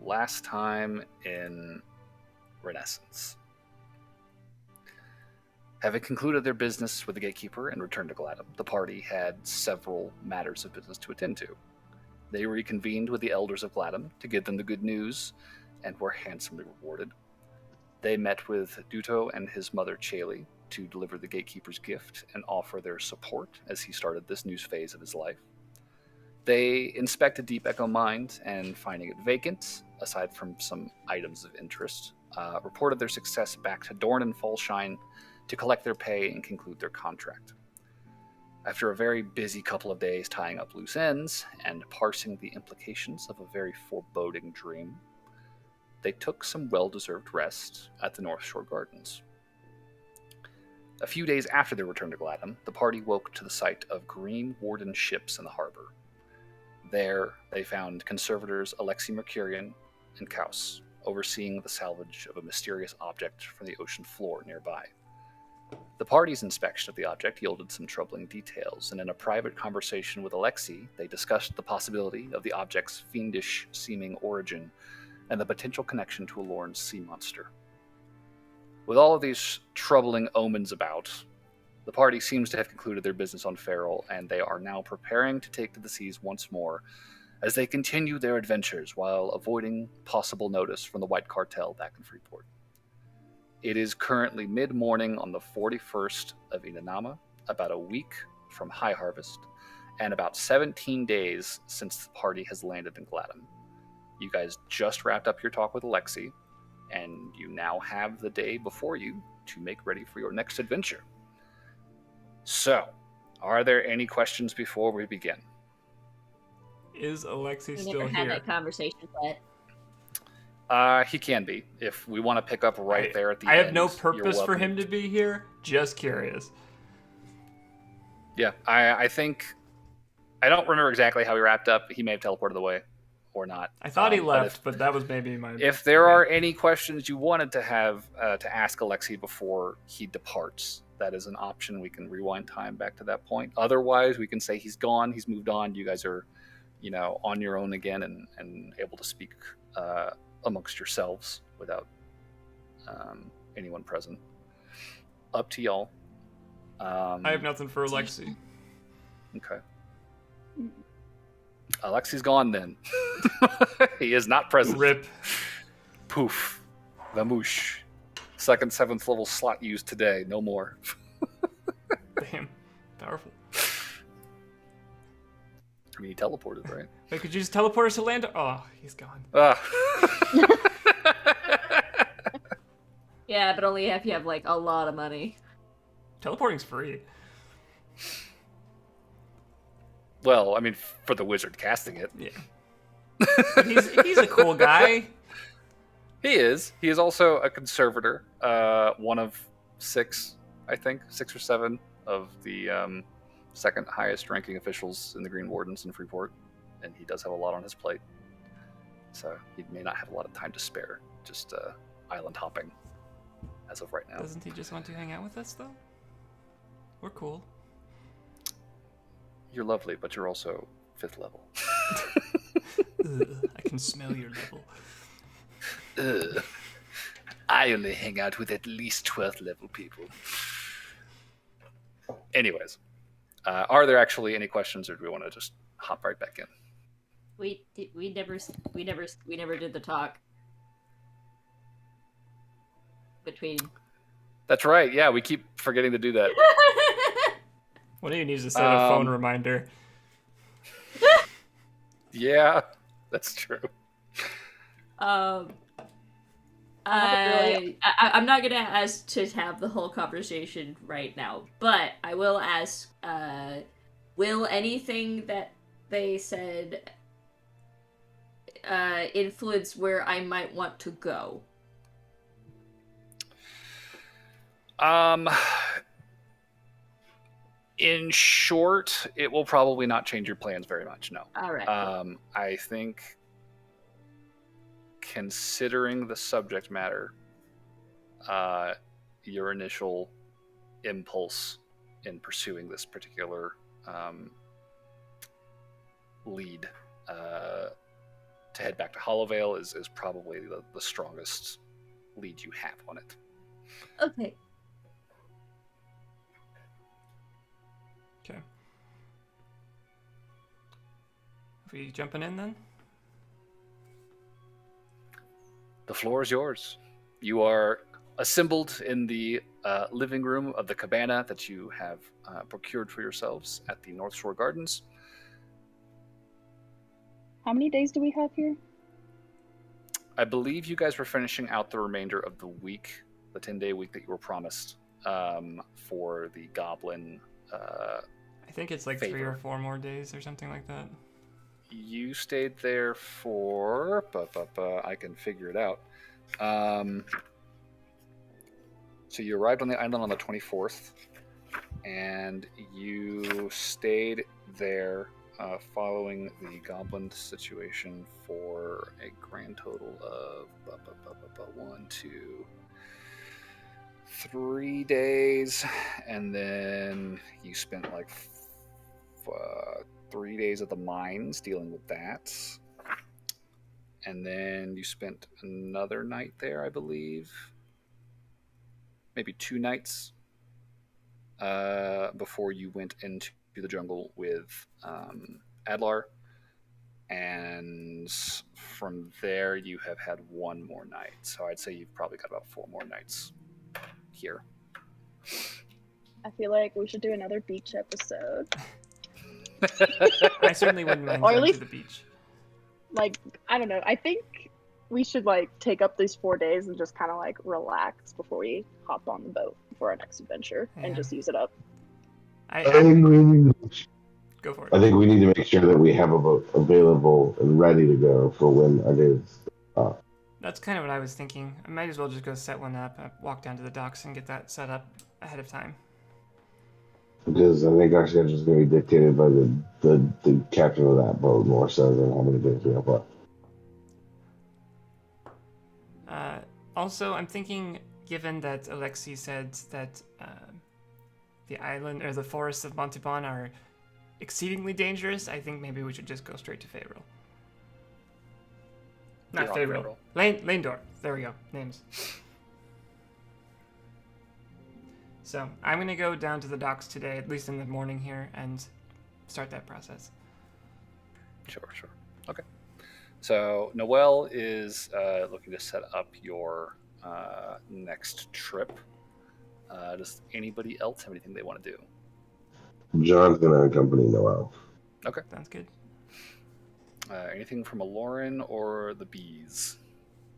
last time in Renascence. Having concluded their business with the gatekeeper and returned to Gladam, the party had several matters of business to attend to. They reconvened with the elders of Gladam to give them the good news and were handsomely rewarded. They met with Duto and his mother Chailey to deliver the gatekeeper's gift and offer their support as he started this new phase of his life. They inspected Deep Echo Mines and, finding it vacant, aside from some items of interest, reported their success back to Dorn and Fallshine to collect their pay and conclude their contract. After a very busy couple of days tying up loose ends and parsing the implications of a very foreboding dream, they took some well-deserved rest at the North Shore Gardens. A few days after their return to Gladam, the party woke to the sight of green warden ships in the harbor. There, they found conservators Alexei Mercurian and Kaus, overseeing the salvage of a mysterious object from the ocean floor nearby. The party's inspection of the object yielded some troubling details, and in a private conversation with Alexei, they discussed the possibility of the object's fiendish-seeming origin and the potential connection to a Lorne sea monster. With all of these troubling omens about, the party seems to have concluded their business on Ferrell, and they are now preparing to take to the seas once more as they continue their adventures while avoiding possible notice from the White Cartel back in Freeport. It is currently mid-morning on the 41st of Inanama, about a week from High Harvest, and about 17 days since the party has landed in Gladam. You guys just wrapped up your talk with Alexei, and you now have the day before you to make ready for your next adventure. So, are there any questions before we begin? Is Alexei We still never here? had that conversation yet. He can be, if we want to pick up right there at the end. I have no you're purpose for welcome. him to be here. Just curious. Yeah, I think... I don't remember exactly how he wrapped up. He may have teleported away or not. I thought he but left, but that was maybe my... If there are any questions you wanted to have to ask Alexei before he departs, that is an option. We can rewind time back to that point. Otherwise, we can say he's gone, he's moved on. You guys are, on your own again and able to speak amongst yourselves without anyone present. Up to y'all. I have nothing for Alexei. Okay. Alexei's gone then. He is not present. Rip. Poof. Vamoosh. Second, 7th level slot used today. No more. Damn. Powerful. I mean, he teleported, right? Wait, could you just teleport us to land? Oh, he's gone. Yeah, but only if you have, a lot of money. Teleporting's free. Well, I mean, for the wizard casting it. Yeah. But he's a cool guy. He is. He is also a conservator. One of 6, I think, 6 or 7 of the second highest ranking officials in the Green Wardens in Freeport. And he does have a lot on his plate. So he may not have a lot of time to spare. Just island hopping as of right now. Doesn't he just want to hang out with us, though? We're cool. You're lovely, but you're also 5th level. Ugh, I can smell your level. I only hang out with at least 12th level people. Anyways, are there actually any questions, or do we want to just hop right back in? We never did the talk between. That's right. Yeah, we keep forgetting to do that. One of you needs to set a phone reminder. Yeah, that's true. I'm not gonna ask to have the whole conversation right now, but I will ask, will anything that they said influence where I might want to go? In short, it will probably not change your plans very much, no. All right. I think, considering the subject matter, your initial impulse in pursuing this particular lead to head back to Hollowvale is probably the strongest lead you have on it. Okay. Okay. Are we jumping in then? The floor is yours. You are assembled in the living room of the cabana that you have procured for yourselves at the North Shore Gardens. How many days do we have here? I believe you guys were finishing out the remainder of the week, the 10-day week that you were promised for the goblin. I think it's like 3 or 4 more days or something like that. You stayed there for... I can figure it out. So you arrived on the island on the 24th, and you stayed there following the goblin situation for a grand total of 3 days, and then you spent like 3 days at the mines dealing with that, and then you spent another night there, I believe, maybe 2 nights before you went into the jungle with Adlar, and from there you have had 1 more night. So I'd say you've probably got about 4 more nights here. I feel like we should do another beach episode. I certainly wouldn't mind Or at going least- to the beach. Like, I don't know. I think we should like take up these 4 days and just kind of like relax before we hop on the boat for our next adventure Yeah. and just use it up. I think we need, go for it. I think we need to make sure that we have a boat available and ready to go for when it is. That's kind of what I was thinking. I might as well just go set one up, walk down to the docks, and get that set up ahead of time. Because I think our schedule is going to be dictated by the captain of that boat more so than how many days we have left. Also, I'm thinking, given that Alexi said that the island or the forests of Montauban are exceedingly dangerous, I think maybe we should just go straight to Faeril. Not You're on Faeril. Landor. There we go. Names. So I'm gonna go down to the docks today, at least in the morning here, and start that process. Sure. Okay. So Noelle is looking to set up your next trip. Does anybody else have anything they want to do? John's going to accompany Noel. Okay. Sounds good. Anything from Aloran or the bees?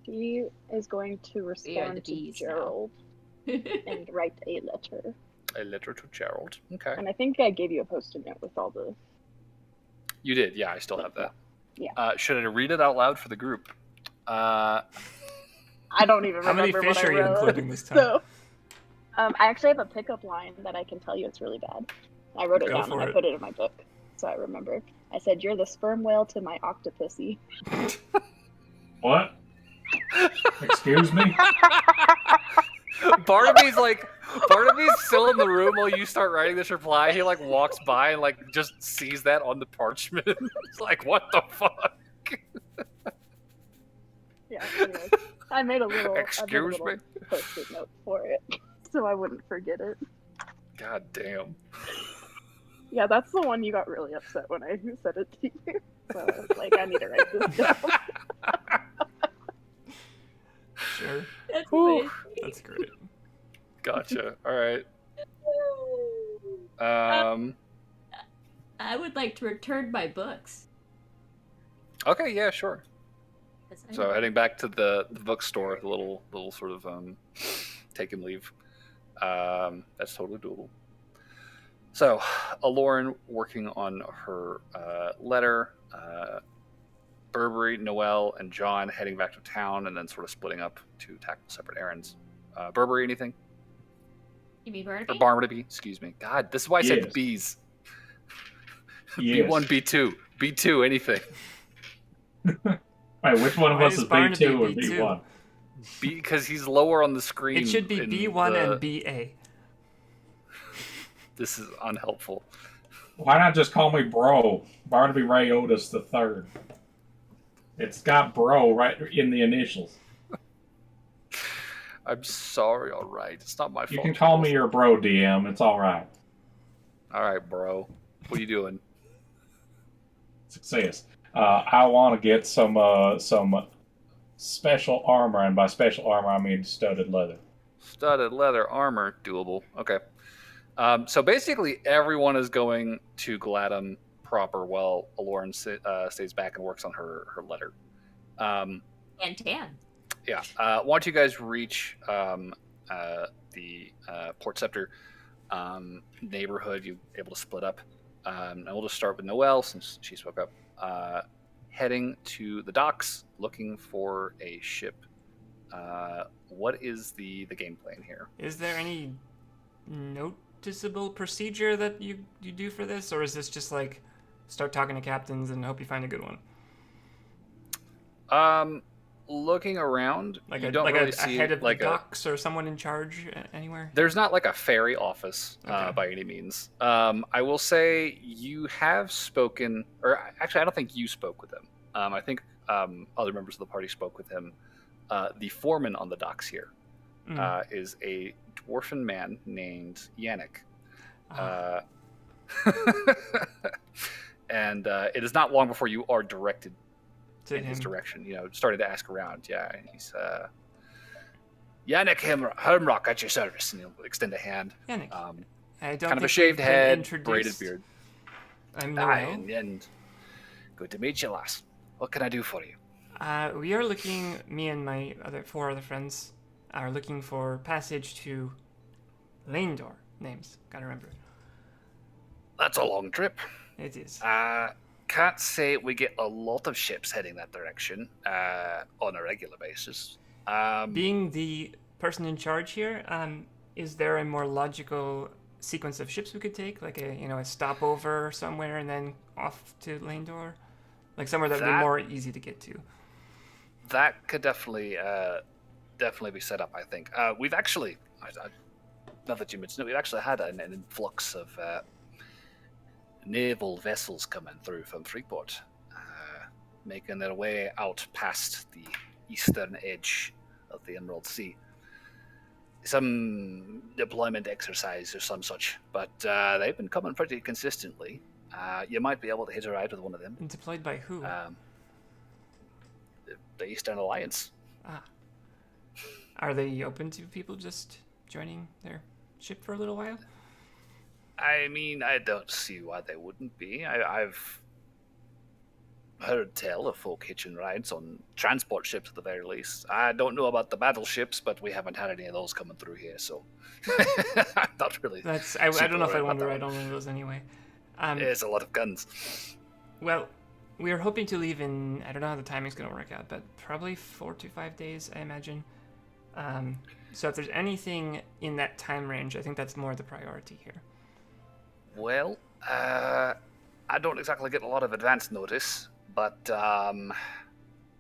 He is going to respond to bees now. Gerald and write a letter. A letter to Gerald. Okay. And I think I gave you a post-it note with all the... You did. Yeah, I still have that. Yeah. Should I read it out loud for the group? I don't even How many remember fish what are I you wrote. including this time? So, I actually have a pickup line that I can tell you it's really bad. I wrote it Go down for and I it. put it in my book, so I remember. I said, "You're the sperm whale to my octopussy." What? Excuse me? Barnaby's still in the room while you start writing this reply. He like walks by and like just sees that on the parchment. It's like, what the fuck? Yeah. Anyways, I made a little Excuse me? post-it note for it, so I wouldn't forget it. God damn. Yeah, that's the one you got really upset when I said it to you. So I was like, I need to write this down. Sure. That's Whew. funny. That's great. Gotcha. All right. I would like to return my books. Okay. Yeah. Sure. 'Cause I So don't- heading back to the bookstore, the little sort of take and leave. That's totally doable. So, Aloran working on her letter. Burberry, Noelle, and John heading back to town, and then sort of splitting up to tackle separate errands. Burberry, anything? You mean Or Barnaby? Barnaby? Excuse me. God, this is why I said the Yes. bees. Yes. B1, B2, B2, anything. Wait, which one of Why us is is Barnaby B2 or B2? B1? Because he's lower on the screen. It should be in B1 the- and BA. This is unhelpful. Why not just call me Bro? Barnaby Ray Otis the third. It's got bro right in the initials. I'm sorry, alright. It's not my fault. You can call me your bro, DM. It's all right. Alright, bro. What are you doing? Success. I want to get some special armor, and by special armor I mean studded leather. Studded leather armor, doable. Okay. So basically, everyone is going to Gladam proper while Aloran stays back and works on her letter. And tan. Yeah. Once you guys reach the Port Scepter neighborhood, you're able to split up. And we'll just start with Noelle since she spoke up. Heading to the docks, looking for a ship. What is the game plan here? Is there any noticeable procedure that you do for this, or is this just like start talking to captains and hope you find a good one? Looking around, Like you a don't like really a see head of like the docks or someone in charge anywhere? There's not like a ferry office Okay. by any means. I will say you have spoken, or actually, I don't think you spoke with him. I think other members of the party spoke with him. The foreman on the docks here is a dwarfen man named Yannick. And it is not long before you are directed in his direction. Started to ask around. Yeah, he's Yannick Hermrock at your service, and he'll extend a hand. Yannick. I don't kind of think a shaved we've been head, introduced. braided beard. I'm Hi, Noelle. and good to meet you, lass. What can I do for you? We are looking, me and my four other friends are looking for passage to Laindor. Names, gotta remember. That's a long trip. It is. Can't say we get a lot of ships heading that direction on a regular basis. Being the person in charge here, is there a more logical sequence of ships we could take, like a stopover somewhere and then off to Laindor, like somewhere that would be more easy to get to? That could definitely be set up. I think we've actually, not that you mentioned it, we've actually had an influx of naval vessels coming through from Freeport, making their way out past the eastern edge of the Emerald Sea. Some deployment exercise or some such, but they've been coming pretty consistently. You might be able to hit a ride with one of them. And deployed by who? The Eastern Alliance. Are they open to people just joining their ship for a little while? I mean, I don't see why they wouldn't be. I've heard tell of folk hitching rides on transport ships at the very least. I don't know about the battleships, but we haven't had any of those coming through here, so I'm not really. I don't know if I want to ride on one of those anyway. There's a lot of guns. Well, we are hoping to leave in, I don't know how the timing's going to work out, but probably 4 to 5 days, I imagine. So if there's anything in that time range, I think that's more the priority here. Well, I don't exactly get a lot of advance notice, but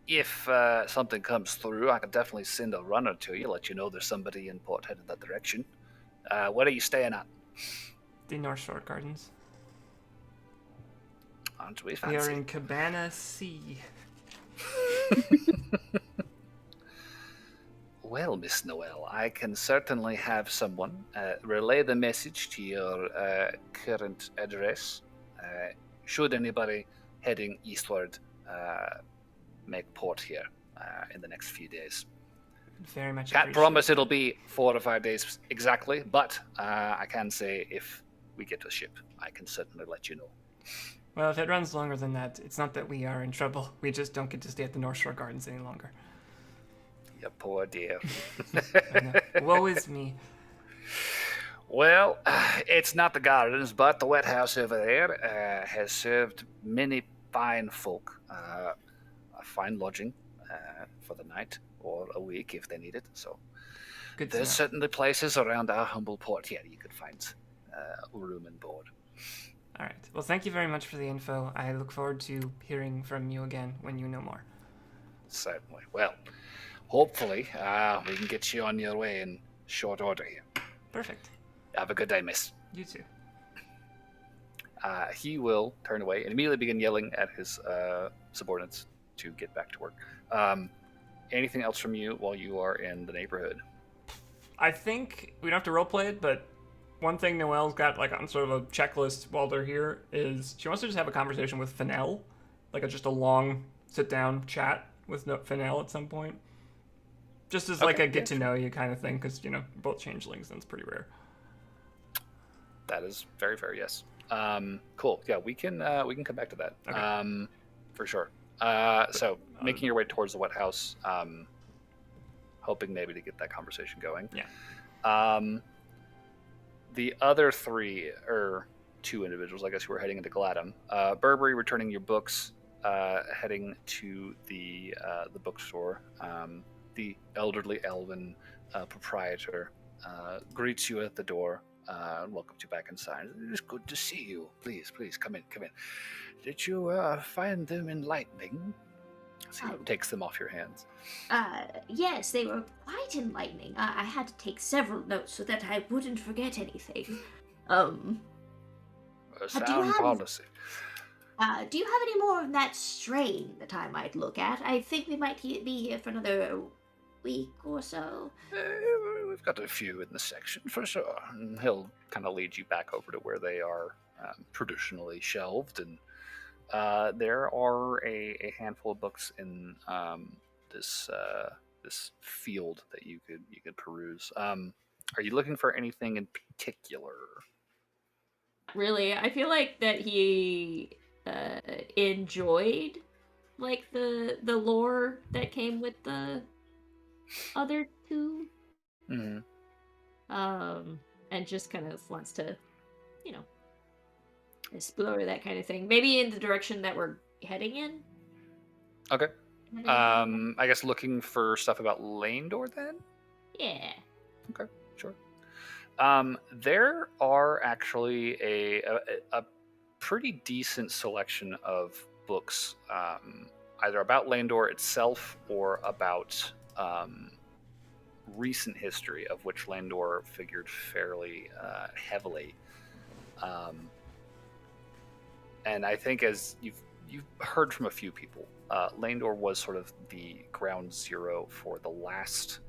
if something comes through, I could definitely send a runner to you, let you know there's somebody in port headed that direction. Where are you staying at? The North Shore Gardens. Aren't we We fancy? are in Cabana Sea. Well, Miss Noelle, I can certainly have someone relay the message to your current address. Should anybody heading eastward make port here in the next few days. Very much Can't appreciate promise it. it'll be 4 to 5 days exactly, but I can say if we get to the ship, I can certainly let you know. Well, if it runs longer than that, it's not that we are in trouble. We just don't get to stay at the North Shore Gardens any longer. You poor dear. I know. Woe is me. Well, it's not the gardens, but the wet house over there has served many fine folk a fine lodging for the night or a week if they need it. So Good to there's know. certainly places around our humble port here you could find room and board. All right. Well, thank you very much for the info. I look forward to hearing from you again when you know more. Certainly. Well, hopefully we can get you on your way in short order here. Perfect. Have a good day, miss. You too. He will turn away and immediately begin yelling at his subordinates to get back to work. Anything else from you while you are in the neighborhood? I think we don't have to roleplay it, but one thing Noelle's got like on sort of a checklist while they're here is she wants to just have a conversation with Fennel, like just a long sit-down chat with Fennel at some point. Just as like a get-to-know you kind of thing, because, you know, we're both changelings and it's pretty rare. That is very, very yes. Cool. Yeah, we can come back to that. Okay. For sure. So making your way towards the wet house, hoping maybe to get that conversation going. Yeah. The other two individuals, I guess, who are heading into Gladam. Burberry returning your books, heading to the bookstore. The elderly elven proprietor greets you at the door. Welcomes you back inside. It's good to see you. Please, come in. Did you find them enlightening? So he takes them off your hands. Yes, they were quite enlightening. I had to take several notes so that I wouldn't forget anything. A sound policy. Do you have any more of that strain that I might look at? I think we might be here for another week or so. We've got a few in the section for sure. And he'll kind of lead you back over to where they are traditionally shelved, and there are a handful of books in this field that you could peruse. Are you looking for anything in particular? Really, I feel like that he enjoyed like the lore that came with the other two. Mm-hmm. And just kind of wants to, you know, explore that kind of thing. Maybe in the direction that we're heading in. Okay. I guess looking for stuff about Lane Door then? Yeah. Okay, sure. There are actually a pretty decent selection of books, either about Landor itself or about recent history, of which Landor figured fairly heavily. And I think, as you've heard from a few people, Landor was sort of the ground zero for the last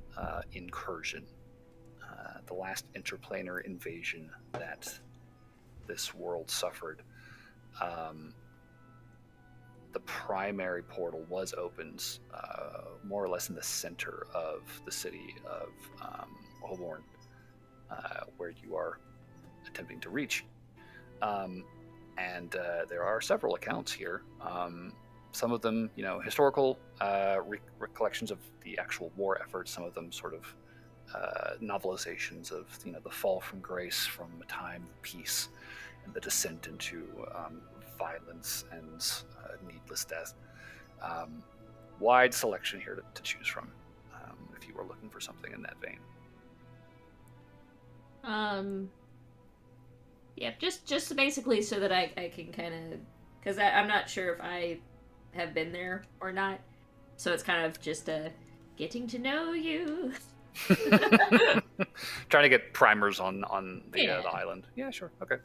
incursion, the last interplanar invasion that this world suffered. The primary portal was opened more or less in the center of the city of Holborn, where you are attempting to reach. And there are several accounts here. Some of them, historical recollections of the actual war effort. Some of them sort of novelizations of, the fall from grace from a time of peace and the descent into violence and needless death. Wide selection here to choose from if you were looking for something in that vein. Yeah, just basically so that I can kind of, because I'm not sure if I have been there or not, so it's kind of just getting to know you. Trying to get primers on the island. Yeah, sure, okay.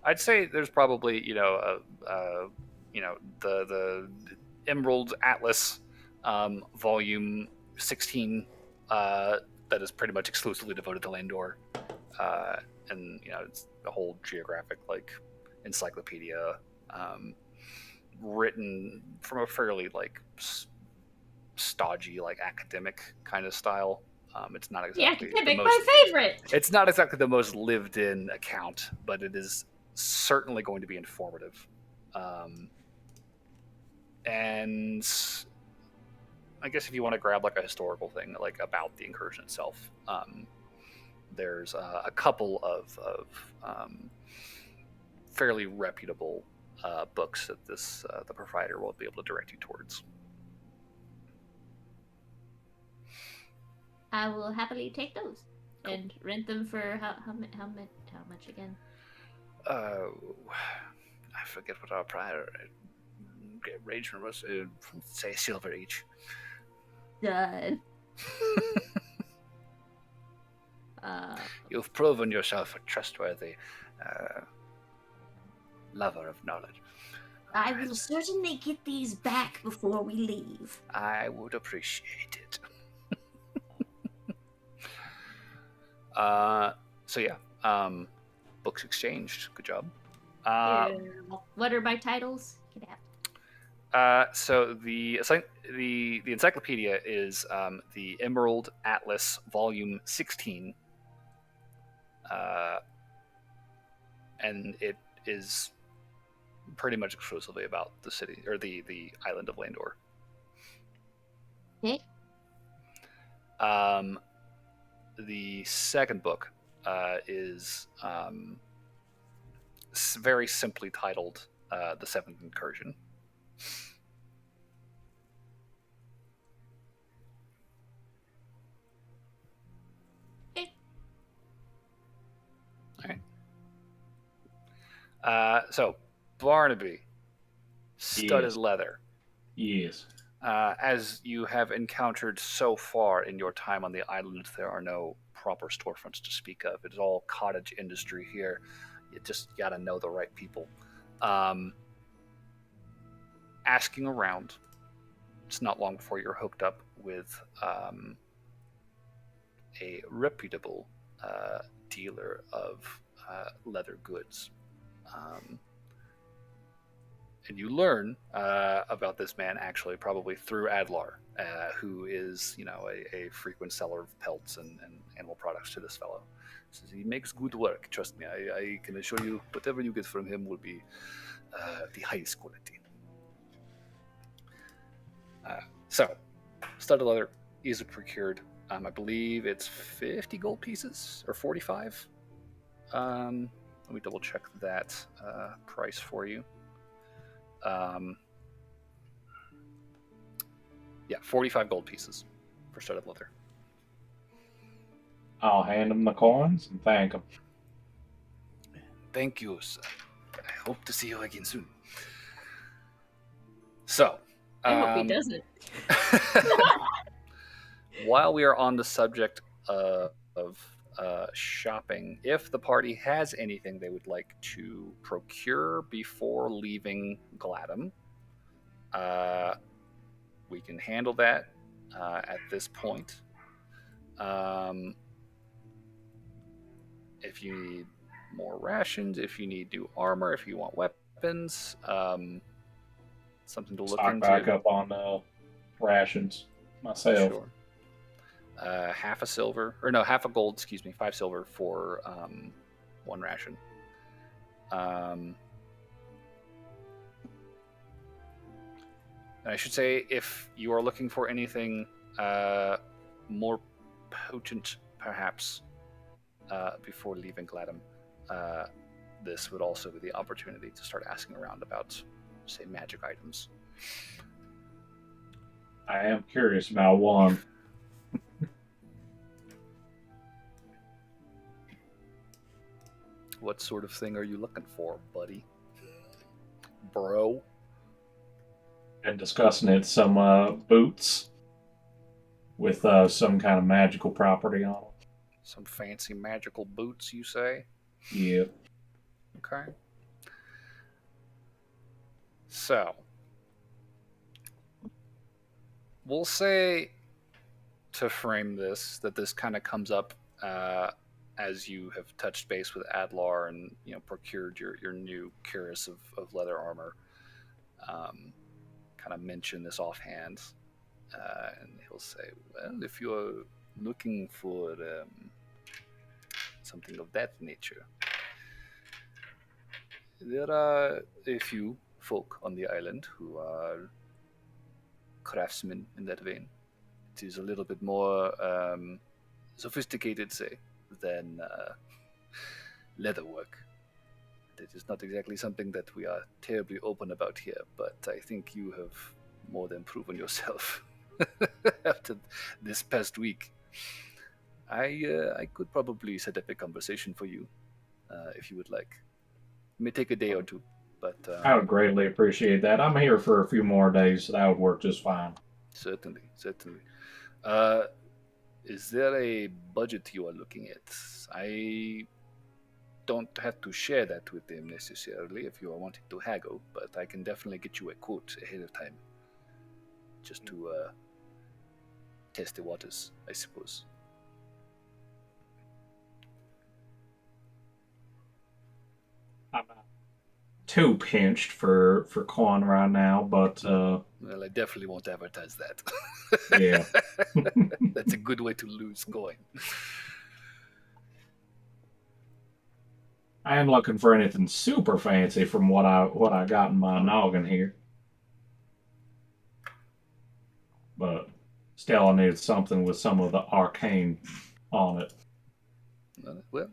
I'd say there's probably the Emerald Atlas volume 16 that is pretty much exclusively devoted to Landor. And it's a whole geographic encyclopedia written from a fairly stodgy academic kind of style. It's not exactly the academic, my favorite. It's not exactly the most lived in account, but it is certainly going to be informative. And I guess if you want to grab a historical thing about the incursion itself, there's a couple of fairly reputable books that the proprietor will be able to direct you towards. I will happily take those. Cool. And rent them for how much again? I forget what our prior arrangement was. Say silver each. Done. You've proven yourself a trustworthy lover of knowledge. I will certainly get these back before we leave. I would appreciate it. So yeah, books exchanged. Good job. What are my titles? Get out. So the encyclopedia is the Emerald Atlas, Volume 16, and it is pretty much exclusively about the city or the island of Landor. Okay. The second book is very simply titled "The Seventh Incursion." Okay. All right. So Barnaby, studded Yes. leather. Yes. As you have encountered so far in your time on the island, there are no proper storefronts to speak of. It's all cottage industry here. You just got to know the right people. Asking around, it's not long before you're hooked up with a reputable dealer of leather goods. And you learn about this man actually probably through Adlar, who is, a frequent seller of pelts and animal products to this fellow. Says he makes good work. Trust me, I can assure you, whatever you get from him will be the highest quality. So, studded leather, easily procured. I believe it's 50 gold pieces or 45. Let me double check that price for you. 45 gold pieces for studded leather. I'll hand him the coins and thank him. Thank you, sir. I hope to see you again soon. So, I hope he doesn't. while we are on the subject of shopping, if the party has anything they would like to procure before leaving Gladam, we can handle that at this point. If you need more rations, if you need new armor, if you want weapons, something to look Stock into. back up on rations myself. Sure. Half a gold, 5 silver for 1 ration. And I should say, if you are looking for anything more potent, perhaps, before leaving Gladam, this would also be the opportunity to start asking around about, say, magic items. I am curious about one. What sort of thing are you looking for, buddy? Bro? And discussing it, some boots with some kind of magical property on them. Some fancy magical boots, you say? Yeah. Okay. So, we'll say, to frame this, that this kind of comes up as you have touched base with Adlar and procured your new cuirass of leather armor. Kind of mention this offhand, and he'll say, "Well, if you're looking for something of that nature, there are a few folk on the island who are craftsmen in that vein. It is a little bit more sophisticated, say, than leatherwork. It is not exactly something that we are terribly open about here, but I think you have more than proven yourself after this past week. I could probably set up a conversation for you if you would like. It may take a day or two, but I would greatly appreciate that. I'm here for a few more days, so that would work just fine. Certainly. Is there a budget you are looking at? I don't have to share that with them necessarily if you are wanting to haggle, but I can definitely get you a quote ahead of time. Just to test the waters, I suppose. I'm not too pinched for coin right now, but Well, I definitely won't advertise that. yeah. That's a good way to lose coin. I am looking for anything super fancy from what I got in my noggin here. But still, I needed something with some of the arcane on it. Well,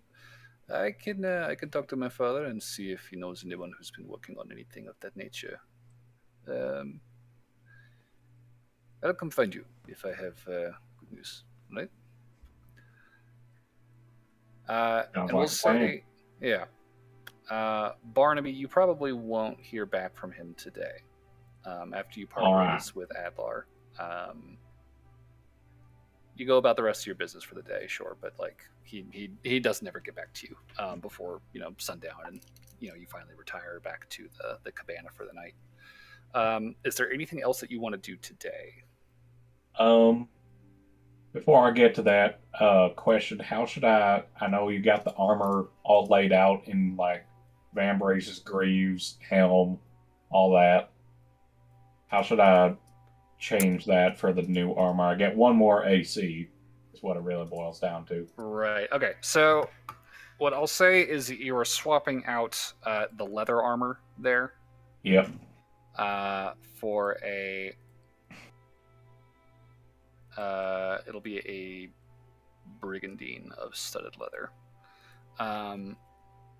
I can talk to my father and see if he knows anyone who's been working on anything of that nature. I'll come find you if I have good news, right? Sounds And like we'll a plan. say, yeah, Barnaby, you probably won't hear back from him today. After you part All right. ways with Adlar, you go about the rest of your business for the day, sure, but like he doesn't ever get back to you before sundown, and you finally retire back to the cabana for the night. Is there anything else that you want to do today? Before I get to that question, how should I know you got the armor all laid out in like Vambrace's greaves, helm, all that. How should I change that for the new armor? I get one more AC, is what it really boils down to. Right. Okay. So what I'll say is that you are swapping out the leather armor there Yep. for a. It'll be a brigandine of studded leather.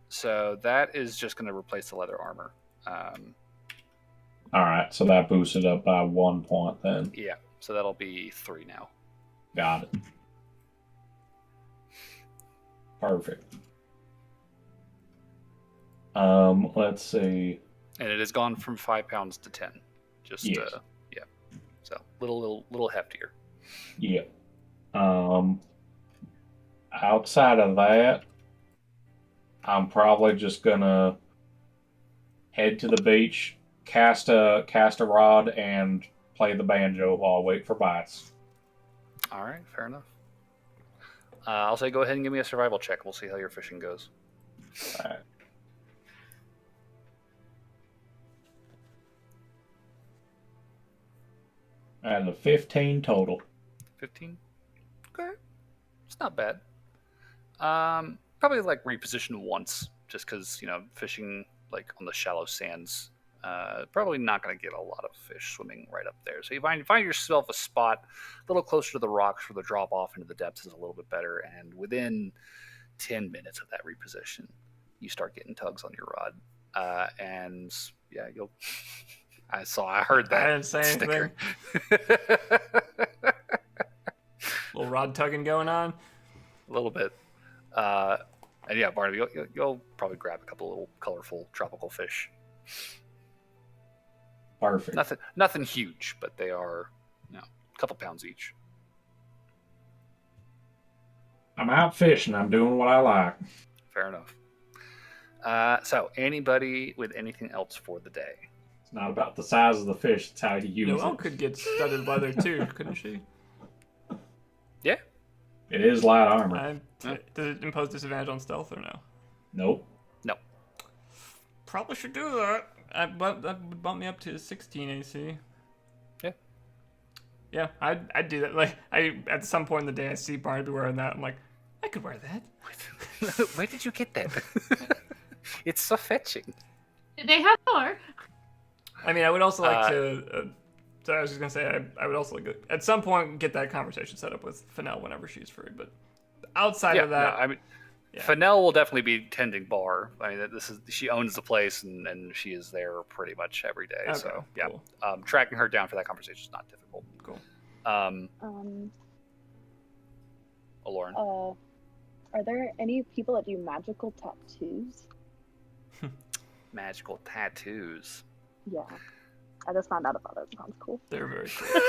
So that is just going to replace the leather armor. All right, so that boosted up by 1 point then. Yeah. So that'll be 3 now. Got it. Perfect. Let's see. And it has gone from 5 pounds to 10. Just Yes. yeah. So little heftier. Yeah. Outside of that, I'm probably just gonna head to the beach, cast a rod, and play the banjo while I wait for bites. All right, fair enough. I'll say go ahead and give me a survival check. We'll see how your fishing goes. All right. And a 15 total. 15. Okay, it's not bad. Probably like reposition once, just because fishing like on the shallow sands. Probably not going to get a lot of fish swimming right up there. So you find yourself a spot a little closer to the rocks where the drop off into the depths is a little bit better. And within 10 minutes of that reposition, you start getting tugs on your rod. And yeah, you'll. I heard that. I didn't say sticker. anything. Little rod tugging going on. A little bit. And yeah, Barnaby, you'll probably grab a couple little colorful tropical fish. Perfect. Nothing huge, but they are, a couple pounds each. I'm out fishing. I'm doing what I like. Fair enough. So, anybody with anything else for the day? It's not about the size of the fish, it's how you use Noelle it. could get studded leather too, couldn't she? Yeah. It is light armor. Yeah. Does it impose disadvantage on stealth or no? Nope. No. Probably should do that. That would bump me up to 16 AC. Yeah. Yeah, I'd do that. Like, at some point in the day, I see Barnaby wearing that. I'm like, I could wear that. Where did you get that? It's so fetching. Did they have more? I mean, I would also like to. So I was just gonna say, I would also like to, at some point, get that conversation set up with Fennel whenever she's free. But outside of that, no, I mean, yeah. Fennel will definitely be tending bar. I mean, she owns the place and she is there pretty much every day. Okay, so yeah, cool. Tracking her down for that conversation is not difficult. Cool. Lauren. Are there any people that do magical tattoos? Magical tattoos. Yeah. I just found out about it. Sounds cool. They're very cool.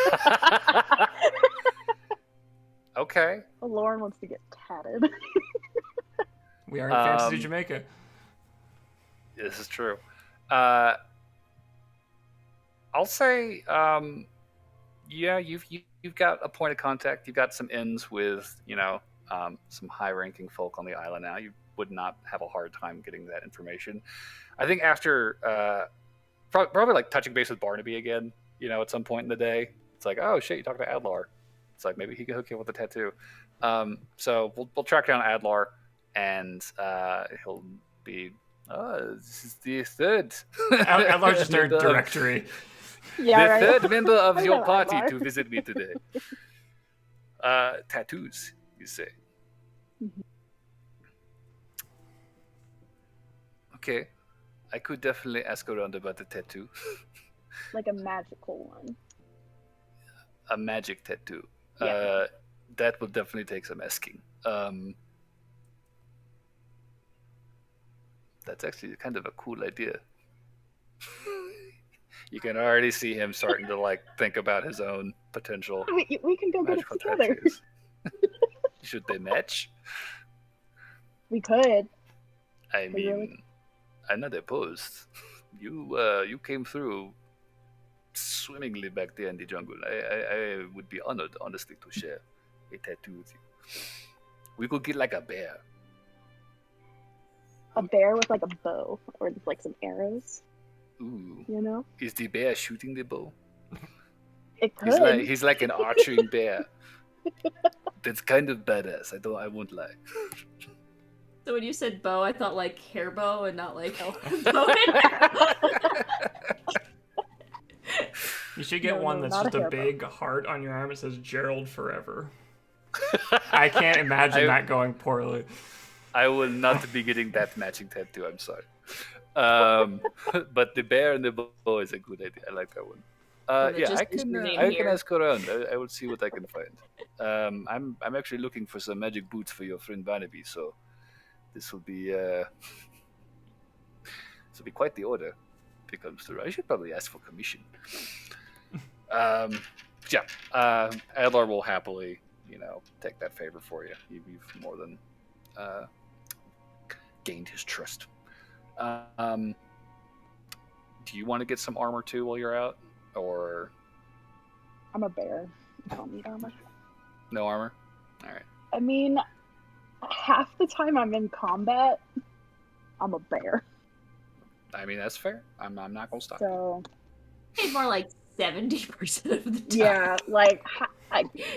Okay. Well, Lauren wants to get tatted. We are in Fantasy Jamaica. This is true. I'll say, yeah, you've got a point of contact. You've got some ins with, some high-ranking folk on the island now. You would not have a hard time getting that information. I think after probably like touching base with Barnaby again, at some point in the day, it's like, oh shit, you talked to Adlar. It's like maybe he can hook you up with a tattoo. So we'll track down Adlar, and he'll be. Oh, this is the third. Adlar's just our directory. Yeah, the third member of Hello, your party Adlar. to visit me today. Tattoos, you say? Mhm. Okay, I could definitely ask around about the tattoo. Like a magical one. A magic tattoo. Yeah. That will definitely take some asking. That's actually kind of a cool idea. You can already see him starting to think about his own potential We can go get it magical together. tattoos. Should they match? We could. I We really- mean, I'm not opposed. You came through swimmingly back there in the jungle. I would be honored, honestly, to share a tattoo with you. We could get like a bear. A bear with like a bow or just like some arrows, Ooh, is the bear shooting the bow? It could. He's like an archering bear. That's kind of badass. I won't lie. So when you said bow, I thought like hair bow and not like bow and arrow. You should get No, one no, that's not just a a hair bow. big heart on your arm. It says Gerald forever. I can't imagine that going poorly. I will not be getting that matching tattoo. I'm sorry. But the bear and the bow is a good idea. I like that one. And it Yeah, just I is can. your name I can here. ask around. I will see what I can find. I'm actually looking for some magic boots for your friend Barnaby. So this will be quite the order if it comes through. I should probably ask for commission. Yeah. Adlar will happily, take that favor for you. You've more than gained his trust. Do you want to get some armor too while you're out, or I'm a bear. I don't need armor. no armor? All right. I mean, half the time I'm in combat, I'm a bear. I mean, that's fair. I'm not gonna stop. So Maybe more like 70% of the time. yeah,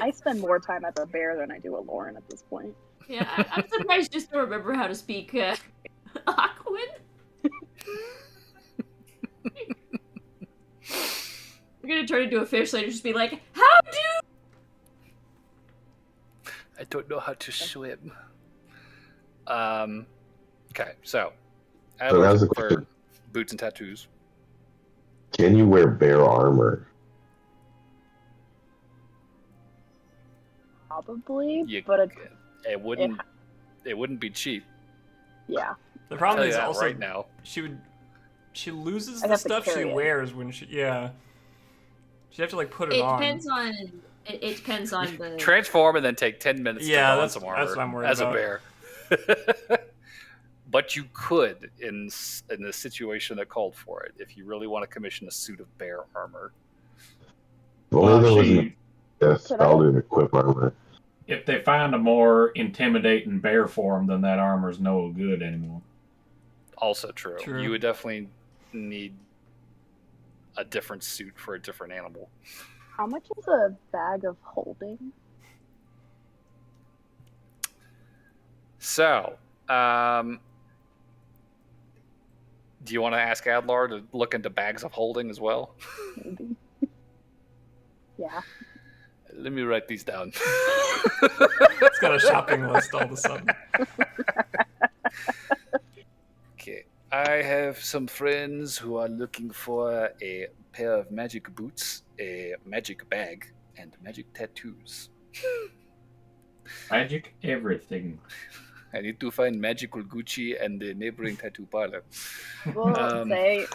I spend more time as a bear than I do a Lauren at this point. Yeah, I'm surprised you still remember how to speak Aquan. We're gonna turn into a fish later, just be like, how do? I don't know how to swim. Okay, so So that's Adler's the for question. boots and tattoos. Can you wear bear armor? Probably, You, but it wouldn't be cheap. yeah, The I'll problem tell you is that also right now. she loses I'd the have to stuff she carry it. wears when she'd have to put it It on. depends on. It depends on the. Transform and then take 10 minutes Yeah, to don that's- some that's armor what I'm worried as about. a bear. But you could in the situation that called for it if you really want to commission a suit of bear armor. If only there was She, a spell to equip armor. if they find a more intimidating bear form, then that armor's no good anymore. Also true. True. You would definitely need a different suit for a different animal. how much is a bag of holding? So, do you want to ask Adlar to look into bags of holding as well? Maybe. Yeah. Let me write these down. It's got a shopping list all of a sudden. Okay. I have some friends who are looking for a pair of magic boots, a magic bag, and magic tattoos. Magic everything. I need to find magical Gucci and the neighboring tattoo parlor. We'll Um, say,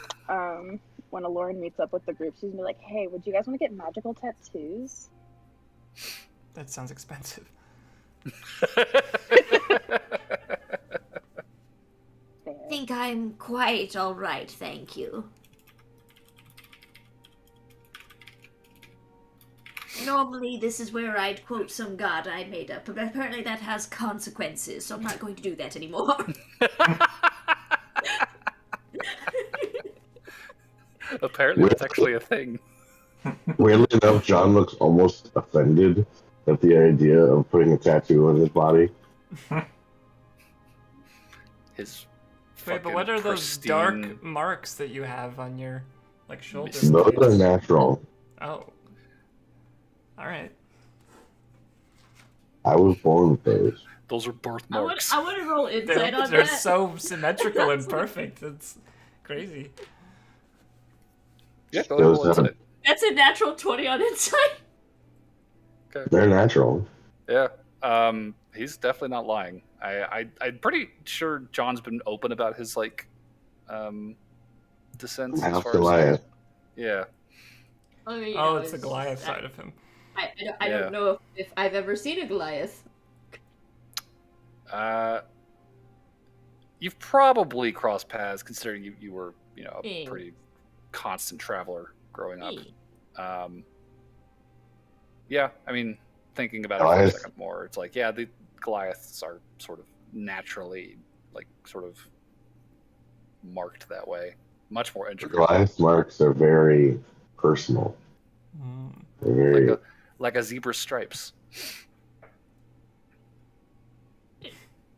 when a Lauren meets up with the group, she's gonna be like, "Hey, would you guys want to get magical tattoos?" That sounds expensive. think I'm quite all right, thank you. Normally, this is where I'd quote some god I made up, but apparently that has consequences, so I'm not going to do that anymore. Apparently, that's actually a thing. Weirdly enough, John looks almost offended at the idea of putting a tattoo on his body. His Wait, but what are those dark marks that you have on your shoulder? Those are natural. Oh. Alright. I was born with those. Those are birthmarks. I want to roll insight on They're that. so symmetrical and perfect. It's crazy. Yeah, go ahead and roll insight. That's a natural 20 on insight. Okay. They're natural. Yeah. He's definitely not lying. I'm pretty sure John's been open about his descent. House as far Goliath. Yeah. It's the Goliath side of him. I don't know if I've ever seen a Goliath. You've probably crossed paths, considering you were a pretty constant traveler growing up. Yeah, I mean, thinking about it for a second more, it's like, yeah, the Goliaths are sort of naturally sort of marked that way, much more intricate. Goliath marks are very personal. They're very like a zebra's stripes.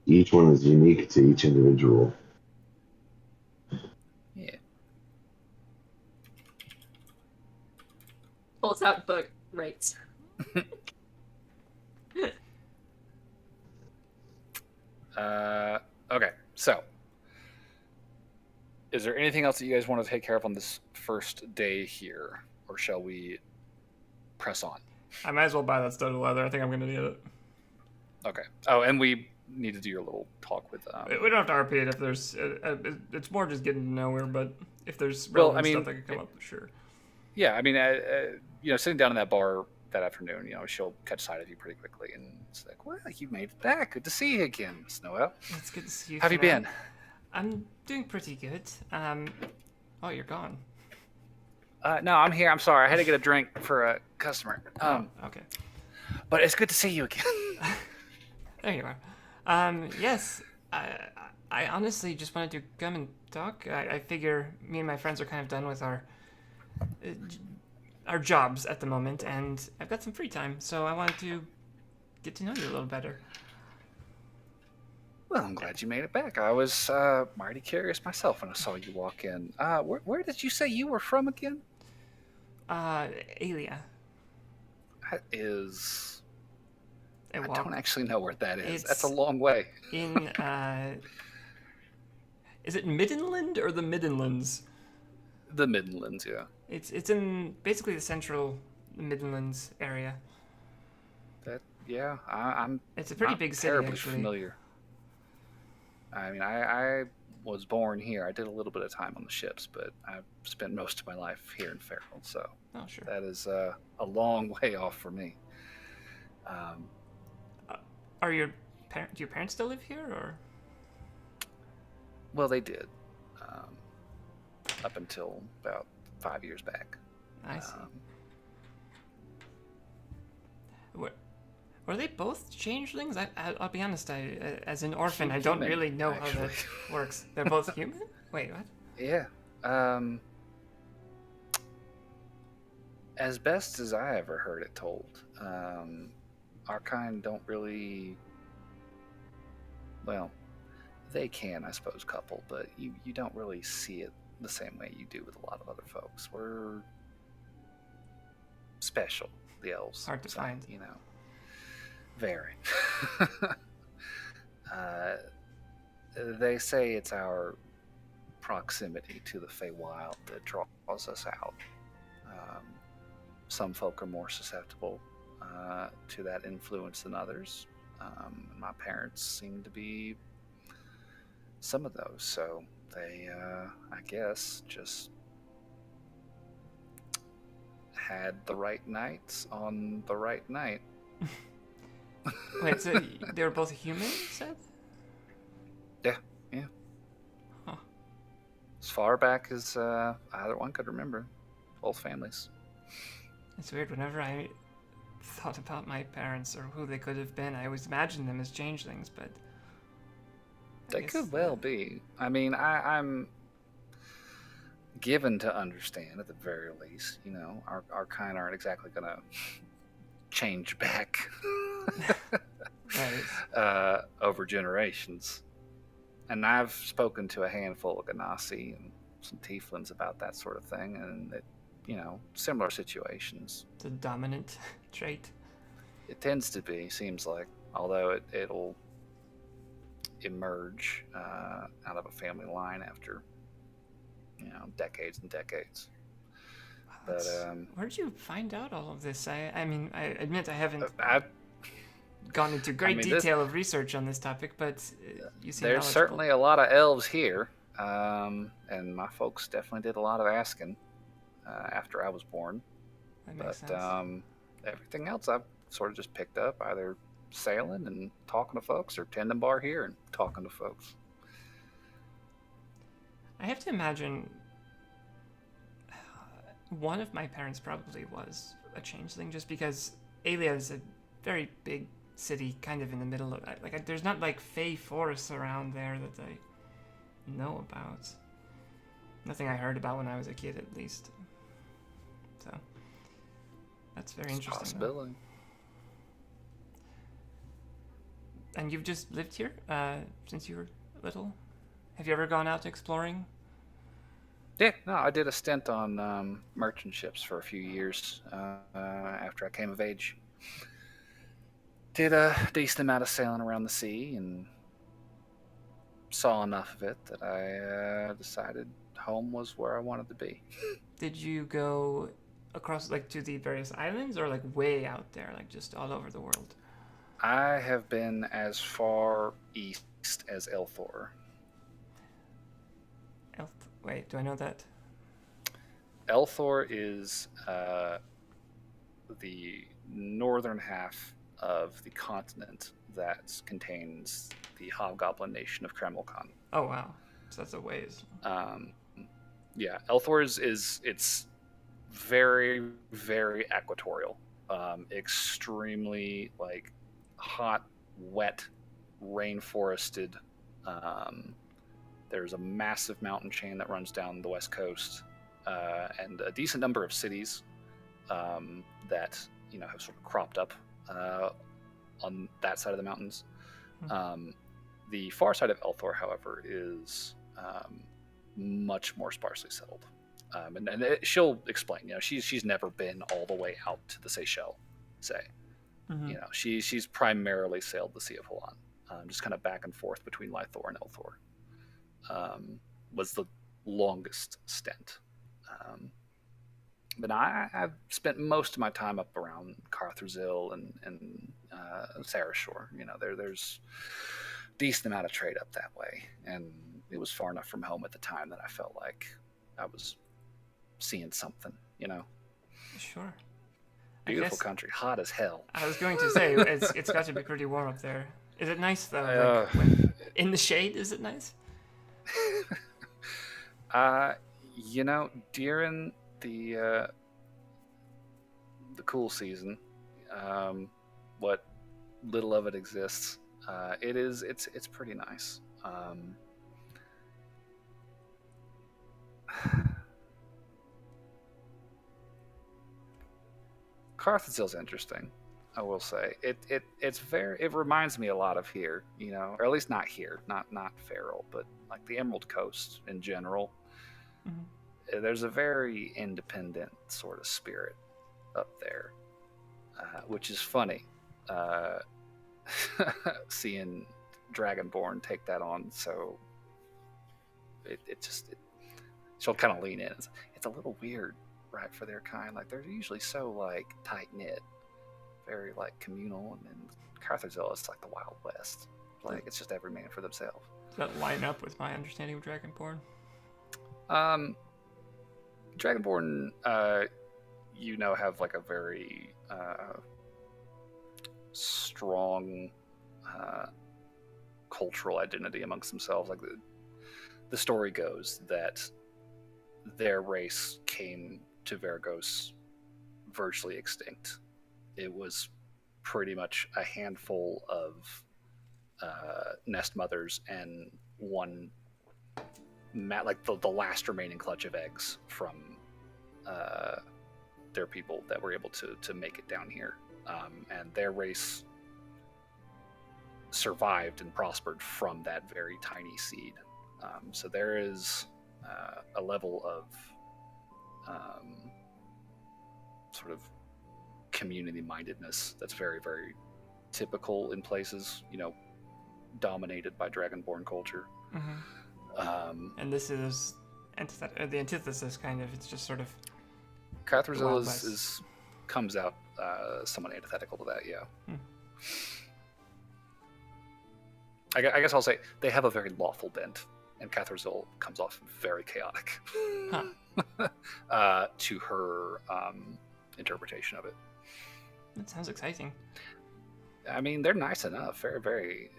Each one is unique to each individual. Yeah. Pulls out book, right. Okay, so is there anything else that you guys want to take care of on this first day here, or shall we press on? I might as well buy that studded leather. I think I'm going to need it. Okay. Oh, and we need to do your little talk with. We don't have to RP it if there's. It's more just getting to know her, but if there's relevant stuff that could come up, sure. Yeah, I mean, sitting down in that bar that afternoon, she'll catch sight of you pretty quickly, and it's like, well, you made it back. Good to see you again, Miss Noel. It's good to see you. How have you been? I'm doing pretty good. Oh, you're gone. No, I'm here. I'm sorry. I had to get a drink for a customer. Okay. But it's good to see you again. There you are. Yes, I honestly just wanted to come and talk. I figure me and my friends are kind of done with our jobs at the moment, and I've got some free time, so I wanted to get to know you a little better. Well, I'm glad you made it back. I was mighty curious myself when I saw you walk in. Where did you say you were from again? Alia. That is... I don't actually know where that is. That's a long way. In, is it Middenland or the Middenlands? The Midlands, yeah. It's in basically the central Midlands area. I'm. It's a pretty big city, terribly actually. Familiar. I mean, I was born here. I did a little bit of time on the ships, but I've spent most of my life here in Farrell, so sure. that is a long way off for me. Do your parents still live here, or? Well, they did, up until about 5 years back. I see. Were they both changelings? I'll be honest. As an orphan, I don't really know how that works. They're both human? Wait, what? Yeah. As best as I ever heard it told, our kind don't really. Well, they can, I suppose, couple, but you don't really see it the same way you do with a lot of other folks. We're special, the elves. Hard to find. Very. They say it's our proximity to the Feywild that draws us out. Some folk are more susceptible to that influence than others. My parents seem to be some of those, so they, I guess, just had the right nights on the right night. Wait, so they were both human, you said? Yeah. Huh. as far back as either one could remember. Both families. It's weird. Whenever I thought about my parents or who they could have been, I always imagined them as changelings, but They could well be. I mean, I'm given to understand, at the very least, our kind aren't exactly going to change back right. over generations. And I've spoken to a handful of Ganassi and some Tieflings about that sort of thing, and similar situations. It's a dominant trait. It tends to be, seems like, although it'll emerge out of a family line after decades and decades. But where'd you find out all of this? I mean, I admit I haven't I've gone into great detail of research on this topic, but you seem there's knowledgeable. certainly a lot of elves here, and my folks definitely did a lot of asking after I was born. That makes sense. Everything else I've sort of just picked up, either sailing and talking to folks, or tending bar here and talking to folks. I have to imagine one of my parents probably was a changeling, just because Aelia is a very big city, kind of in the middle of like. There's not like fey forests around there that I know about. Nothing I heard about when I was a kid, at least. So that's very interesting. Possibility. And you've just lived here since you were little? Have you ever gone out exploring? Yeah, no, I did a stint on merchant ships for a few years after I came of age. Did a decent amount of sailing around the sea and saw enough of it that I decided home was where I wanted to be. Did you go across, like, to the various islands, or like way out there, like just all over the world? I have been as far east as Elthor. Wait, do I know that? Elthor is the northern half of the continent that contains the hobgoblin nation of Kremlcon. Oh wow, so that's a ways. Yeah, Elthor is it's very, very equatorial, extremely like hot, wet, rainforested. There's a massive mountain chain that runs down the west coast, and a decent number of cities that have sort of cropped up on that side of the mountains. The far side of Elthor, however, is much more sparsely settled. And she'll explain. She's never been all the way out to the Seychelles, say. Mm-hmm. She's primarily sailed the Sea of Hulan, just kind of back and forth between Lythor and Elthor. Was the longest stint. But I've spent most of my time up around Carthrazil and Sarashore. There's a decent amount of trade up that way, and it was far enough from home at the time that I felt like I was seeing something. Sure. Beautiful country, hot as hell. I was going to say it's got to be pretty warm up there. Is it nice though? When in the shade, is it nice? During the cool season, what little of it exists, it's pretty nice. Carthagill's interesting, I will say. It reminds me a lot of here, or at least not here, not Feral, but like the Emerald Coast in general. Mm-hmm. There's a very independent sort of spirit up there, which is funny. Seeing Dragonborn take that on, so she'll kind of lean in. It's a little weird, right, for their kind. Like, they're usually so like tight knit, very like communal, and then Carthagil is like the Wild West. Like, it's just every man for themselves. Does that line up with my understanding of Dragonborn? Dragonborn, have like a very strong cultural identity amongst themselves. Like the story goes that their race came to Vergos virtually extinct. It was pretty much a handful of nest mothers and one like the last remaining clutch of eggs from their people that were able to make it down here, and their race survived and prospered from that very tiny seed. So there is a level of sort of community mindedness that's very, very typical in places, dominated by Dragonborn culture. And this is the antithesis, kind of. It's just sort of. Cathrazil comes out somewhat antithetical to that, yeah. I guess I'll say they have a very lawful bent, and Cathrazil comes off very chaotic to her interpretation of it. That sounds exciting. I mean, they're nice enough, very, very,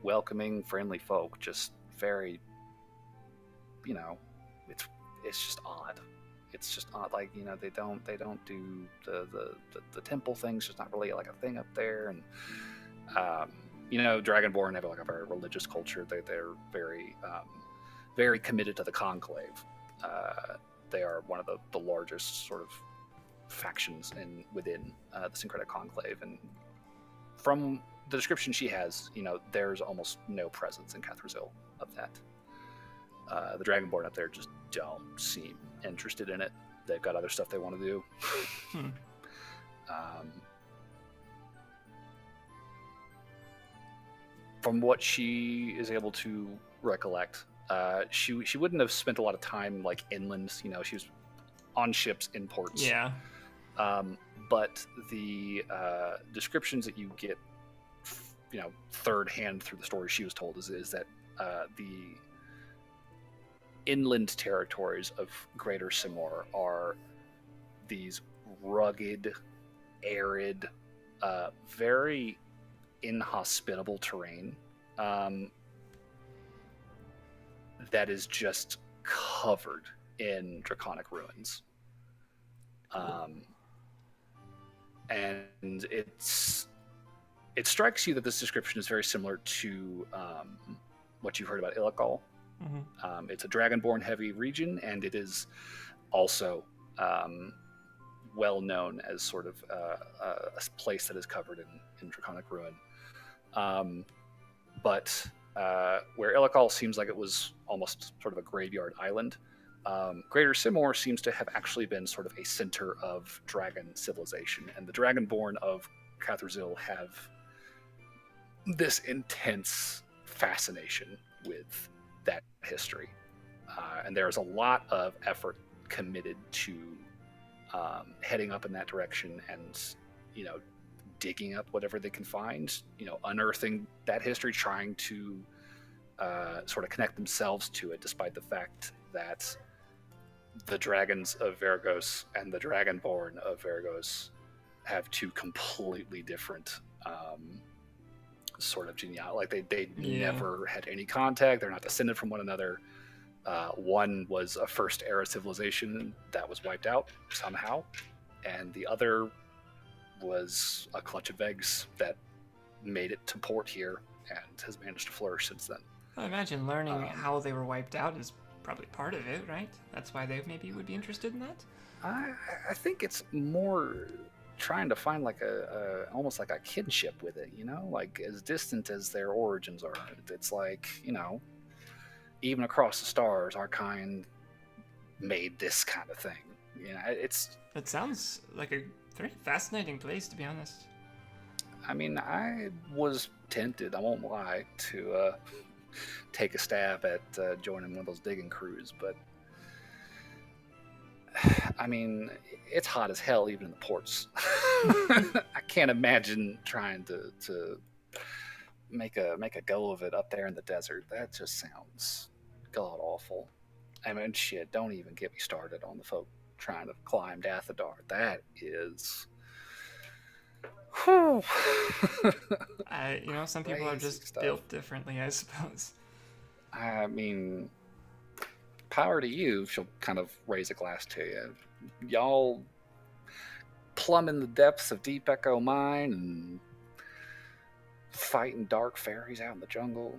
welcoming, friendly folk. Just very, it's just odd. It's just odd, like they don't do the temple things. Just not really like a thing up there, and Dragonborn have like a very religious culture. They're very very committed to the conclave. They are one of the largest sort of factions within the syncretic conclave, and from the description she has, there's almost no presence in Cathrazil of that. The Dragonborn up there just don't seem interested in it. They've got other stuff they want to do. From what she is able to recollect, she wouldn't have spent a lot of time like inland. She was on ships in ports. Yeah. But the descriptions that you get, third hand through the story she was told is that the inland territories of Greater Simor are these rugged, arid, very inhospitable terrain that is just covered in draconic ruins. And it strikes you that this description is very similar to what you've heard about Illical. It's a Dragonborn heavy region, and it is also well known as sort of a place that is covered in draconic ruin. But where Illical seems like it was almost sort of a graveyard island, Greater Simor seems to have actually been sort of a center of dragon civilization, and the Dragonborn of Cathrazil have this intense fascination with that history, and there's a lot of effort committed to heading up in that direction and digging up whatever they can find, unearthing that history, trying to sort of connect themselves to it, despite the fact that the dragons of Vergos and the Dragonborn of Vergos have two completely different sort of genealogy. Like they never had any contact. They're not descended from one another. One was a first era civilization that was wiped out somehow, and the other was a clutch of eggs that made it to port here and has managed to flourish since then. I imagine learning how they were wiped out is probably part of it, right? That's why they maybe would be interested in that? I think it's more trying to find like almost like a kinship with it, like as distant as their origins are. It's like, even across the stars, our kind made this kind of thing. It sounds like a very fascinating place, to be honest. I mean, I was tempted, I won't lie, to take a stab at joining one of those digging crews, but I mean, it's hot as hell even in the ports. I can't imagine trying to make a go of it up there in the desert. That just sounds god awful. I mean, shit, don't even get me started on the folk trying to climb Dathadar. That is... some people are just built differently, I suppose. I mean, power to you. She'll kind of raise a glass to you. Y'all plumbing the depths of Deep Echo Mine and fighting dark fairies out in the jungle.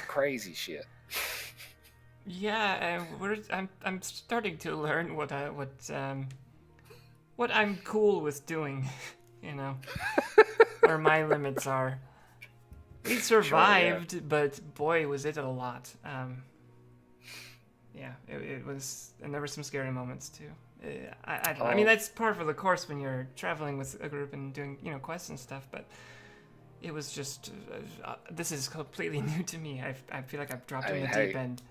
Crazy shit. Yeah, I'm starting to learn what I'm cool with doing, you know, where my limits are. We survived, Sure, but boy, was it a lot. Yeah, it was, and there were some scary moments too. I don't know. I mean, that's par for the course when you're traveling with a group and doing, you know, quests and stuff, but it was just, this is completely new to me. I feel like I've dropped in the deep end.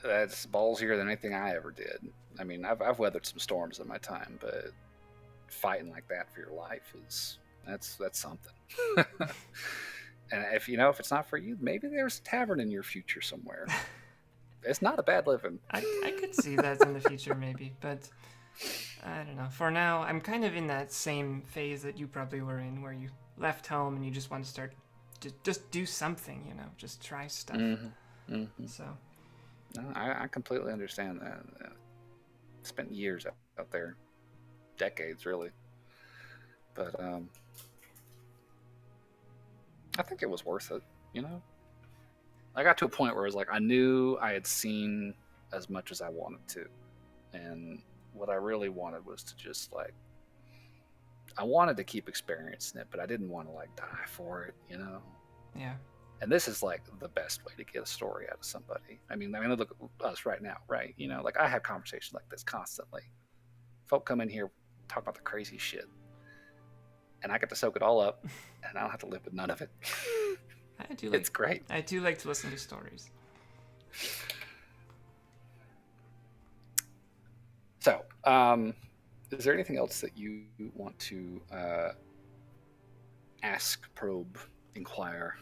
That's ballsier than anything I ever did. I mean, I've weathered some storms in my time, but fighting like that for your life that's something. And if it's not for you, maybe there's a tavern in your future somewhere. It's not a bad living. I could see that in the future, maybe, but I don't know. For now, I'm kind of in that same phase that you probably were in, where you left home and you just want to start, just do something, you know, just try stuff. Mm-hmm. Mm-hmm. So. No, I completely understand that. Spent years out there, decades really, but I think it was worth it. You know, I got to a point where it was like I knew I had seen as much as I wanted to, and what I really wanted was to just like I wanted to keep experiencing it, but I didn't want to like die for it. You know. Yeah. And this is like the best way to get a story out of somebody. I mean, look at us right now, right? You know, like I have conversations like this constantly. Folk come in here, talk about the crazy shit, and I get to soak it all up, and I don't have to live with none of it. It's great. I do like to listen to stories. So, is there anything else that you want to ask, probe, inquire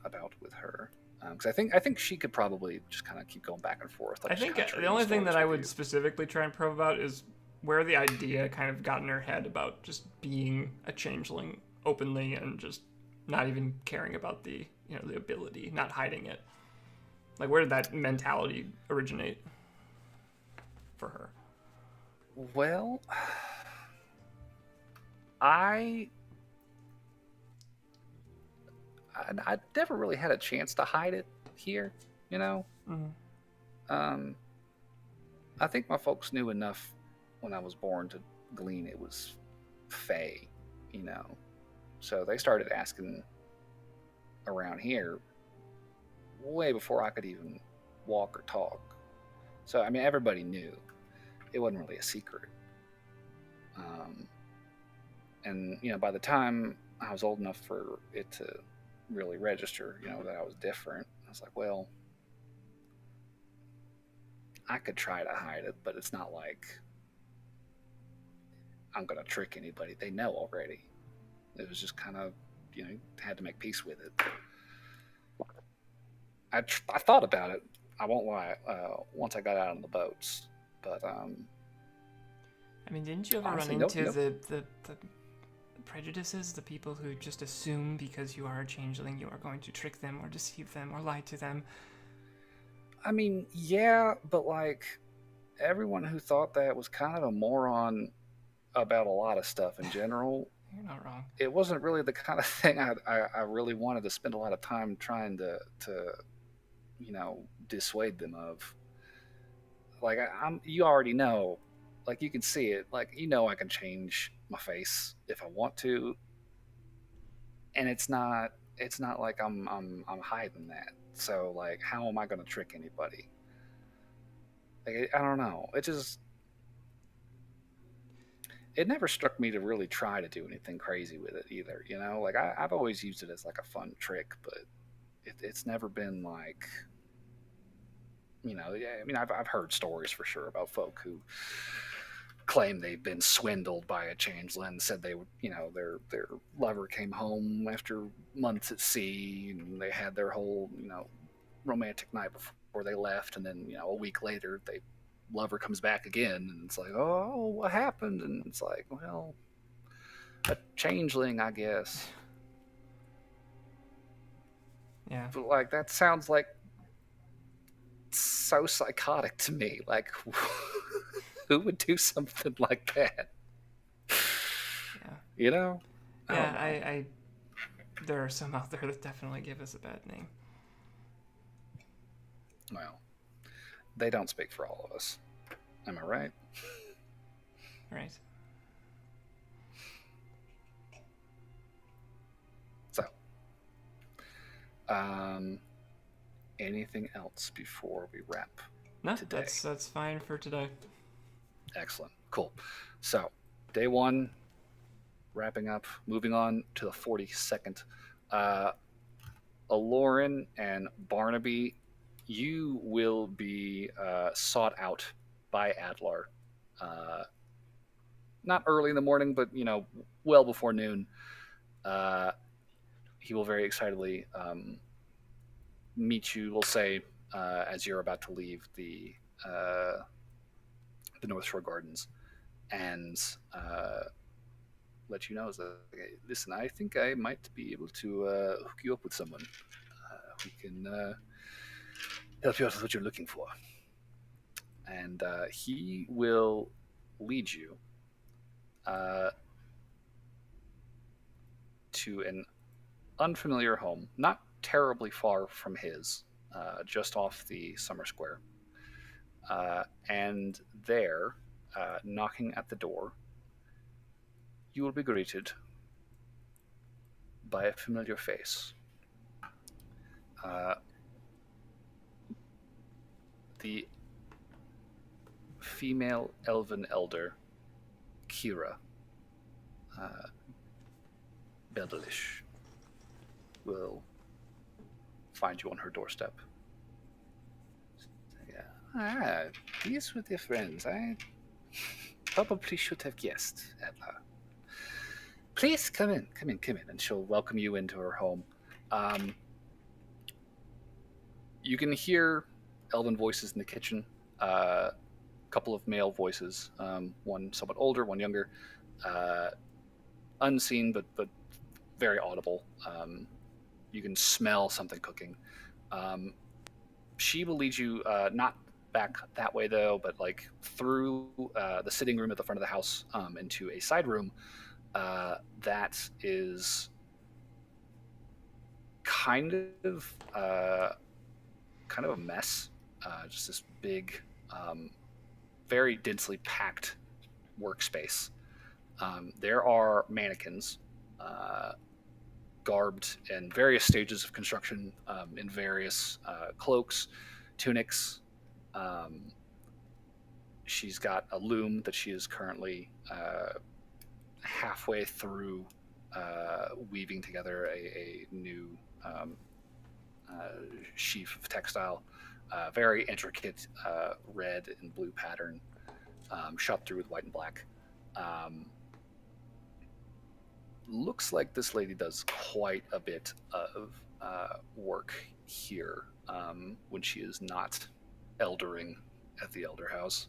about with her? Because I think she could probably just kind of keep going back and forth. Like I think the only thing that I would specifically try and probe about is where the idea kind of got in her head about just being a changeling openly and just not even caring about the ability, not hiding it. Like, where did that mentality originate for her? Well, I never really had a chance to hide it here, you know. Mm-hmm. I think my folks knew enough when I was born to glean it was Fae, you know. So they started asking around here way before I could even walk or talk. So I mean, everybody knew. It wasn't really a secret. And by the time I was old enough for it to really register, that I was different, I was like, well, I could try to hide it, but it's not like I'm going to trick anybody. They know already. It was just kind of, had to make peace with it. I thought about it. I won't lie. Once I got out on the boats, but I mean, didn't you ever honestly, run into the prejudices, the people who just assume because you are a changeling, you are going to trick them or deceive them or lie to them? I mean, yeah, but like everyone who thought that was kind of a moron about a lot of stuff in general. You're not wrong. It wasn't really the kind of thing I really wanted to spend a lot of time trying to dissuade them of. Like you already know, like you can see it, like I can change my face if I want to, and it's not like I'm hiding that. So like, how am I going to trick anybody? Like, I don't know. It never struck me to really try to do anything crazy with it either. Like I've always used it as like a fun trick, but it's never been like, I mean, I've heard stories for sure about folk who claim they've been swindled by a changeling, said they would, their lover came home after months at sea and they had their whole, romantic night before they left. And then, a week later, lover comes back again and it's like, oh, what happened? And it's like, well, a changeling, I guess. Yeah. But like, that sounds like so psychotic to me. Like, who would do something like that? Yeah. You know? Yeah, don't know. I there are some out there that definitely give us a bad name. Well, they don't speak for all of us. Am I right? Right. So, anything else before we wrap No, today? that's fine for today. Excellent. Cool. So, day one, wrapping up, moving on to the 42nd. Aloran and Barnaby, you will be sought out by Adlar. Not early in the morning, but, well before noon. He will very excitedly meet you, we'll say, as you're about to leave the North Shore Gardens, and let you know is that, listen, I think I might be able to hook you up with someone who can help you out with what you're looking for. And he will lead you to an unfamiliar home, not terribly far from his, just off the Summer Square. And there, knocking at the door, you will be greeted by a familiar face. The female elven elder, Kira Bedelish, will find you on her doorstep. Yeah. These were their friends. I probably should have guessed, Adla. Please come in. And she'll welcome you into her home. You can hear elven voices in the kitchen. A couple of male voices, one somewhat older, one younger, unseen but very audible. You can smell something cooking. She will lead you not back that way though, but like through the sitting room at the front of the house into a side room that is kind of a mess. Just this big, very densely packed workspace. There are mannequins garbed in various stages of construction, in various cloaks, tunics. She's got a loom that she is currently halfway through weaving together a new sheaf of textile. Very intricate red and blue pattern, shot through with white and black. Looks like this lady does quite a bit of work here when she is not eldering at the Elder House.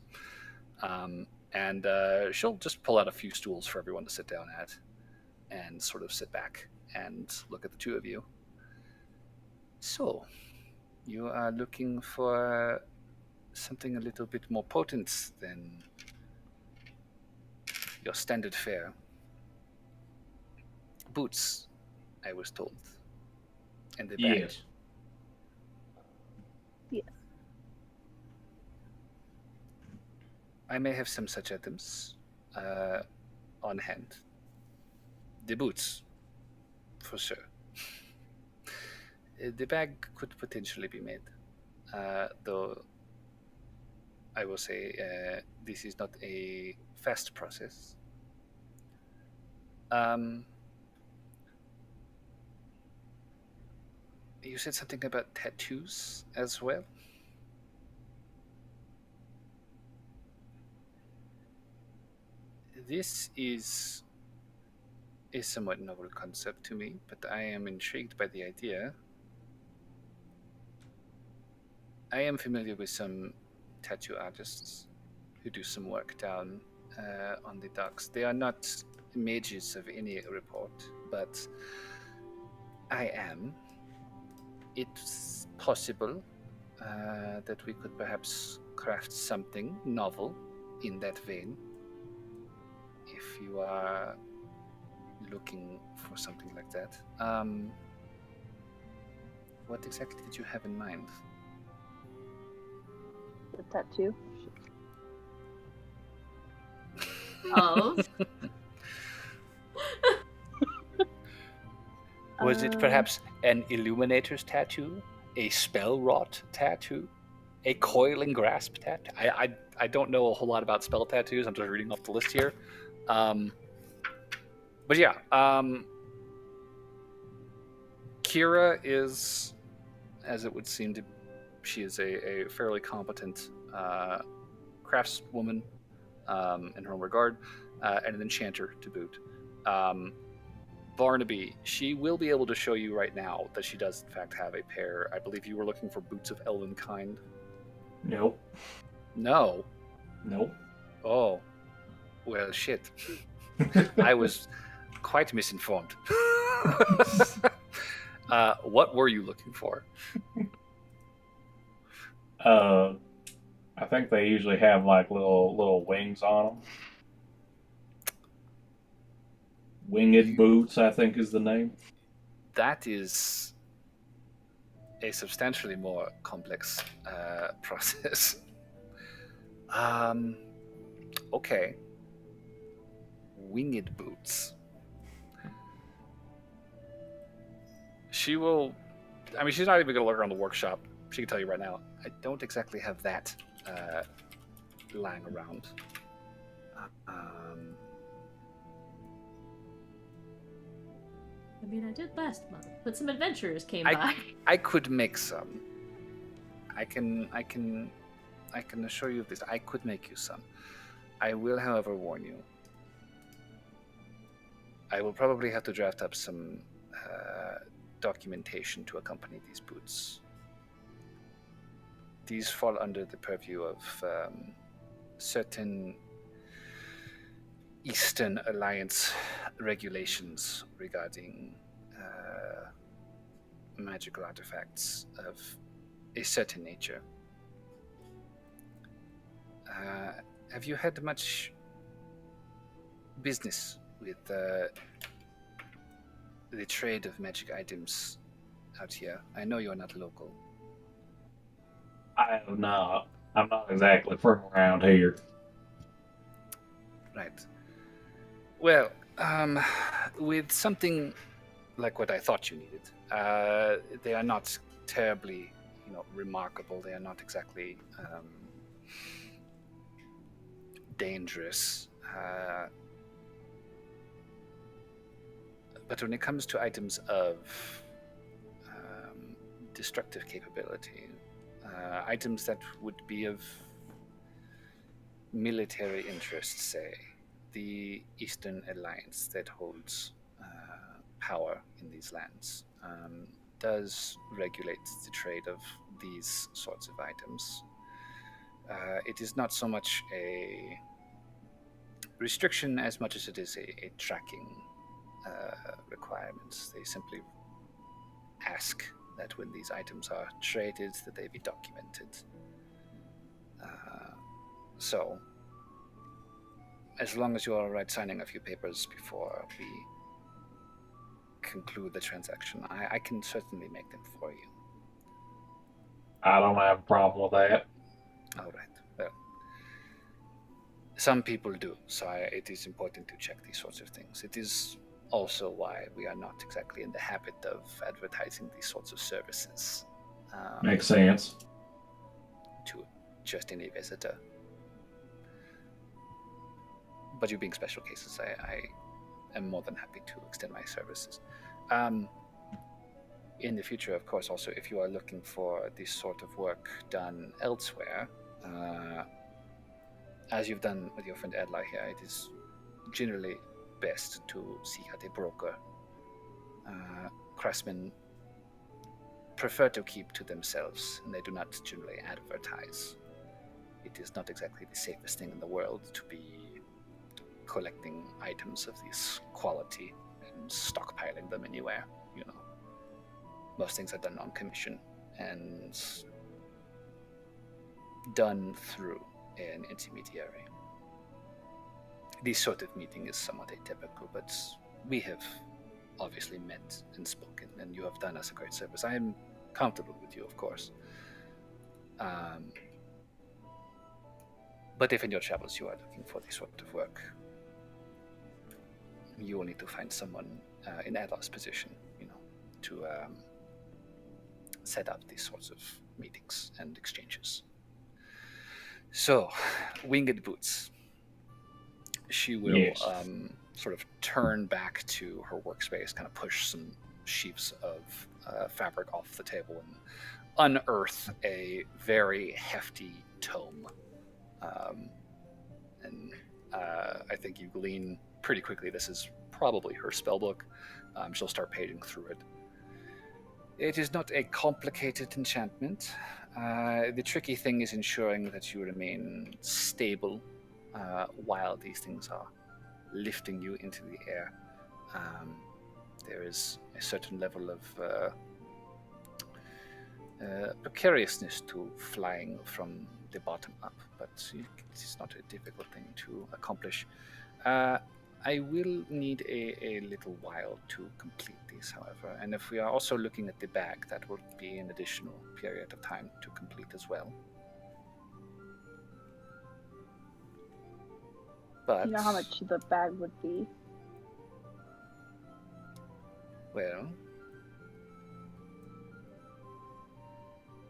And she'll just pull out a few stools for everyone to sit down at and sort of sit back and look at the two of you. So, you are looking for something a little bit more potent than your standard fare. Boots, I was told. And the bag. Yes. Yes. I may have some such items on hand. The boots, for sure. The bag could potentially be made, though I will say this is not a fast process. You said something about tattoos as well? This is a somewhat novel concept to me, but I am intrigued by the idea. I am familiar with some tattoo artists who do some work down on the docks. They are not mages of any report, but I am. It's possible that we could perhaps craft something novel in that vein. If you are looking for something like that. What exactly did you have in mind? The tattoo. Of Was it perhaps an illuminator's tattoo? A spell wrought tattoo? A coiling grasp tattoo? I don't know a whole lot about spell tattoos. I'm just reading off the list here. But yeah, Kira is, as it would seem to, she is a fairly competent craftswoman in her own regard, and an enchanter to boot. Barnaby, she will be able to show you right now that she does in fact have a pair. I believe you were looking for boots of elven kind. Nope. No. Nope. Oh. Well, shit. I was quite misinformed. What were you looking for? I think they usually have like little wings on them. Winged boots, I think, is the name. That is a substantially more complex process. Okay. Winged boots. She will. I mean, she's not even going to look around the workshop. She can tell you right now. I don't exactly have that lying around. I mean, I did last month, but some adventurers came by. I could make some. I can assure you of this. I could make you some. I will, however, warn you. I will probably have to draft up some documentation to accompany these boots. These fall under the purview of certain Eastern Alliance regulations regarding magical artifacts of a certain nature. Have you had much business with the trade of magic items out here? I know you're not local. I have not. I'm not exactly from around here. Right. Well, with something like what I thought you needed, they are not terribly, remarkable. They are not exactly dangerous. But when it comes to items of destructive capability, items that would be of military interest, say, the Eastern Alliance that holds power in these lands does regulate the trade of these sorts of items. It is not so much a restriction as much as it is a tracking requirement. They simply ask that when these items are traded, that they be documented. So, as long as you're all right signing a few papers before we conclude the transaction, I can certainly make them for you. I don't have a problem with that. All right. Well, some people do, so it is important to check these sorts of things. It is also why we are not exactly in the habit of advertising these sorts of services. Makes sense. To just any visitor. But you being special cases, I am more than happy to extend my services. In the future, of course, also, if you are looking for this sort of work done elsewhere, as you've done with your friend Adla here, it is generally best to seek out a broker. Craftsmen prefer to keep to themselves, and they do not generally advertise. It is not exactly the safest thing in the world to be collecting items of this quality and stockpiling them anywhere. Most things are done on commission, and done through an intermediary. This sort of meeting is somewhat atypical, but we have obviously met and spoken, and you have done us a great service. I am comfortable with you, of course. But if in your travels you are looking for this sort of work, you will need to find someone in Adlar's position, to set up these sorts of meetings and exchanges. So, Winged Boots. She will Yes. sort of turn back to her workspace, kind of push some sheafs of fabric off the table, and unearth a very hefty tome. I think you glean pretty quickly this is probably her spellbook. She'll start paging through it. It is not a complicated enchantment. The tricky thing is ensuring that you remain stable while these things are lifting you into the air. There is a certain level of precariousness to flying from the bottom up, but it's not a difficult thing to accomplish. I will need a little while to complete these, however, and if we are also looking at the bag, that will be an additional period of time to complete as well. But Do you know how much the bag would be? well,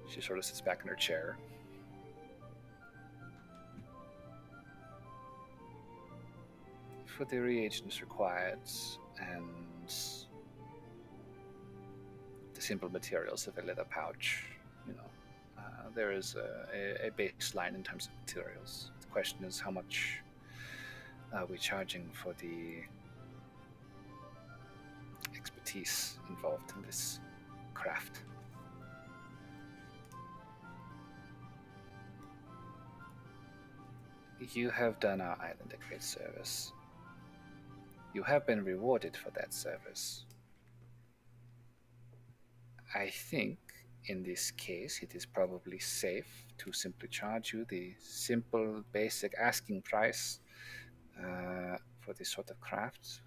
she sort of sits back in her chair. For the reagents required and the simple materials of a leather pouch, there is a baseline in terms of materials. The question is, how much are we charging for the expertise involved in this craft? You have done our island a great service. You have been rewarded for that service. I think, in this case, it is probably safe to simply charge you the simple, basic asking price for this sort of craft.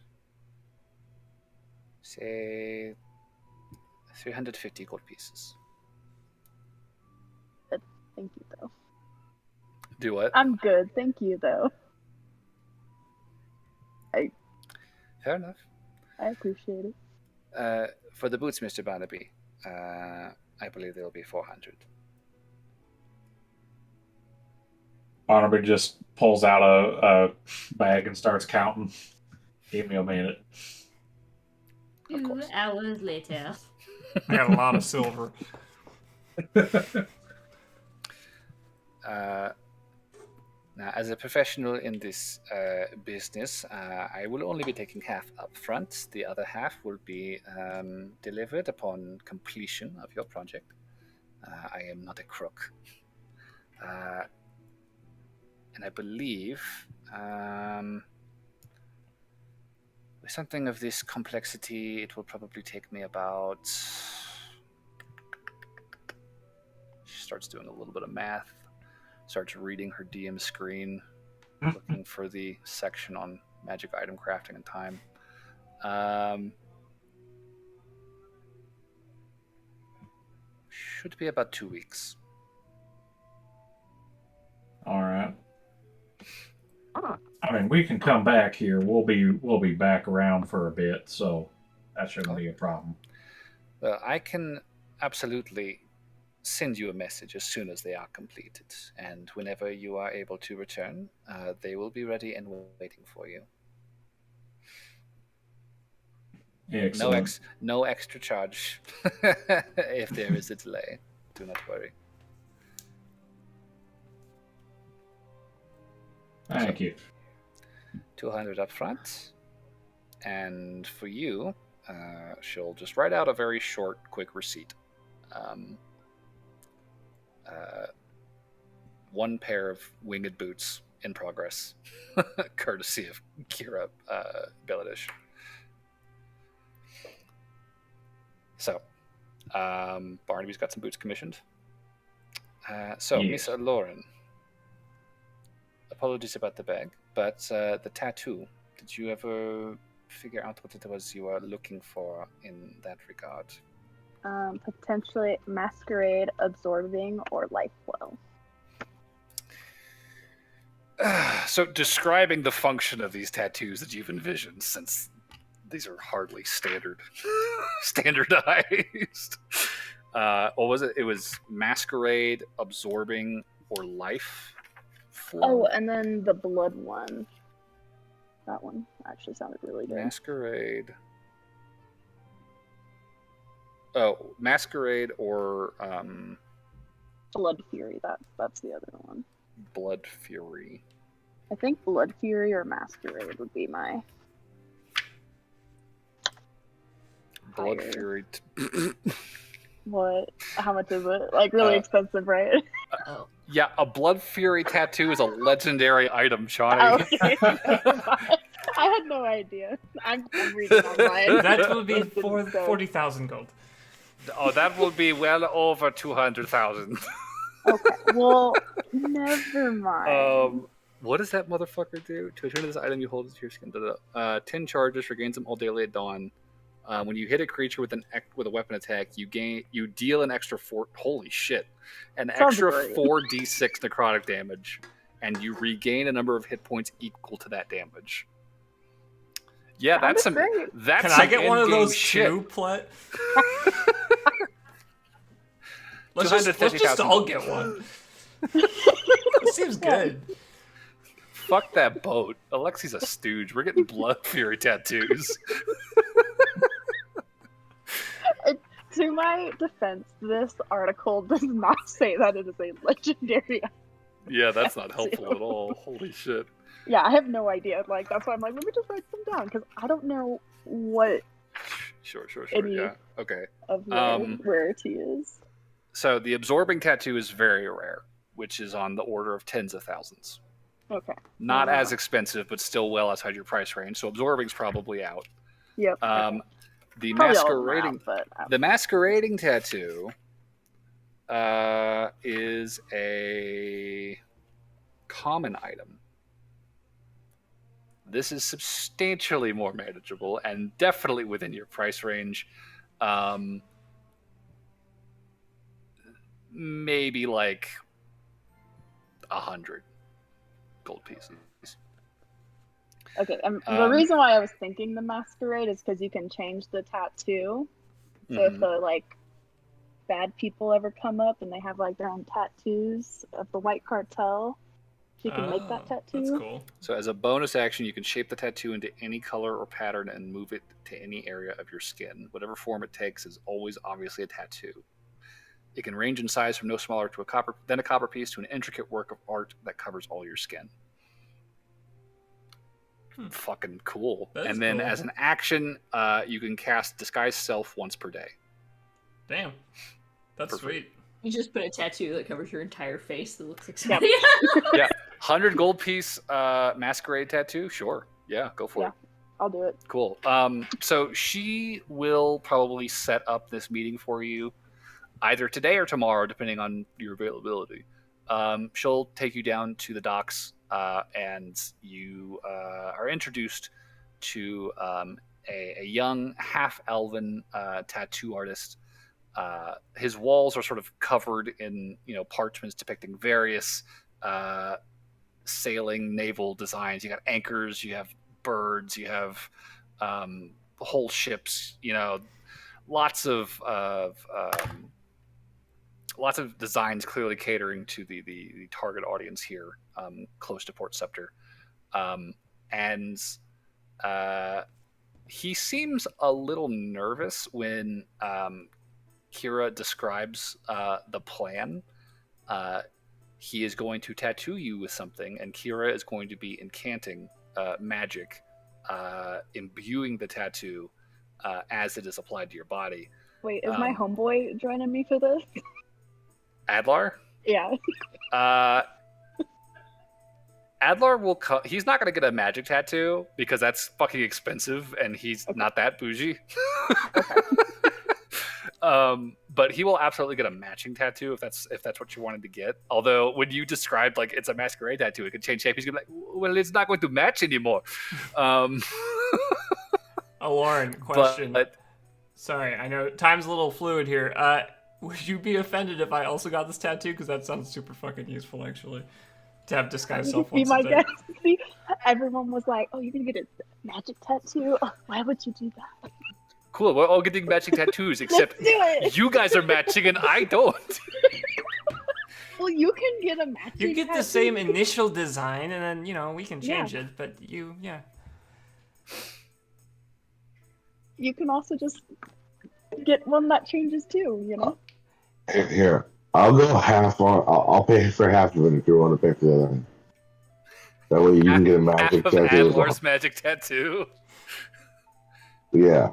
Say 350 gold pieces. Thank you, though. Do what? I'm good. Thank you, though. Fair enough. I appreciate it. For the boots, Mr. Barnaby, I believe they'll be 400. Barnaby just pulls out a bag and starts counting. Give me a minute. Of 2 course. hours later. I got a lot of silver. Now, as a professional in this business, I will only be taking half up front. The other half will be delivered upon completion of your project. I am not a crook. And I believe with something of this complexity, it will probably take me about... She starts doing a little bit of math. Starts reading her DM screen, looking for the section on magic item crafting and time. Should be about 2 weeks. All right. I mean, we can come back here. We'll be back around for a bit, so that shouldn't be a problem. Well, I can absolutely send you a message as soon as they are completed, and whenever you are able to return, they will be ready and waiting for you. Excellent. No extra charge if there is a delay. Do not worry. Thank you. 200 up front, and for you, she'll just write out a very short, quick receipt. 1 pair of winged boots in progress, courtesy of Kira Billadish. So, Barnaby's got some boots commissioned. So, Yes. Miss Lauren, apologies about the bag, but the tattoo, did you ever figure out what it was you were looking for in that regard? Potentially masquerade, absorbing, or life flow. So, describing the function of these tattoos that you've envisioned, since these are hardly standardized. What was it? It was masquerade, absorbing, or life flow. Oh, and then the blood one. That one actually sounded really good. Masquerade. Oh, masquerade or Blood Fury. That's the other one. blood fury. I think Blood Fury or Masquerade would be my. Blood higher. fury. What? How much is it? Like really expensive, right? Oh. Yeah, a blood fury tattoo is a legendary item, Shawnee. Oh, okay. I had no idea. I'm reading online. That will be It didn't say. 40,000 gold. Oh, that will be well over 200,000. Okay, well, never mind. What does that motherfucker do? To return to this item, you hold it to your skin. 10 charges, regains them all daily at dawn. When you hit a creature with a weapon attack, you deal an extra 4. Holy shit! An Sounds extra great. 4d6 necrotic damage, and you regain a number of hit points equal to that damage. Yeah, that's some. Great. That's Can some I get one of endgame those shit. too, Plet? Let's just all get one. It seems good. Fuck that boat. Alexi's a stooge. We're getting blood fury tattoos. To my defense, this article does not say that it is a legendary. Yeah, that's not helpful at all. Holy shit. Yeah, I have no idea. Like that's why I'm like, let me just write them down because I don't know what Sure. Any- Yeah. Okay. of the rarity is. So the absorbing tattoo is very rare, which is on the order of tens of thousands. Okay. Not Wow. as expensive, but still well outside your price range. So absorbing's probably out. Yep. Okay. The Probably all of them are masquerading, out, but the masquerading tattoo, is a common item. This is substantially more manageable and definitely within your price range. Maybe like 100 gold pieces. okay. The reason why I was thinking the masquerade is because you can change the tattoo. So if Mhm. the like bad people ever come up and they have like their own tattoos of the White Cartel, you can make that tattoo. That's cool. So as a bonus action, you can shape the tattoo into any color or pattern and move it to any area of your skin. Whatever form it takes is always obviously a tattoo. It can range in size from no smaller to a copper piece to an intricate work of art that covers all your skin. Fucking cool. That is And then cool. as an action, you can cast Disguise Self once per day. Damn. That's Perfect. sweet. You just put a tattoo that covers your entire face that looks like Yep. somebody. Yeah, 100 gold piece masquerade tattoo. Sure. Yeah, go for it. I'll do it. Cool. So she will probably set up this meeting for you either today or tomorrow, depending on your availability. She'll take you down to the docks, and you are introduced to a young half-elven tattoo artist. His walls are sort of covered in parchments depicting various sailing naval designs. You got anchors, you have birds, you have whole ships. Lots of designs clearly catering to the target audience here, close to Port Scepter, and he seems a little nervous when Kira describes the plan. He is going to tattoo you with something, and Kira is going to be incanting magic, imbuing the tattoo as it is applied to your body. Wait, is my homeboy joining me for this? Adlar? Yeah. Adlar will he's not going to get a magic tattoo because that's fucking expensive and he's not that bougie. But but he will absolutely get a matching tattoo if that's what you wanted to get. Although when you described like it's a masquerade tattoo, it could change shape. He's gonna be like, well, it's not going to match anymore. Lauren, question. But Sorry, I know time's a little fluid here. Would you be offended if I also got this tattoo? Because that sounds super fucking useful, actually. To have disguise self Be once my a day. guest. See, everyone was like, "Oh, you're gonna get a magic tattoo? Oh, why would you do that?" cool, we're all getting matching tattoos, except Let's do it. you guys are matching and I don't. Well, you can get a matching. You get the tattoo. same initial design, and then, we can change it, but yeah. You can also just get one that changes too. Here, I'll go half on. I'll pay for half of it if you want to pay for the other one. That way you can get a magic Half of tattoo as well. Adler's magic tattoo. Yeah.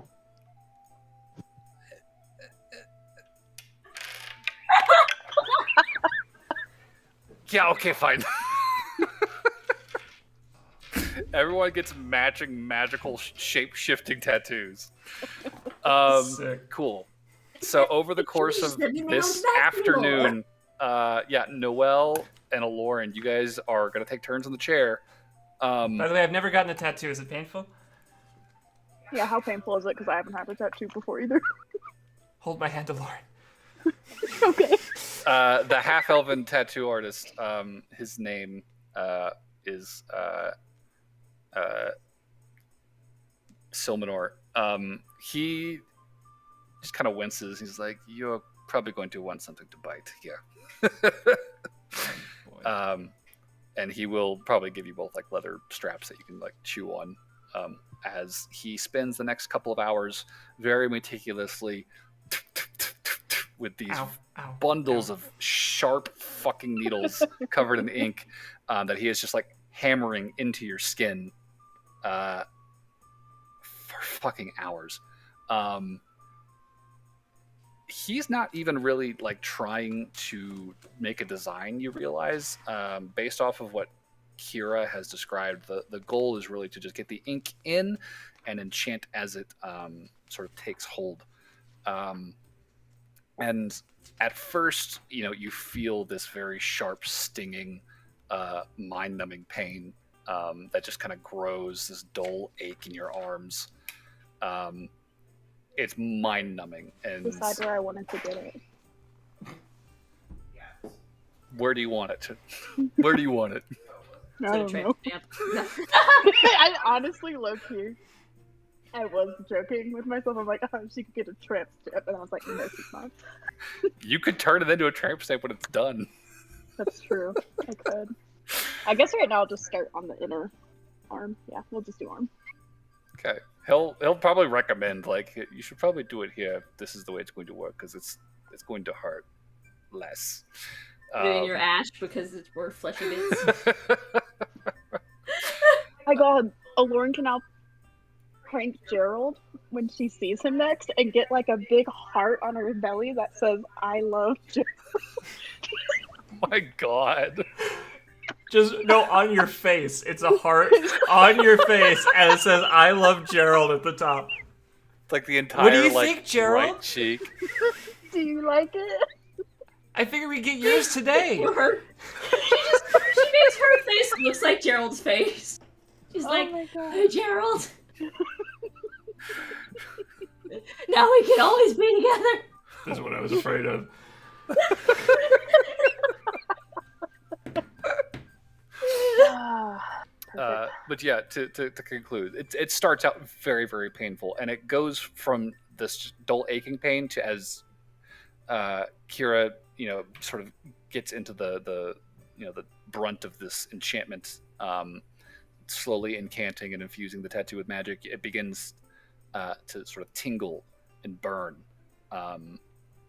Yeah, okay, fine. Everyone gets matching magical shape-shifting tattoos. Sick. Cool. So over the course of this afternoon, Noelle and Aloran, you guys are going to take turns on the chair. By the way, I've never gotten a tattoo. Is it painful? Yeah, how painful is it? Because I haven't had a tattoo before either. Hold my hand to Lauren. Okay. The half-elven tattoo artist, his name is Silmanor. He just kind of winces. He's like, "You're probably going to want something to bite here." And he will probably give you both like leather straps that you can like chew on. As he spends the next couple of hours very meticulously with these bundles of sharp fucking needles covered in ink that he is just like hammering into your skin for fucking hours. He's not even really like trying to make a design, you realize, based off of what Kira has described. The goal is really to just get the ink in and enchant as it sort of takes hold. And at first, you feel this very sharp, stinging, mind-numbing pain that just kind of grows, this dull ache in your arms. It's mind-numbing. And Decide where I wanted to get it. where do you want it? Where do you want it? I don't know. Tramp. I honestly, low-key, I was joking with myself. I'm like, oh, she could get a tramp stamp. And I was like, no, she's not. You could turn it into a tramp stamp when it's done. That's true. I could. I guess right now I'll just start on the inner arm. Yeah, we'll just do arm. Okay. He'll probably recommend, like, you should probably do it here. This is the way it's going to work, because it's going to hurt less. Doing your ash because it's more fleshy bits. My God, Aloran can now prank Gerald when she sees him next and get like a big heart on her belly that says "I love Gerald." My God. Just on your face. It's a heart on your face, and it says "I love Gerald" at the top. It's like the entire What do you think, Gerald? right cheek. Do you like it? I figured we'd get yours today. She makes her face looks like Gerald's face. She's like, my God. "Hey, Gerald. Now we can always be together." This is what I was afraid of. But yeah, to conclude, it starts out very, very painful, and it goes from this dull aching pain to as Kira, sort of gets into the brunt of this enchantment, slowly incanting and infusing the tattoo with magic. It begins to sort of tingle and burn,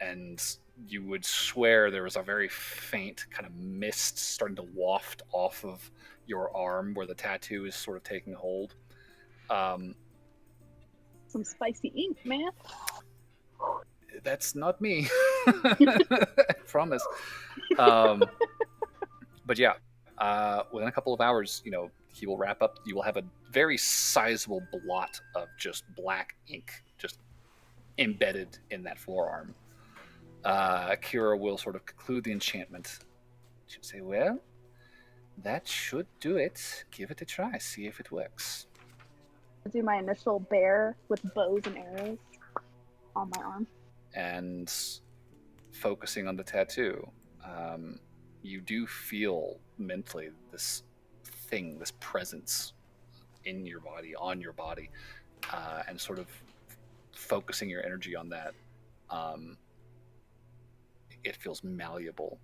and you would swear there was a very faint kind of mist starting to waft off of your arm where the tattoo is sort of taking hold. Some spicy ink, man. That's not me. I promise. But yeah, within a couple of hours, he will wrap up. You will have a very sizable blot of just black ink just embedded in that forearm. Kira will sort of conclude the enchantment. She'll say, well, that should do it. Give it a try. See if it works. I do my initial bear with bows and arrows on my arm. And focusing on the tattoo, you do feel mentally this thing, this presence in your body, on your body, and sort of focusing your energy on that. It feels malleable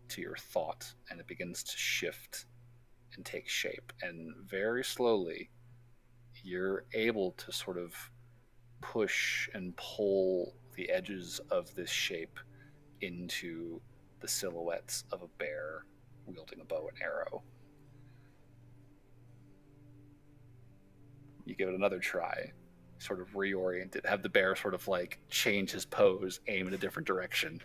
to your thought, and it begins to shift and take shape. And very slowly, you're able to sort of push and pull the edges of this shape into the silhouettes of a bear wielding a bow and arrow. You give it another try, sort of reorient it, have the bear sort of like change his pose, aim in a different direction.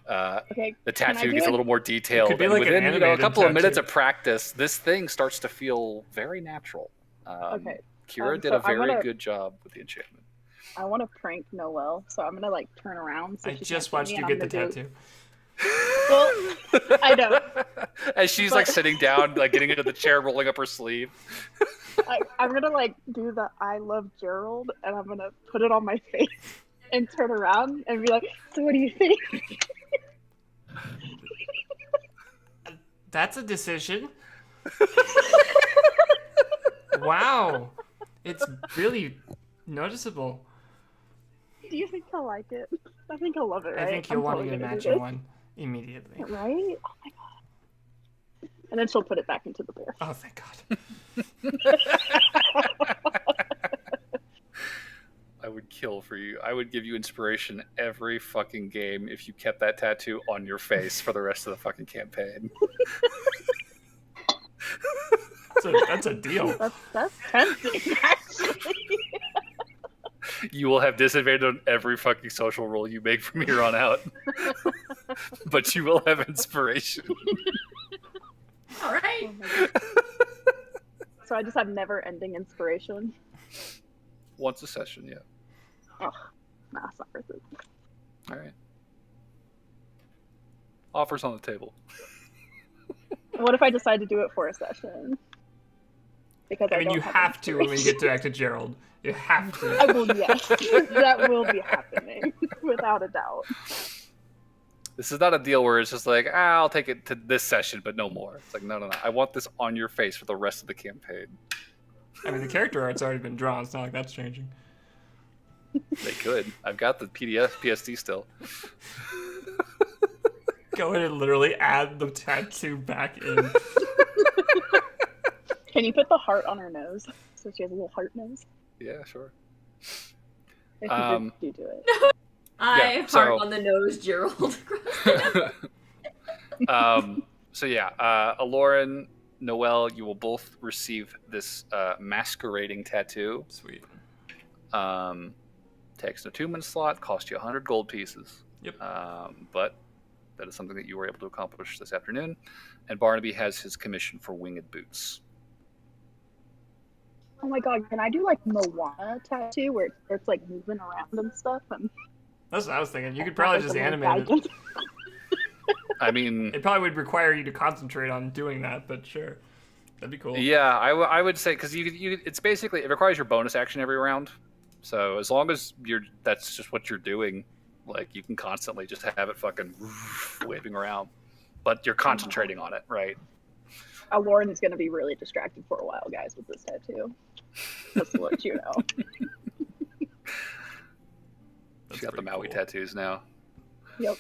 Okay. The tattoo gets a little more detailed. It could be and like an within a animated couple of minutes tattoo. of practice, this thing starts to feel very natural. Okay. Kira did so a very I'm good job with the enchantment. I want to prank Noelle, so I'm gonna like turn around. So I she just can't watched see me, you and get the I'm gonna tattoo. Well, I know. As she's like sitting down, like getting into the chair, rolling up her sleeve. I'm gonna like do the "I love Gerald" and I'm gonna put it on my face and turn around and be like, "So what do you think?" That's a decision. Wow. It's really noticeable. Do you think he'll like it? I think he'll love it, right? I think you'll want to totally get a gonna do matching this. one immediately. Right? Oh my god. And then she'll put it back into the bear. Oh, thank God. I would kill for you. I would give you inspiration every fucking game if you kept that tattoo on your face for the rest of the fucking campaign. That's a deal. That's tempting, actually. You will have disadvantage on every fucking social roll you make from here on out. But you will have inspiration. All right. Oh my God. So I just have never-ending inspiration. Once a session, yeah. Oh, nah, it's not worth it. All right. Offers on the table. What if I decide to do it for a session? Because I mean, don't you have to when we get to Active Gerald. You have to. I will, yes. That will be happening, without a doubt. This is not a deal where it's just like, I'll take it to this session, but no more. It's like, no. I want this on your face for the rest of the campaign. I mean, the character art's already been drawn. It's not like that's changing. They could. I've got the PSD still. Go ahead and literally add the tattoo back in. Can you put the heart on her nose? So she has a little heart nose? Yeah, sure. If you do it. Heart on the nose, Gerald. Aloran, Noelle, you will both receive this masquerading tattoo. Sweet. Takes an attunement slot, cost you 100 gold pieces. Yep. But that is something that you were able to accomplish this afternoon. And Barnaby has his commission for winged boots. Oh my god, can I do like Moana tattoo where it's like moving around and stuff? And That's what I was thinking. You could probably just animate it. guidance? I mean, It probably would require you to concentrate on doing that, but sure. That'd be cool. yeah, I would say, because it's basically, it requires your bonus action every round. So as long as that's just what you're doing, like you can constantly just have it fucking waving around, but you're concentrating on it, right? Lauren's gonna be really distracted for a while, guys, with this tattoo. Just to let you know. She's got the pretty Maui cool. tattoos now. Yep.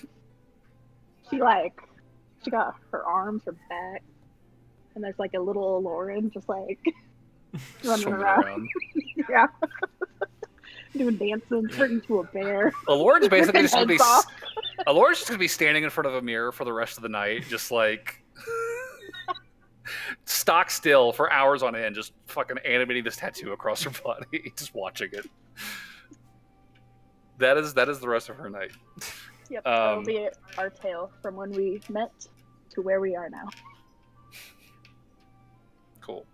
She got her arms, her back, and there's like a little Lauren just like running Swimming around. Yeah. Doing dancing, turning into a bear. Aloran's basically just gonna be. Heads off. Aloran's just gonna be standing in front of a mirror for the rest of the night, just like stock still for hours on end, just fucking animating this tattoo across her body, just watching it. That is the rest of her night. Yep, that'll be our tale from when we met to where we are now. Cool.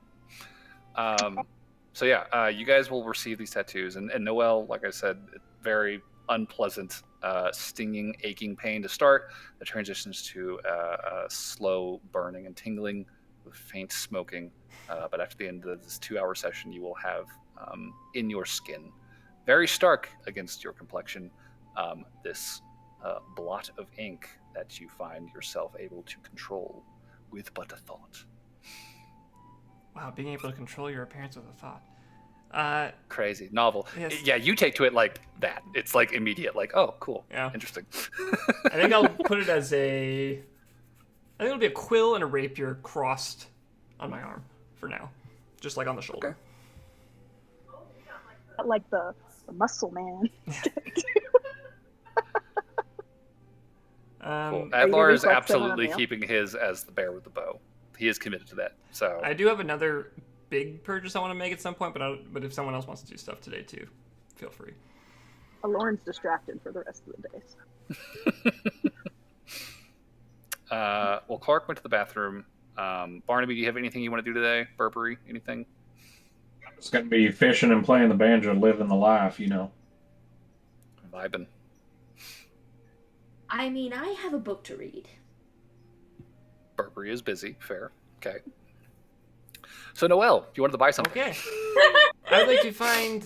So yeah, you guys will receive these tattoos, and Noelle, like I said, very unpleasant, stinging, aching pain to start. That transitions to a slow burning and tingling with faint smoking. But after the end of this 2-hour session, you will have in your skin, very stark against your complexion, this blot of ink that you find yourself able to control with but a thought. Wow, being able to control your appearance with a thought. Crazy. Novel. Yes. Yeah, you take to it like that. It's like immediate, like, oh, cool. Yeah. Interesting. I think I'll put it as I think it'll be a quill and a rapier crossed on my arm for now. Just like on the shoulder. Like the muscle man. Cool. I Adlar is reflexing on absolutely you? keeping his as the bear with the bow. He is committed to that. So do have another big purchase I want to make at some point, but if someone else wants to do stuff today too, feel free. Lauren's distracted for the rest of the days. well, Clark went to the bathroom. Barnaby, do you have anything you want to do today? Burberry, anything? It's going to be fishing and playing the banjo, living the life, you know. Vibing. I mean, I have a book to read. Burberry is busy. Fair. Okay. So, Noelle, you wanted to buy something? Okay. I'd like to find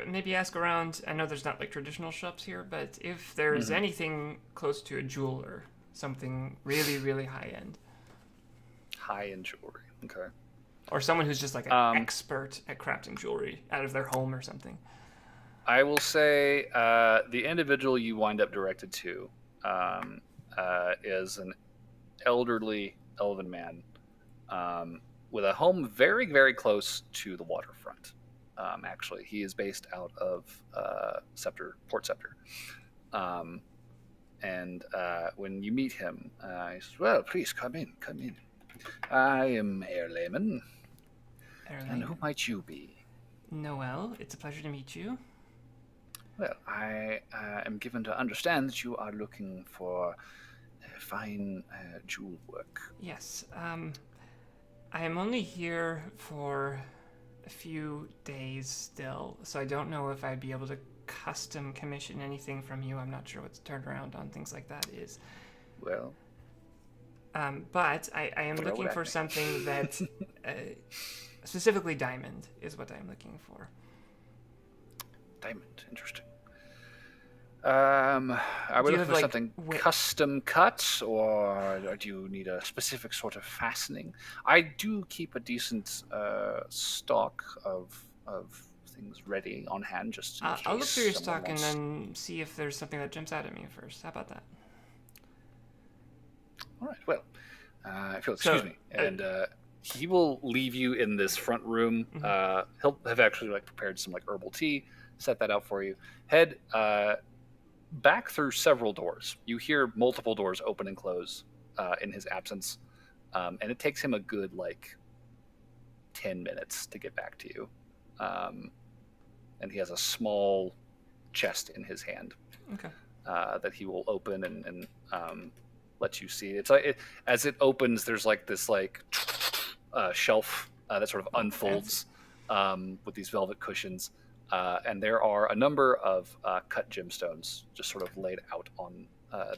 maybe ask around. I know there's not like traditional shops here, but if there's anything close to a jeweler, something really, really high end, High-end jewelry. Okay. or someone who's just like an expert at crafting jewelry out of their home or something. I will say the individual you wind up directed to is an elderly elven man with a home very, very close to the waterfront. Actually, he is based out of Port Scepter. And when you meet him, he says, "Well, please come in, come in. I am Herr Lehman. And who might you be?" Noelle, it's a pleasure to meet you. Well, I am given to understand that you are looking for fine jewel work. Yes. I am only here for a few days still, so I don't know if I'd be able to custom commission anything from you. I'm not sure what the turnaround on things like that is. Well, but I am throw looking it at for me. something that specifically diamond is what I'm looking for. Diamond, interesting. I Do would you look have, for like, something custom cut, or do you need a specific sort of fastening? I do keep a decent stock of things ready on hand, just in I'll look case through your someone stock and wants- then see if there's something that jumps out at me first. How about that? All right. Well, if you'll So, excuse me, and he will leave you in this front room. He'll have actually prepared some herbal tea, set that out for you. Head back through several doors. You hear multiple doors open and close in his absence, and it takes him a good 10 minutes to get back to you. And he has a small chest in his hand Okay. that he will open and let you see. It's as it opens, there's this shelf that sort of unfolds with these velvet cushions. And there are a number of cut gemstones just sort of laid out on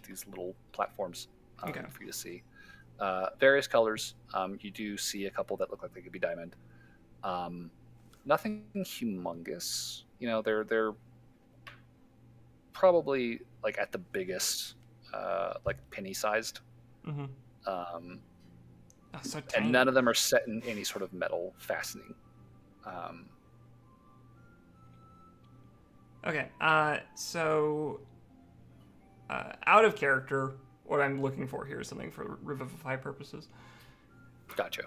these little platforms for you to see. Various colors. You do see a couple that look like they could be diamond. Nothing humongous. They're probably at the biggest, penny sized. Mm-hmm. So And tiny. none of them are set in any sort of metal fastening. Okay, so out of character, what I'm looking for here is something for Revivify purposes. Gotcha.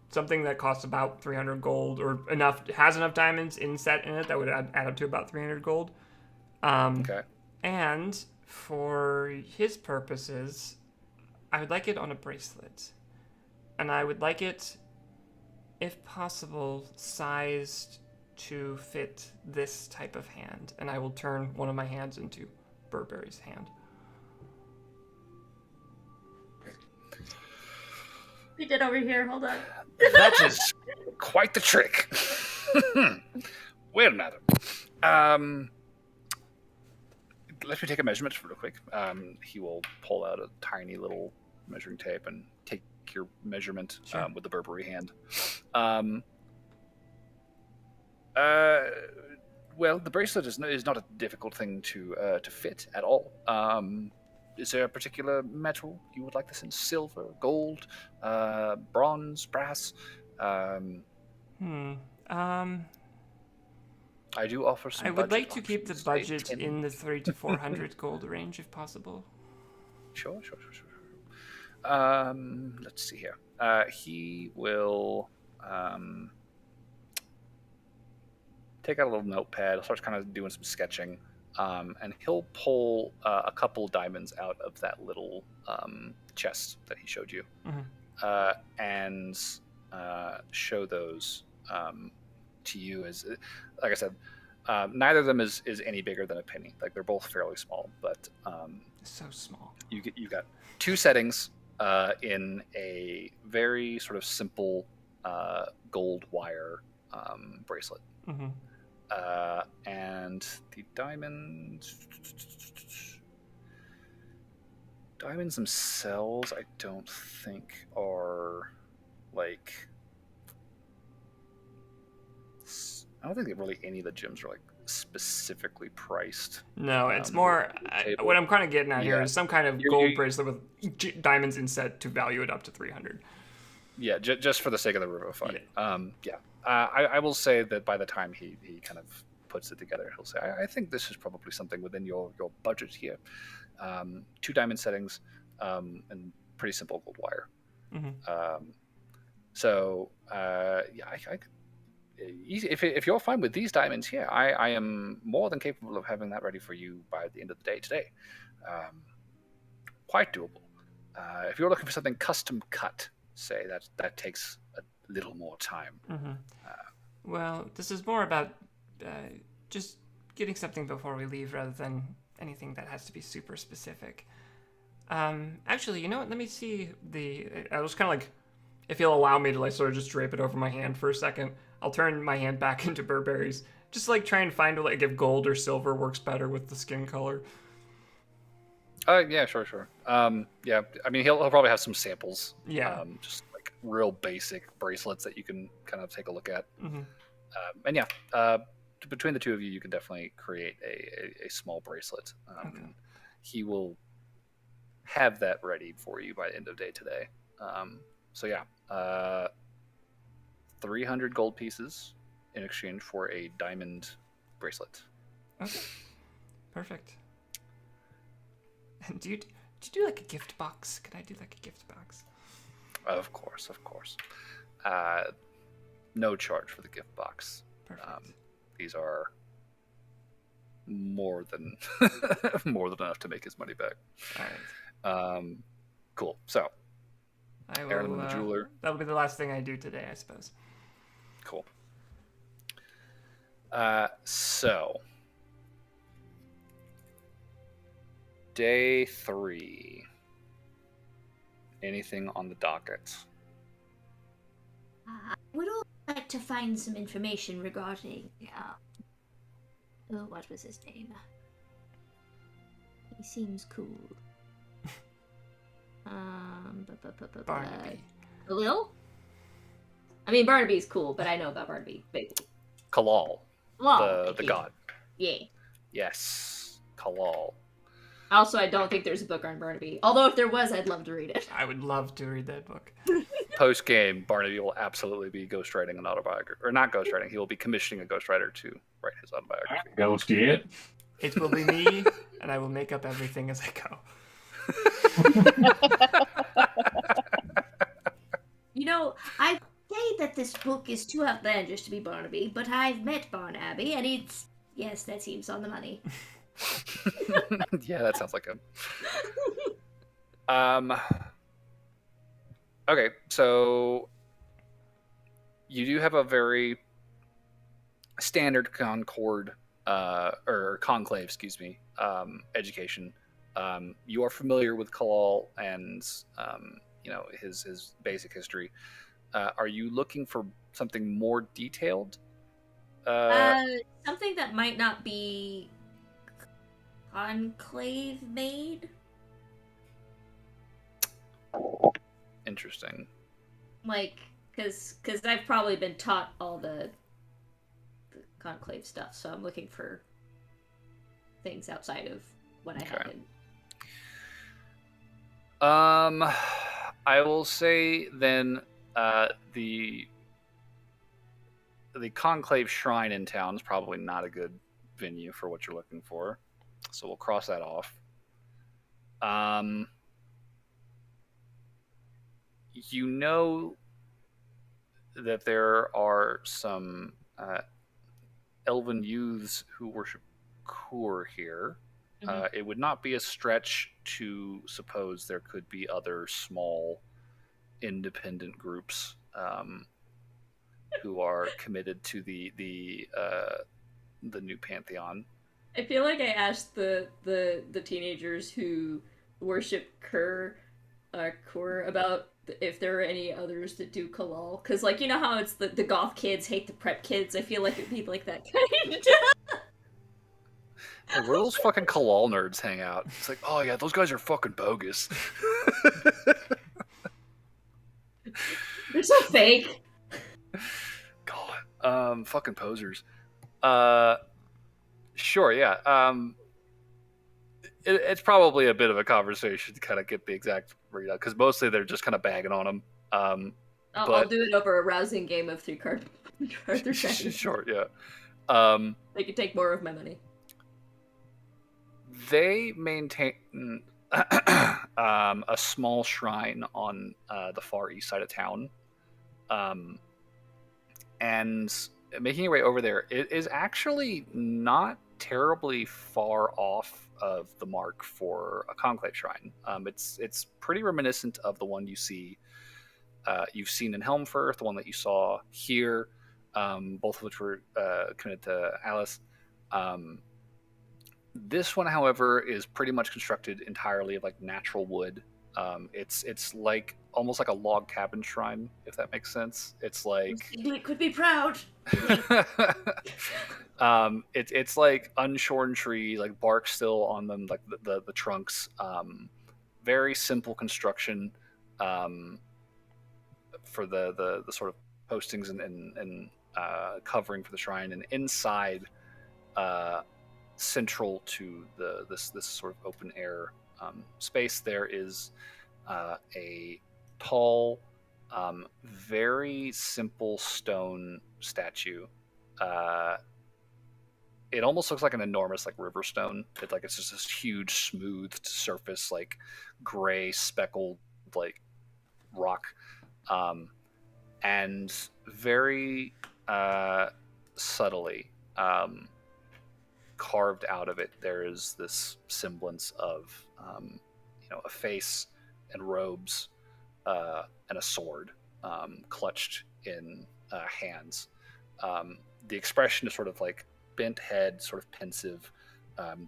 Something that costs about 300 gold, or has enough diamonds inset in it that would add up to about 300 gold. Okay. And for his purposes, I would like it on a bracelet. And I would like it, if possible, sized to fit this type of hand, and I will turn one of my hands into Burberry's hand. We did over here. Hold on. That is quite the trick. Well, madam, let me take a measurement real quick. He will pull out a tiny little measuring tape and take your measurement Sure. with the Burberry hand. Well, the bracelet is not a difficult thing to fit at all. Is there a particular metal you would like this in? Silver, gold, bronze, brass? I do offer some. I would budget like to keep the options, budget say 10. in the 300 to 400 gold range if possible. Sure. Let's see here. He will take out a little notepad, start kind of doing some sketching, and he'll pull a couple diamonds out of that little chest that he showed you, and show those to you. As like I said, neither of them is any bigger than a penny. Like they're both fairly small, but So small. you got two settings in a very sort of simple gold wire bracelet. And the diamonds themselves, I don't think are like. I don't think that really any of the gems are like specifically priced. No, it's more. What I'm kind of getting at here is some kind of gold bracelet with diamonds inset to value it up to 300. Yeah, just for the sake of the river fight. Yeah. I will say that by the time he kind of puts it together, he'll say, I think this is probably something within your budget here. 2 diamond settings and pretty simple gold wire. If you're fine with these diamonds here, I am more than capable of having that ready for you by the end of the day today. Quite doable. If you're looking for something custom cut, say that takes a little more time. Well, this is more about just getting something before we leave rather than anything that has to be super specific. Actually, you know what? Let me see I was kind of like, if you'll allow me to like sort of just drape it over my hand for a second, I'll turn my hand back into Burberry's. Just like try and find like if gold or silver works better with the skin color. Yeah, sure. Yeah, I mean he'll probably have some samples. Yeah. Just like real basic bracelets that you can kind of take a look at. And yeah, between the two of you, you can definitely create a small bracelet. He will have that ready for you by the end of day today. So yeah, 300 gold pieces in exchange for a diamond bracelet. Okay, perfect. And do you do like a gift box? Could I do like a gift box? Of course. No charge for the gift box. Perfect. These are more than enough to make his money back. All right. Cool. So, I will. Aaron the jeweler. That'll be the last thing I do today, I suppose. Cool. So, day 3. Anything on the docket? I would also like to find some information regarding. What was his name? He seems cool. Barnaby. Lil? I mean, Barnaby's cool, but I know about Barnaby. Kalal, the god. Yeah. Yes, Kalal. Also, I don't think there's a book on Barnaby. Although if there was, I'd love to read it. I would love to read that book. Post game, Barnaby will absolutely be ghostwriting an autobiography, or not ghostwriting. He will be commissioning a ghostwriter to write his autobiography. Ghost it. It will be me, and I will make up everything as I go. You know, I say that this book is too outlandish to be Barnaby, but I've met Barnaby, and yes, that seems on the money. Yeah, that sounds like him. Okay, so you do have a very standard conclave, education. You are familiar with Kalal and his basic history. Are you looking for something more detailed? Something that might not be conclave made? Interesting. Like, because I've probably been taught all the conclave stuff, so I'm looking for things outside of what I have in. I will say then, the conclave shrine in town is probably not a good venue for what you're looking for, so we'll cross that off. You know that there are some elven youths who worship Kur here. It would not be a stretch to suppose there could be other small independent groups who are committed to the new pantheon. I feel like I asked the teenagers who worship Kur about if there are any others that do Kalal, because like you know how it's the goth kids hate the prep kids. I feel like it'd be like that kind of. Hey, where those fucking Kalal nerds hang out? It's like, oh yeah, those guys are fucking bogus. They're so fake. God, fucking posers. Sure, yeah. It's probably a bit of a conversation to kind of get the exact readout, because mostly they're just kind of bagging on him. I'll do it over a rousing game of 3-card Arthur Dragon. Sure, yeah. They could take more of my money. They maintain a small shrine on the far east side of town. And making your way over there, it is actually not terribly far off of the mark for a conclave shrine. It's pretty reminiscent of the one you've seen in Helmfirth, the one that you saw here, both of which were committed to Alice. This one, however, is pretty much constructed entirely of like natural wood. It's like almost like a log cabin shrine, if that makes sense. It's like It could be proud. it's like unshorn trees, like bark still on them, like the trunks. Very simple construction for the sort of postings and covering for the shrine, and inside, central to this sort of open air space, there is a tall, very simple stone statue. It almost looks like an enormous like river stone. It's just this huge smoothed surface, like gray speckled like rock, and very subtly carved out of it, there is this semblance of a face and robes, and a sword clutched in hands. The expression is sort of like bent head, sort of pensive.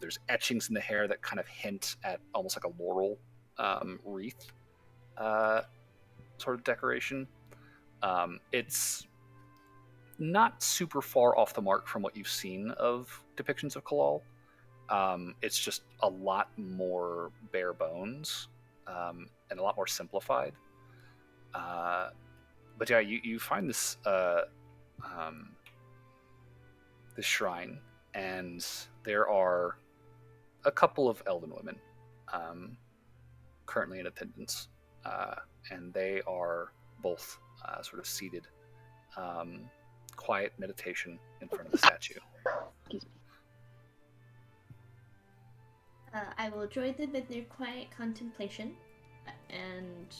There's etchings in the hair that kind of hint at almost like a laurel wreath sort of decoration. It's not super far off the mark from what you've seen of depictions of Kalal. It's just a lot more bare bones, and a lot more simplified. But yeah, you find this this shrine, and there are a couple of elven women currently in attendance, and they are both sort of seated, quiet meditation in front of the statue. I will join them in their quiet contemplation, and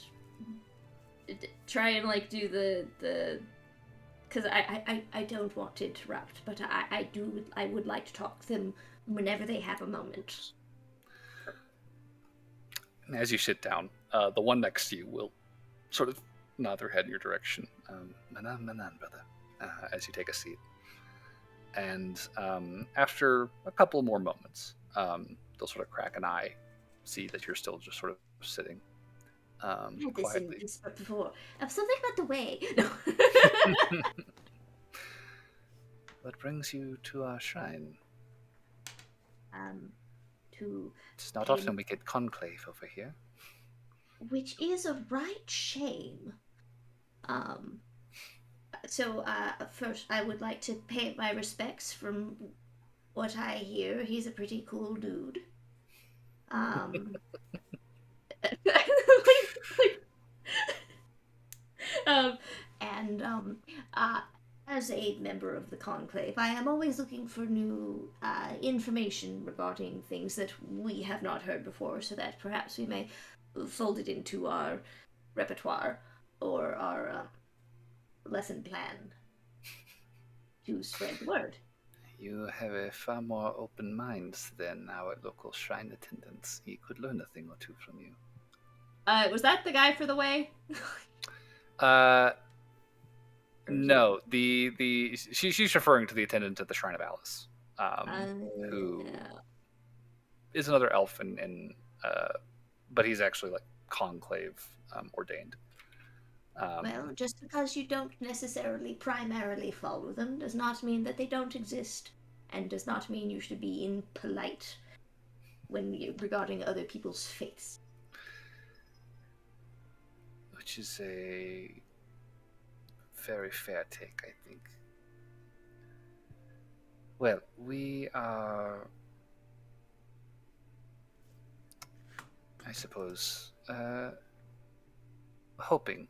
try and like do the because I don't want to interrupt, but I would like to talk to them whenever they have a moment. And as you sit down, the one next to you will sort of nod their head in your direction. Manan, brother, as you take a seat. And after a couple more moments, they'll sort of crack an eye, see that you're still just sort of sitting quietly. This before. Something about the way. No. What brings you to our shrine? to It's not pay often we get conclave over here. which is a right shame. Um, so first, I would like to pay my respects. From what I hear, he's a pretty cool dude. Um, um, and as a member of the conclave, I am always looking for new information regarding things that we have not heard before, so that perhaps we may fold it into our repertoire or our lesson plan to spread the word. You have a far more open mind than our local shrine attendants. He could learn a thing or two from you. Was that the guy for the way? No, she's referring to the attendant at the Shrine of Alice, who is another elf, but he's actually like conclave ordained. Well, just because you don't necessarily primarily follow them does not mean that they don't exist, and does not mean you should be impolite regarding other people's faiths. Which is a very fair take, I think. Well, we are, I suppose, hoping,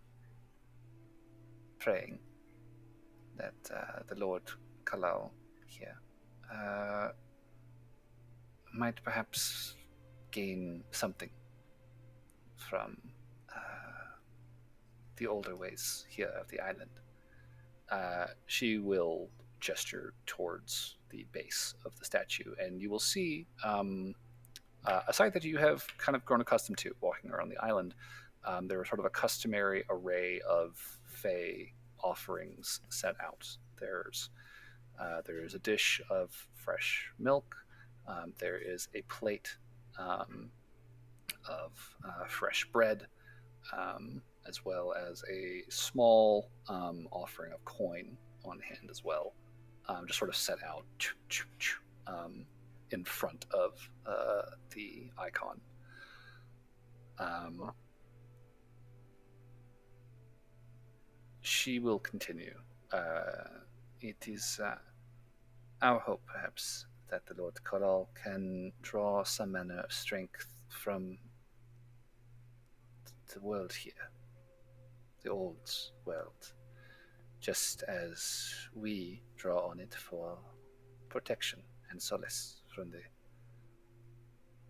praying that the Lord Kalau here might perhaps gain something from the older ways here of the island. She will gesture towards the base of the statue, and you will see a sight that you have kind of grown accustomed to walking around the island. There is sort of a customary array of Fey offerings set out. There's a dish of fresh milk. There is a plate of fresh bread, as well as a small offering of coin on hand as well, just sort of set out in front of the icon. She will continue. It is our hope, perhaps, that the Lord Koral can draw some manner of strength from the world here, the old world, just as we draw on it for protection and solace from the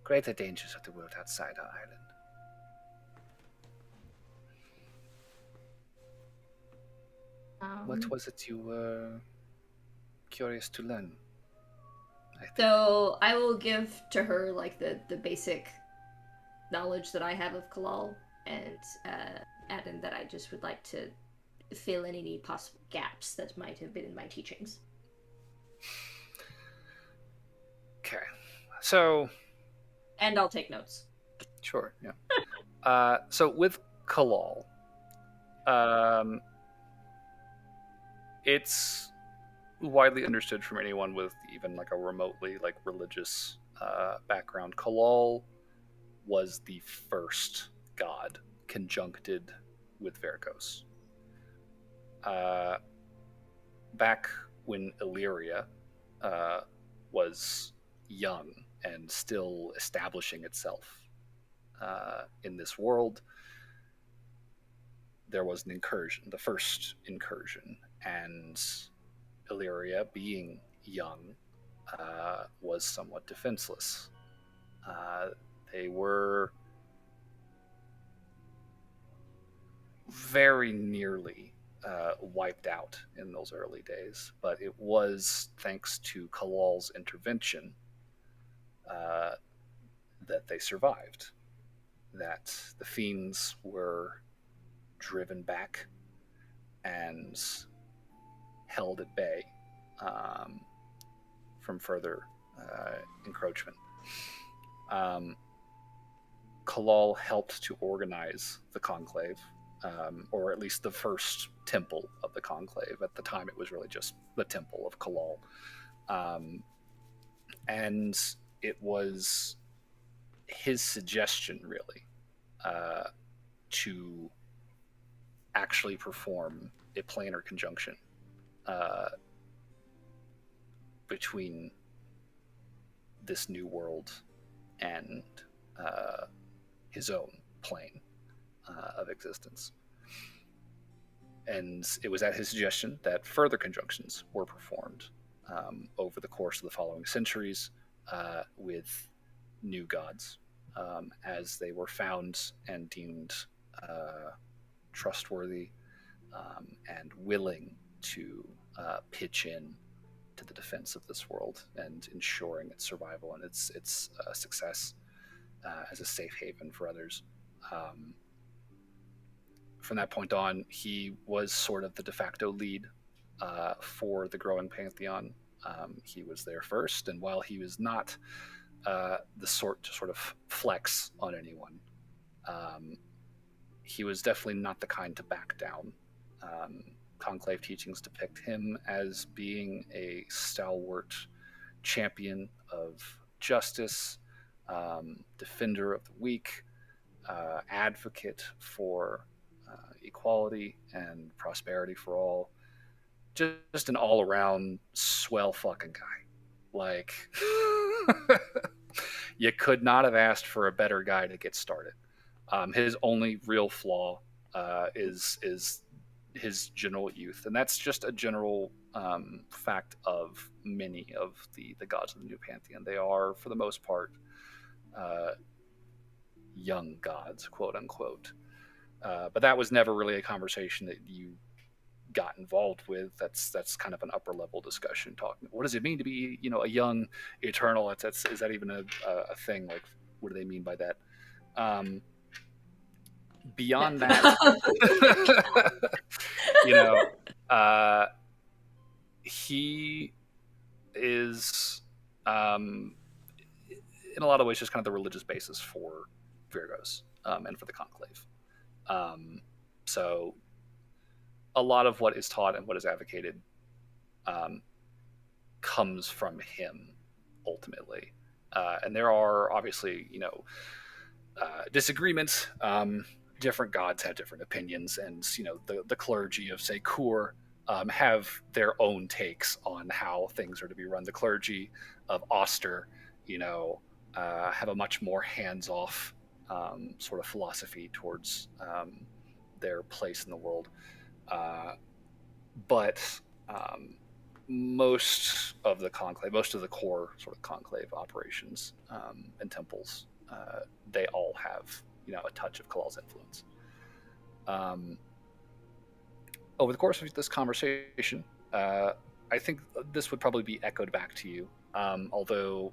greater dangers of the world outside our island. What was it you were curious to learn? So I will give to her like the basic knowledge that I have of Kalal, and add in that I just would like to fill in any possible gaps that might have been in my teachings. Okay, so... And I'll take notes. Sure, yeah. So with Kalal, it's widely understood from anyone with even like a remotely like religious background. Kalal was the first god conjuncted with Vergos. Back when Illyria was young and still establishing itself in this world, there was an incursion, the first incursion, and Illyria, being young, was somewhat defenseless. They were very nearly wiped out in those early days, but it was thanks to Kalal's intervention that they survived, that the fiends were driven back and held at bay from further encroachment. Kalal helped to organize the conclave, or at least the first temple of the conclave. At the time, it was really just the temple of Kalal. And it was his suggestion, really, to actually perform a planar conjunction uh, between this new world and his own plane of existence. And it was at his suggestion that further conjunctions were performed over the course of the following centuries with new gods as they were found and deemed trustworthy and willing to pitch in to the defense of this world and ensuring its survival and its success as a safe haven for others. From that point on, he was sort of the de facto lead for the growing pantheon. He was there first, and while he was not the sort to sort of flex on anyone, he was definitely not the kind to back down. Conclave teachings depict him as being a stalwart champion of justice, defender of the weak, advocate for equality and prosperity for all. Just an all-around swell fucking guy. Like, you could not have asked for a better guy to get started. His only real flaw is his general youth, and that's just a general fact of many of the gods of the new pantheon. They are, for the most part, young gods, quote unquote. But that was never really a conversation that you got involved with. That's kind of an upper level discussion. Talking, what does it mean to be, a young eternal? Is that even a thing? Like, what do they mean by that? Beyond that, he is, in a lot of ways, just kind of the religious basis for Virgos and for the Conclave. So a lot of what is taught and what is advocated comes from him ultimately. And there are obviously, disagreements. Different gods have different opinions, and the clergy of, say, Kur have their own takes on how things are to be run. The clergy of Oster, have a much more hands-off sort of philosophy towards their place in the world. But most of the conclave, most of the core sort of conclave operations and temples, they all have a touch of Kalal's influence. Over the course of this conversation, I think this would probably be echoed back to you, although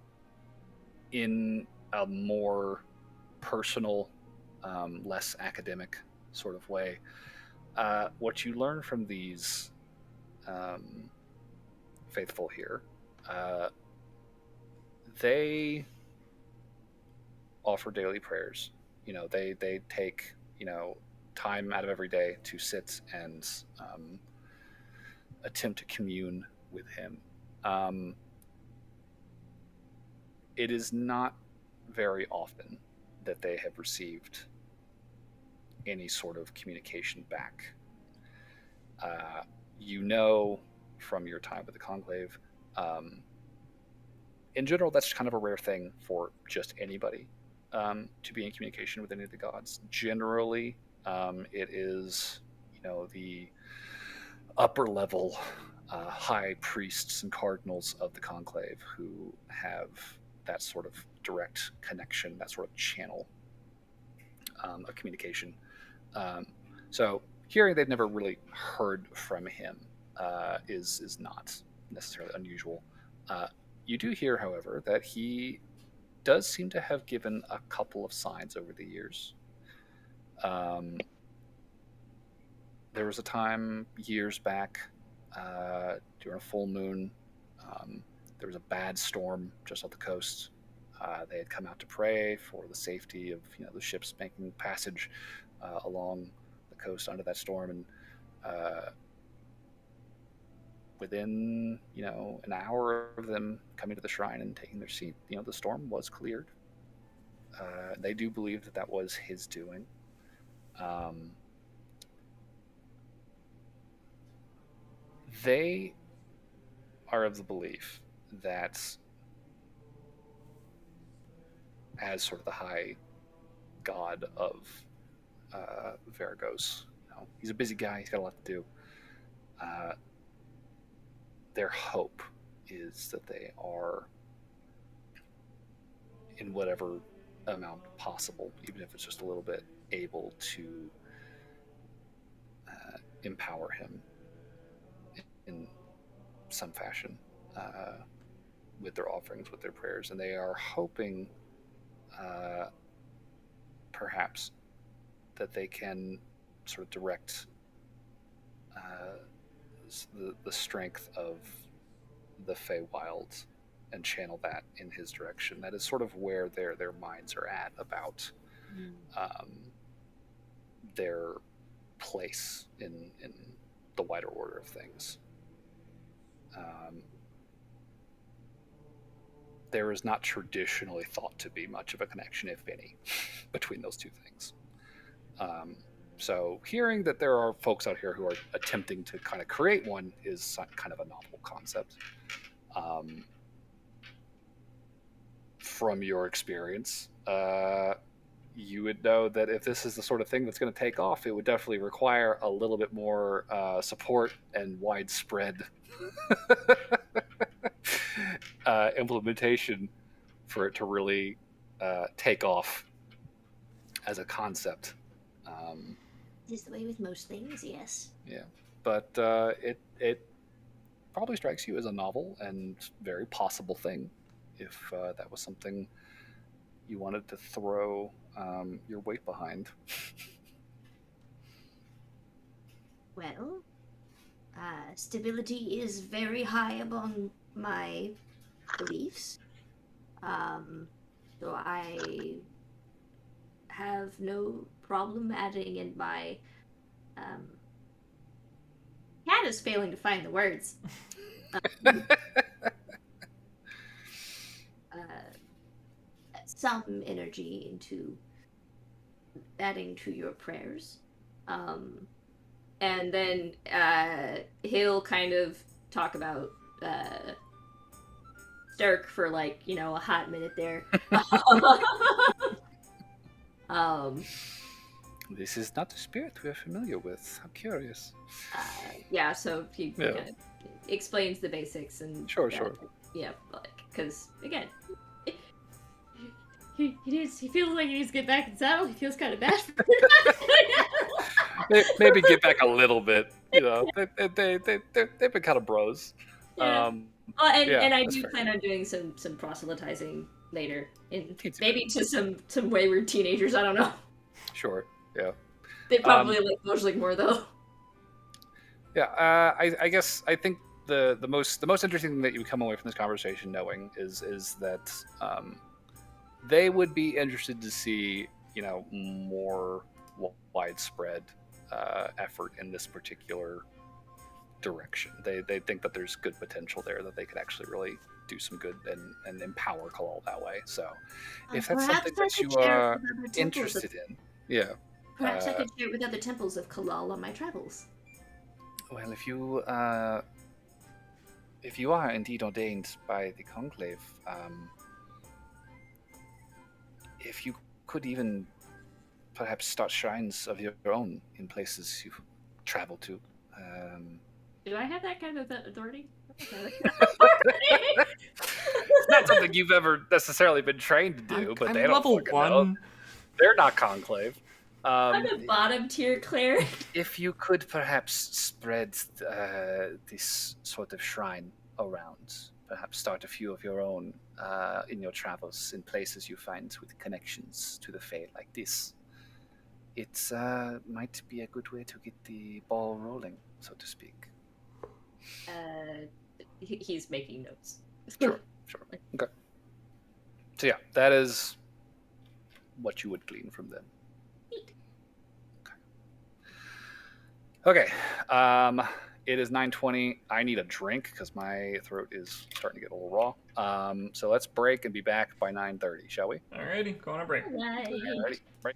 in a more personal, less academic sort of way. What you learn from these faithful here, they offer daily prayers. They take time out of every day to sit and attempt to commune with him. It is not very often that they have received any sort of communication back. From your time with the Conclave, in general, that's kind of a rare thing for just anybody to be in communication with any of the gods. Generally, it is, the upper level high priests and cardinals of the Conclave who have that sort of direct connection, that sort of channel of communication. So hearing they've never really heard from him is not necessarily unusual. You do hear, however, that he does seem to have given a couple of signs over the years. There was a time years back during a full moon. There was a bad storm just off the coast. They had come out to pray for the safety of the ships making passage along the coast under that storm, and within an hour of them coming to the shrine and taking their seat, the storm was cleared. They do believe that that was his doing. They are of the belief that, as sort of the high god of Varagos, he's a busy guy. He's got a lot to do. Their hope is that they are, in whatever amount possible, even if it's just a little bit, able to empower him in some fashion with their offerings, with their prayers. And they are hoping perhaps that they can sort of direct the strength of the Feywild and channel that in his direction. That is sort of where their minds are at about their place in the wider order of things. There is not traditionally thought to be much of a connection, if any, between those two things. So hearing that there are folks out here who are attempting to kind of create one is kind of a novel concept. From your experience, you would know that if this is the sort of thing that's going to take off, it would definitely require a little bit more support and widespread implementation for it to really take off as a concept. Is the way with most things, yes. Yeah, but it probably strikes you as a novel and very possible thing if that was something you wanted to throw your weight behind. Well, stability is very high among my beliefs. So I have no problem adding in my cat is failing to find the words. Some energy into adding to your prayers. And then he'll kind of talk about Stark for like, a hot minute there. This is not a spirit we are familiar with. I'm curious. Yeah, so he kind of explains the basics and Sure. Yeah, because again, he feels like he needs to get back in saddle. He feels kind of bad for Maybe get back a little bit. They've been kind of bros. Yeah. And I do fair. plan on doing some proselytizing later, Maybe to some wayward teenagers. I don't know. Sure. Yeah. They probably like Mojlik more though. Yeah. I guess I think the most interesting thing that you come away from this conversation knowing is that they would be interested to see more widespread effort in this particular direction. They think that there's good potential there, that they could actually really do some good and empower Kalal that way. So if that's something that you are interested in, Perhaps I could share it with other temples of Kalal on my travels. Well, if you are indeed ordained by the conclave, if you could even perhaps start shrines of your own in places you travel to. Do I have that kind of authority? It's not something you've ever necessarily been trained to do, but they don't level fucking 1. know. They're not conclave. I'm a bottom tier cleric. If you could perhaps spread this sort of shrine around, perhaps start a few of your own in your travels in places you find with connections to the Fae like this, it might be a good way to get the ball rolling, so to speak. He's making notes. Sure. Okay. So yeah, that is what you would glean from them. Okay. It is 9:20. I need a drink because my throat is starting to get a little raw. So let's break and be back by 9:30, shall we? Alrighty, go on a break. Right. Alrighty, break.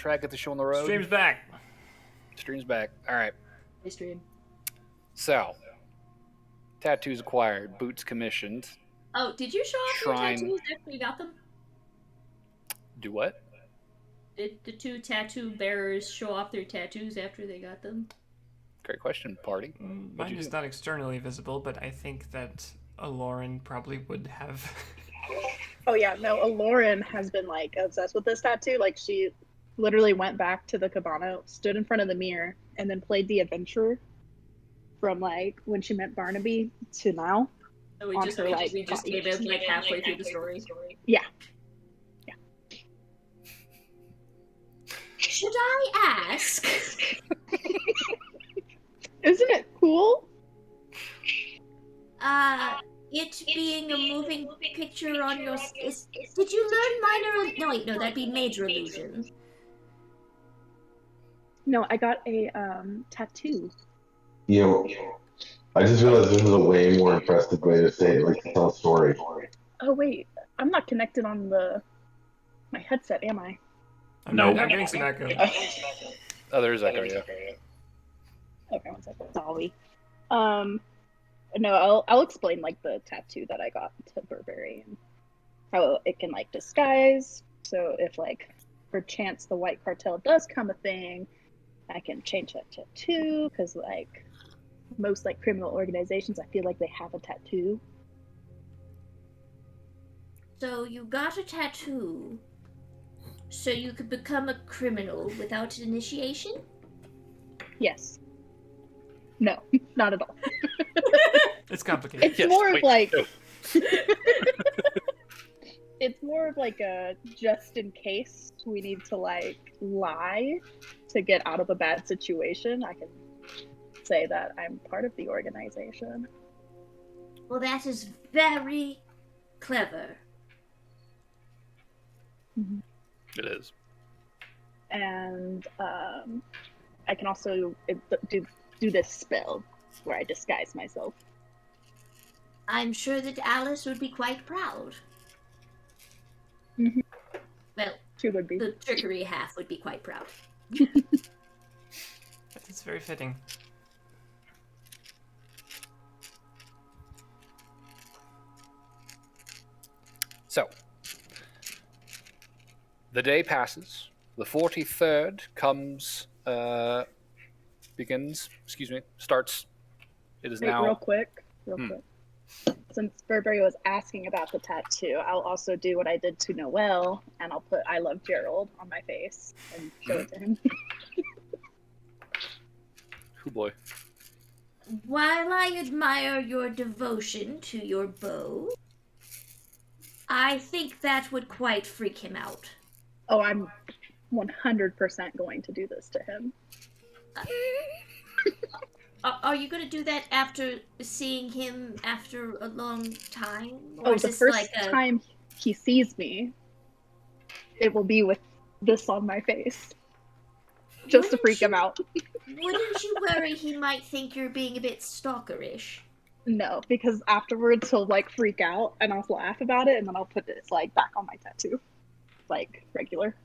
track, get the show on the road. Stream's back. Stream's back. All right. Hey, stream. So, tattoos acquired, boots commissioned. Oh, did you show off Shrine. your tattoos after you got them? Do what? Did the two tattoo bearers show off their tattoos after they got them? Great question, party. Mine is not externally visible, but I think that Aloran probably would have. Oh yeah, no, Aloran has been like obsessed with this tattoo. Like she literally went back to the cabana, stood in front of the mirror, and then played the adventurer from like when she met Barnaby to now. So we On just her, like, we just gave him like halfway through the story. Yeah. Should I ask? Isn't it cool? It being a moving picture on your... did you learn minor... No, wait, no, that'd be major illusion. No, I got a tattoo. You know, I just realized this is a way more impressive way to say it, like to tell a story. Oh wait, I'm not connected on my headset, am I? I'm getting some echo. Oh, there's echo, yeah. Okay, one second. Sorry. No, I'll explain like the tattoo that I got to Burberry and how it can like disguise. So if like perchance the White Cartel does come a thing, I can change that tattoo because like most like criminal organizations, I feel like they have a tattoo. So you got a tattoo so you could become a criminal without an initiation? Yes. No, not at all. It's complicated. It's Yes, more of wait, like no. it's more of like a just in case we need to like lie to get out of a bad situation. I can say that I'm part of the organization. Well, that is very clever. It is. And I can also do this spell where I disguise myself. I'm sure that Alice would be quite proud. Mhm. Well, She would be. the trickery half would be quite proud. It's very fitting. So, the day passes. The 43rd starts. It is Wait, now. real quick. Since Burberry was asking about the tattoo, I'll also do what I did to Noel, and I'll put "I love Gerald" on my face and show it to him. Oh boy. While I admire your devotion to your bow, I think that would quite freak him out. Oh, I'm 100% going to do this to him. Are you going to do that after seeing him after a long time? Or Oh, is the this first like a... time he sees me, it will be with this on my face. Just to freak him out. Wouldn't you worry he might think you're being a bit stalkerish? No, because afterwards he'll like freak out and I'll laugh about it and then I'll put this like back on my tattoo. Like regular.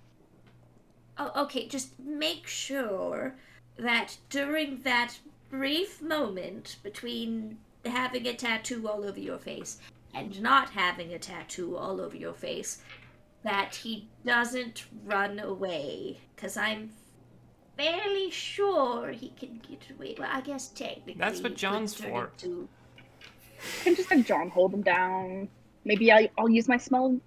Oh, okay, just make sure that during that brief moment between having a tattoo all over your face and not having a tattoo all over your face, that he doesn't run away. Because I'm fairly sure he can get away. Well, I guess technically... That's what he John's could turn for. into- I can just have John hold him down. Maybe I'll use my spell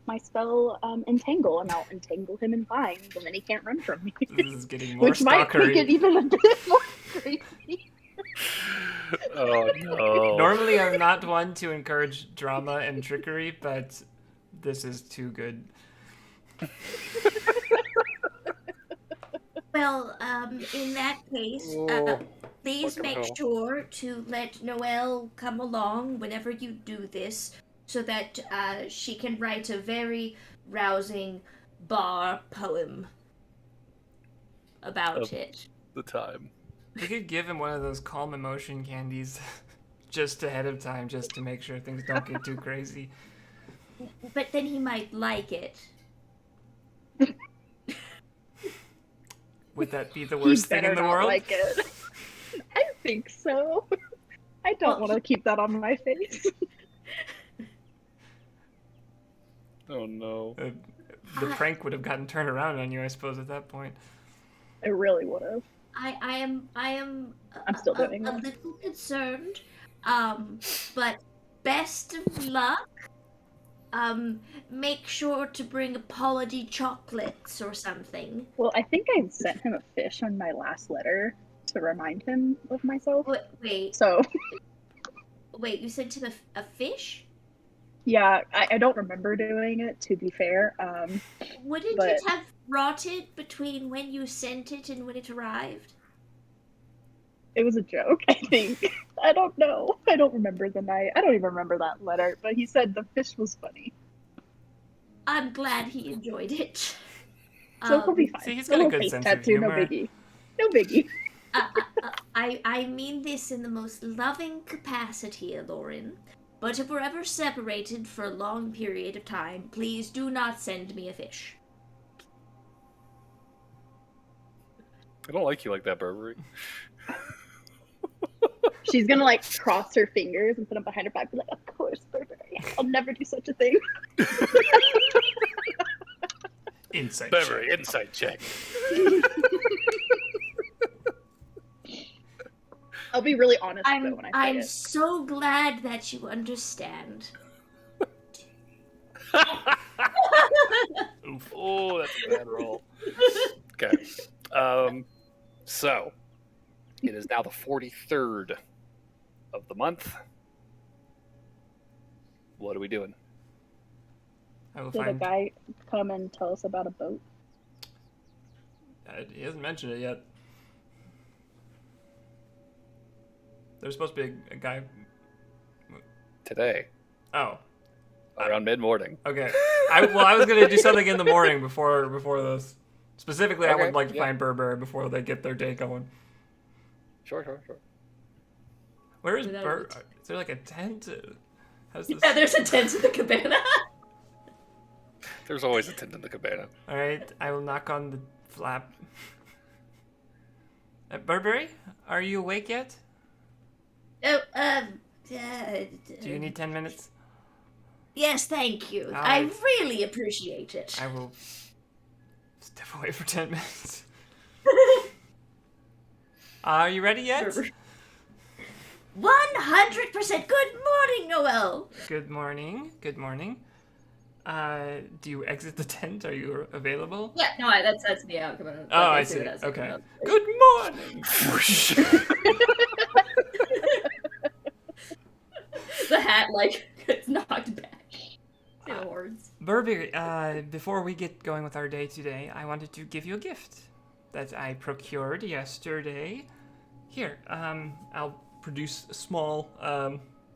entangle and I'll entangle him in vines and then he can't run from me. This is getting more Which might make it stalkery. even a bit more crazy. Oh no. Normally, I'm not one to encourage drama and trickery, but this is too good. Well, in that case, Oh, please what the make hell? sure to let Noelle come along whenever you do this, so that she can write a very rousing bar poem about Of- it. The time. We could give him one of those calm emotion candies just ahead of time, just to make sure things don't get too crazy. But then he might like it. Would that be the He worst thing better in the not world? like it. I think so. I don't want to keep that on my face. Oh no. The prank would have gotten turned around on you, I suppose, at that point. I really would have. I am I'm still doing a it. little concerned. But best of luck. Make sure to bring Apology chocolates or something. Well, I think I sent him a fish on my last letter to remind him of myself. Wait, So, you sent him a fish? yeah, I don't remember doing it, to be fair. Wouldn't but- it have rotted between when you sent it and when it arrived? It was a joke, I think. I don't know. I don't remember the night. I don't even remember that letter, but he said the fish was funny. I'm glad he enjoyed it. So he'll be fine. See, he's got a little good face sense of tattoo, no humor. biggie. No biggie. I mean this in the most loving capacity, Lauren. But if we're ever separated for a long period of time, please do not send me a fish. I don't like you like that, Burberry. She's gonna like cross her fingers and put them behind her back, be like, "Of course, Burberry. I'll never do such a thing." Insight Burberry, check. inside check. I'll be really honest though when I say I'm it. so glad that you understand. Oof. Oh, that's a bad roll. Okay. So it is now the 43rd of the month. What are we doing? I will Did a find. guy come and tell us about a boat? He hasn't mentioned it yet. There's supposed to be a guy. Today, Oh, around mid-morning. okay. I was gonna do something in the morning before this. Specifically, I Okay, would like to yeah. find Burberry before they get their day going. Sure. Where is Without Bur? it. Is there like a tent? How's this? Yeah, there's a tent in the cabana. There's always a tent in the cabana. All right, I will knock on the flap. Burberry, are you awake yet? Oh, Do you need 10 minutes? Yes, thank you. All I right. really appreciate it. I will step away for 10 minutes. Are you ready yet? 100%. Good morning, Noel. Good morning. Good morning. Do you exit the tent? Are you available? Yeah, no, that's me out. Come on. Oh, I see. Okay. Good morning. The hat gets knocked back. Say the words. Burberry, before we get going with our day today, I wanted to give you a gift that I procured yesterday. Here, I'll produce a small,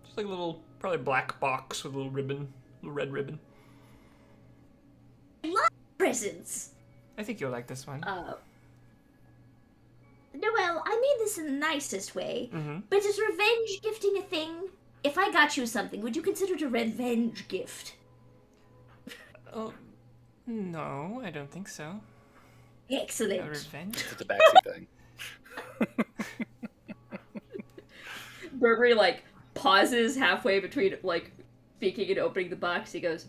just like a little, probably black box with a little ribbon, little red ribbon. Presents. I think you'll like this one. Noel, I mean this in the nicest way, Mm-hmm. but is revenge gifting a thing? If I got you something, would you consider it a revenge gift? Oh, no, I don't think so. A Excellent. revenge? It's a backseat thing. Burberry pauses halfway between speaking and opening the box. He goes,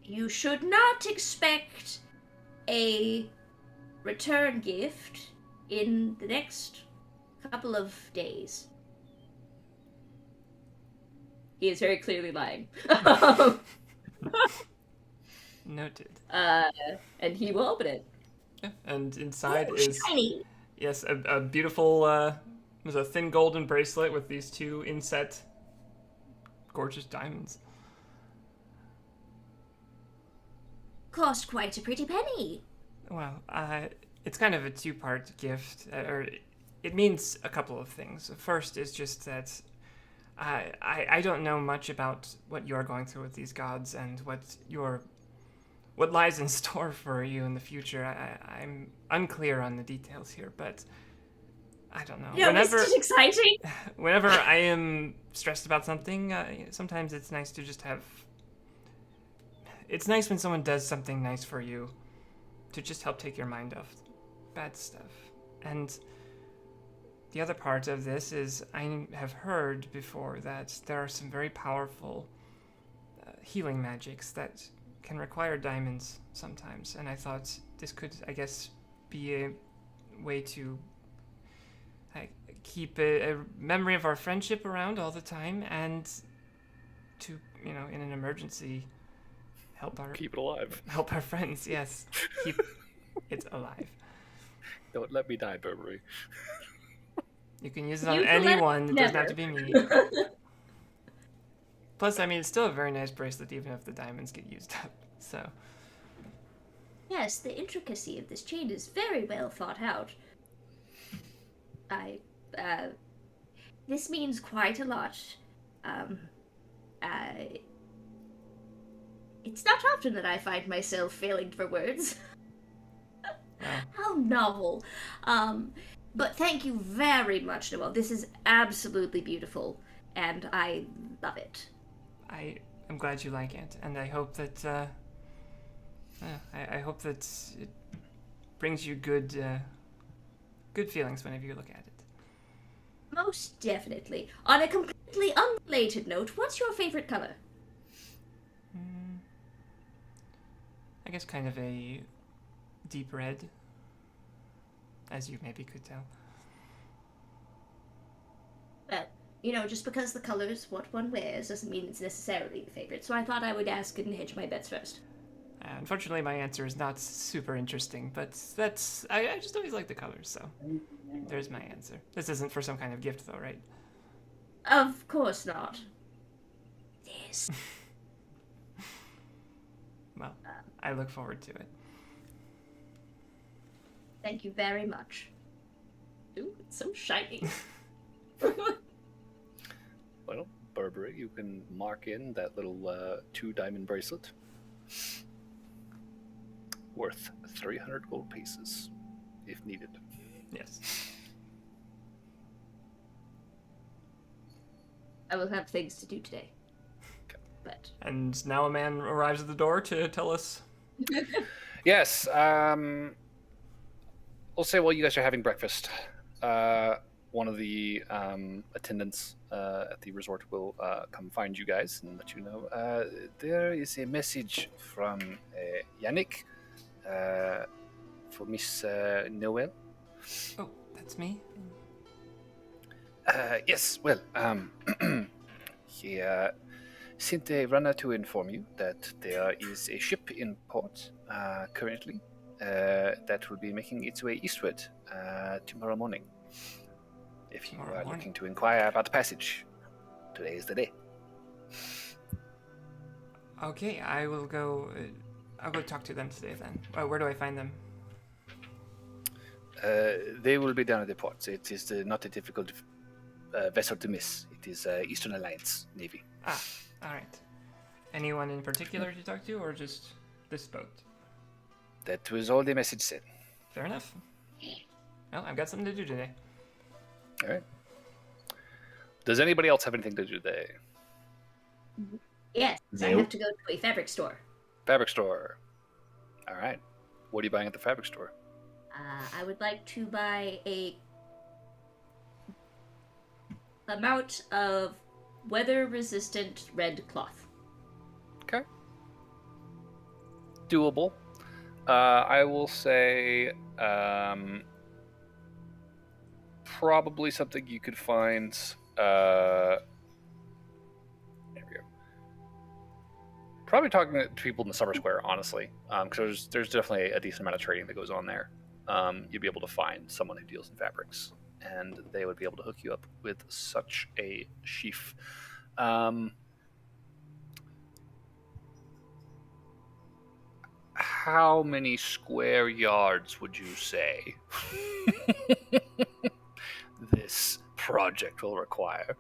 "You should not expect a return gift in the next couple of days." He is very clearly lying. Noted. And he will open it. Yeah. And inside Oh, is, shiny. yes, a beautiful, there's a thin golden bracelet with these two inset gorgeous diamonds. Cost quite a pretty penny. Well, it's kind of a two-part gift, or it means a couple of things. The first is just that I don't know much about what you're going through with these gods and what lies in store for you in the future. I'm unclear on the details here, but I don't know. Yeah, this is exciting. Whenever I am stressed about something, sometimes it's nice to just have. It's nice when someone does something nice for you. to just help take your mind off bad stuff. And the other part of this is I have heard before that there are some very powerful healing magics that can require diamonds sometimes, and I thought this could, I guess, be a way to keep a memory of our friendship around all the time, and to, in an emergency, Keep it alive. help our friends. Yes, keep it alive. Don't let me die, Burberry. You can use it on Use the anyone. It doesn't never. have to be me. Plus, I mean, it's still a very nice bracelet, even if the diamonds get used up. So. Yes, the intricacy of this chain is very well thought out. This means quite a lot. It's not often that I find myself failing for words. Wow. How novel. But thank you very much, Noel. This is absolutely beautiful, and I love it. I am glad you like it, and I hope that I hope that it brings you good feelings whenever you look at it. Most definitely. On a completely unrelated note, what's your favorite color? I guess kind of a deep red, as you maybe could tell. Well, just because the color is what one wears doesn't mean it's necessarily the favorite, so I thought I would ask and hedge my bets first. Unfortunately, my answer is not super interesting, but I just always like the colors, so there's my answer. This isn't for some kind of gift, though, right? Of course not. This. Well, I look forward to it. Thank you very much. Ooh, it's so shiny. Well, Burberry, you can mark in that little 2 diamond bracelet. Worth 300 gold pieces, if needed. Yes. I will have things to do today. Okay. But And now a man arrives at the door to tell us. Yes, we'll say while you guys are having breakfast, one of the attendants at the resort will come find you guys and let you know. There is a message from Yannick for Miss Noel. Oh, that's me? Yes, well, he sent a runner to inform you that there is a ship in port currently that will be making its way eastward tomorrow morning. If you are looking to inquire about the passage, today is the day. Okay, I will go. I'll go talk to them today then. Where do I find them? They will be down at the port. It is not a difficult vessel to miss. It is Eastern Alliance Navy. Ah, all right. Anyone in particular to talk to, or just this boat? That was all the message said. Fair enough. Well, I've got something to do today. All right. Does anybody else have anything to do today? yes, I Nope. have to go to a fabric store. Fabric store. All right. What are you buying at the fabric store? I would like to buy a amount of weather-resistant red cloth. Okay. Doable. I will say probably something you could find. There we go. Probably talking to people in the Summer Square, honestly, because there's definitely a decent amount of trading that goes on there. You'd be able to find someone who deals in fabrics, and they would be able to hook you up with such a sheaf. How many square yards would you say this project will require?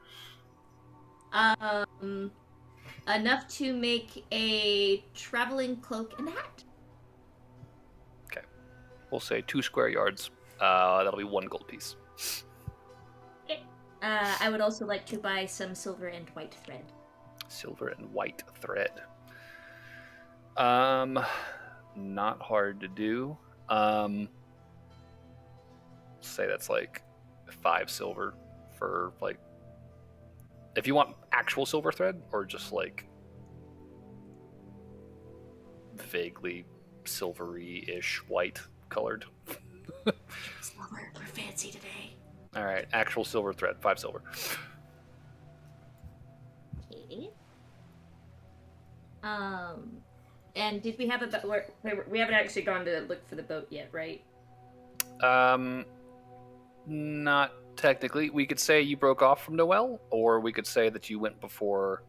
Enough to make a traveling cloak and hat. Okay. We'll say 2 square yards. That'll be 1 gold piece. I would also like to buy some silver and white thread. Silver and white thread. not hard to do. Say that's like 5 silver for like, if you want actual silver thread or just like vaguely silvery-ish white colored. We're fancy today. All right, actual silver thread, 5 silver. Okay. And did we have a boat? We haven't actually gone to look for the boat yet, right? Not technically. We could say you broke off from Noel, or we could say that you went before.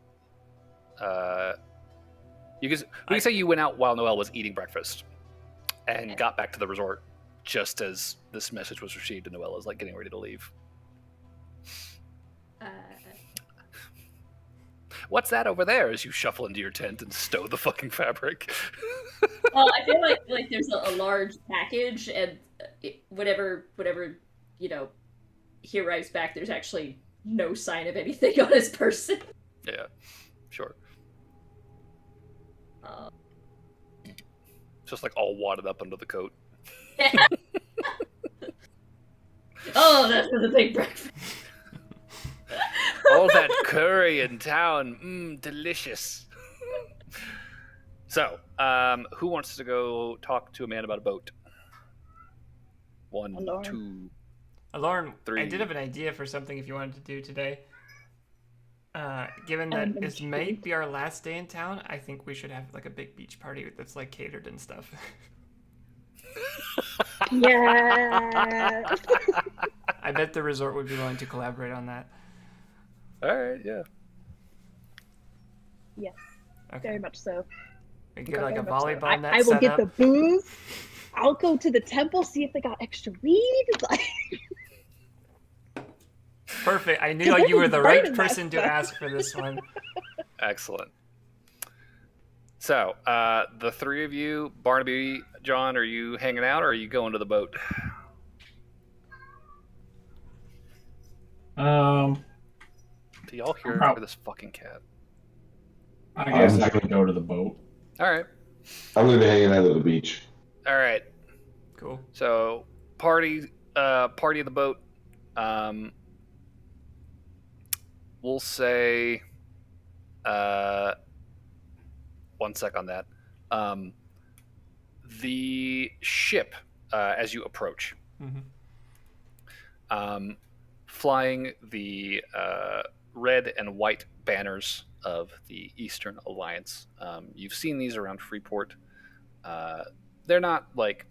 We could say you went out while Noel was eating breakfast, and got back to the resort just as this message was received, and Noel is like getting ready to leave. What's that over there? As you shuffle into your tent and stow the fucking fabric. Well, I feel like there's a large package, and whatever he arrives back, there's actually no sign of anything on his person. Yeah, sure. Just like all wadded up under the coat. Oh, that's for the big breakfast. All that curry in town, delicious. So, who wants to go talk to a man about a boat? 1, Alorn. 2, Alorn, 3. I did have an idea for something if you wanted to do today. Given that this may be our last day in town, I think we should have like a big beach party that's like catered and stuff. Yeah. I bet the resort would be willing to collaborate on that. All right, yeah. Yes, Okay. very much so. We get like a Very much so. volleyball net I will set get up. the booze. I'll go to the temple, see if they got extra weed. Like, Perfect. I knew you were the right person to ask for this one. Excellent. So, the 3 of you, Barnaby, John, are you hanging out or are you going to the boat? Do y'all hear this fucking cat? I guess I could go to the boat. All right. I'm going to be hanging out at the beach. All right. Cool. So, party of the boat. We'll say, 1 sec on that. The ship, as you approach, flying the red and white banners of the Eastern Alliance. You've seen these around Freeport. They're not like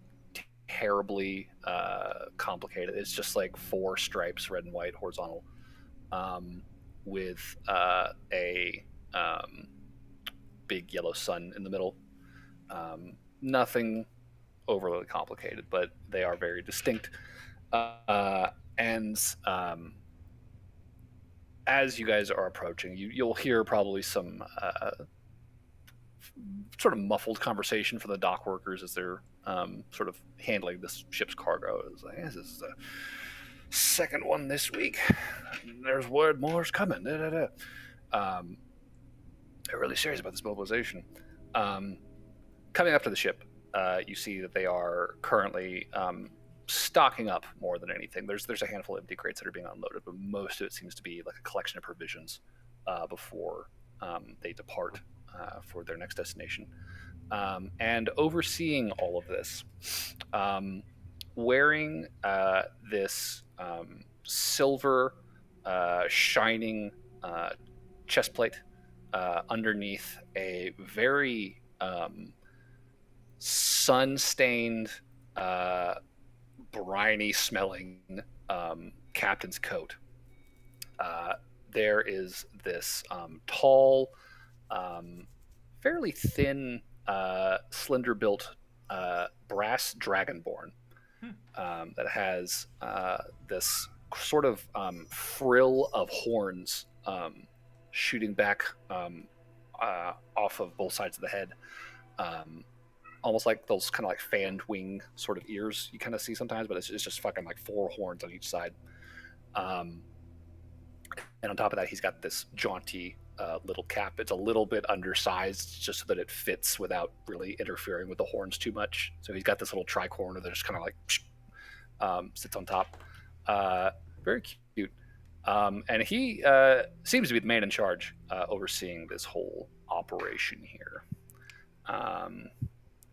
terribly complicated. It's just like 4 stripes, red and white, horizontal, with a big yellow sun in the middle. Nothing overly complicated, but they are very distinct. And as you guys are approaching, you'll hear probably some sort of muffled conversation from the dock workers as they're sort of handling this ship's cargo. It's like, this is the second one this week. There's word more's coming. They're really serious about this mobilization. Coming up to the ship, you see that they are currently stocking up more than anything. There's a handful of empty crates that are being unloaded, but most of it seems to be like a collection of provisions before they depart for their next destination. And overseeing all of this, wearing this silver shining chest plate underneath a very sun-stained, briny smelling captain's coat. There is this tall, fairly thin, slender built brass dragonborn that has this sort of frill of horns shooting back off of both sides of the head. Almost like those kind of like fanned wing sort of ears you kind of see sometimes, but it's just fucking like 4 horns on each side. And on top of that, he's got this jaunty little cap. It's a little bit undersized just so that it fits without really interfering with the horns too much. So he's got this little tricorner that just kind of like sits on top. Very cute. And he seems to be the man in charge, overseeing this whole operation here.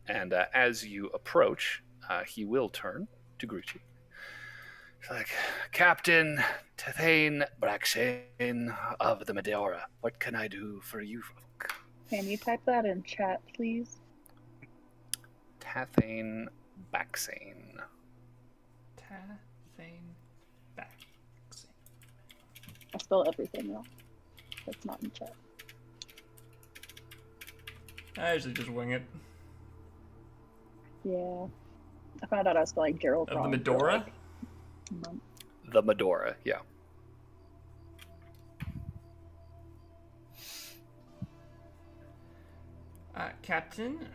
And as you approach, he will turn to greet you. He's like, Captain Tethane Braxane of the Medora, what can I do for you folk? Can you type that in chat, please? Tathane Baxane. Tathane Baxane. I spell everything wrong. That's not in chat. I usually just wing it. Yeah. I found out I was spelling Gerald Of wrong. the for, Medora? like, a month. The Medora, yeah. Captain,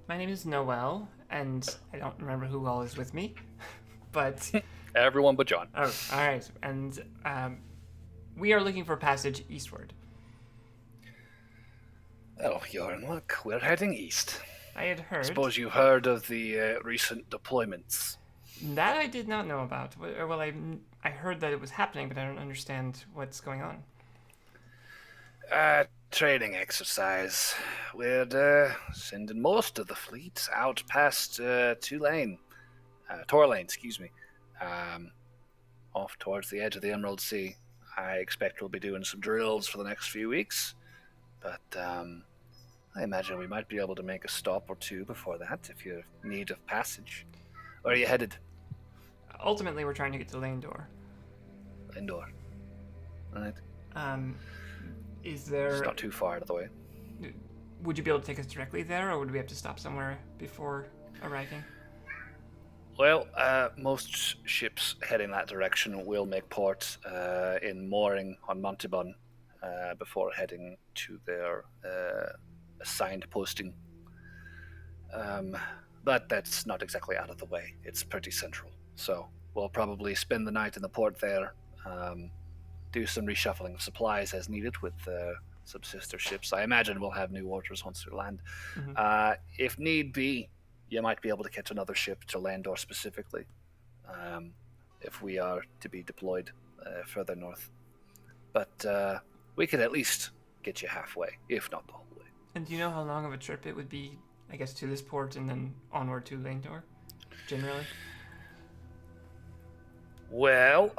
my name is Noel, and I don't remember who all is with me, but... Everyone but John. Oh, alright, and we are looking for passage eastward. Oh, you're in luck. We're heading east. I had heard... Suppose you heard of the recent deployments. That I did not know about. Well, I heard that it was happening, but I don't understand what's going on. Training exercise. We're sending most of the fleet out past Torlane, excuse me, off towards the edge of the Emerald Sea. I expect we'll be doing some drills for the next few weeks, but I imagine we might be able to make a stop or two before that if you're in need of passage. Where are you headed? Ultimately, we're trying to get to Landor. Indoor. Right. Is there... It's not too far out of the way. Would you be able to take us directly there, or would we have to stop somewhere before arriving? Well, most ships heading that direction will make port in mooring on Montibon before heading to their assigned posting. But that's not exactly out of the way. It's pretty central. So we'll probably spend the night in the port there, do some reshuffling of supplies as needed with some sister ships. I imagine we'll have new orders once we land. Mm-hmm. If need be, you might be able to catch another ship to Landor specifically, if we are to be deployed further north. But we could at least get you halfway, if not the whole way. And do you know how long of a trip it would be, I guess, to this port and then onward to Landor, generally? Well,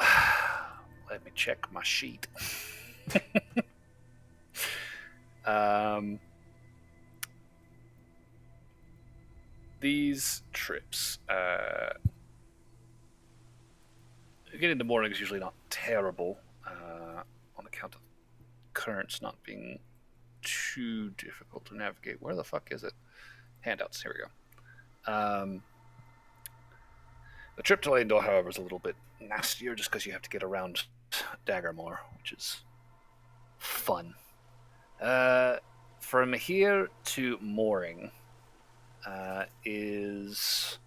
let me check my sheet. These trips, getting to mooring is usually not terrible, on account of currents not being too difficult to navigate. Where the fuck is it? Handouts, here we go. The trip to Landor, however, is a little bit nastier just because you have to get around Daggermore, which is fun. From here to mooring is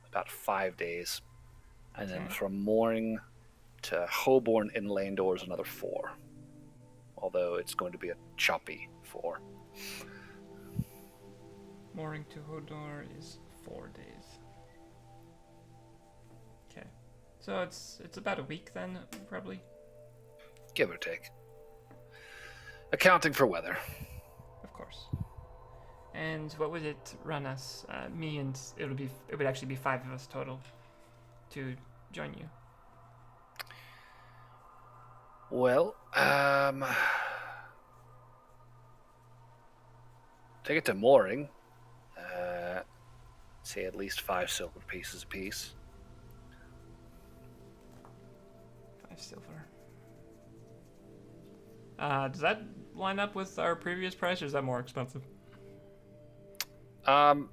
about 5 days. And then from mooring to Holborn in Landor is another 4. Although it's going to be a choppy 4. Mooring to Hodor is 4 days. Okay. So it's about a week then, probably? Give or take. Accounting for weather. Of course. And what would it run us? Me and it would actually be 5 of us total to join you. Well, take it to mooring. Say at least 5 silver pieces apiece. 5 silver. Does that line up with our previous price, or is that more expensive?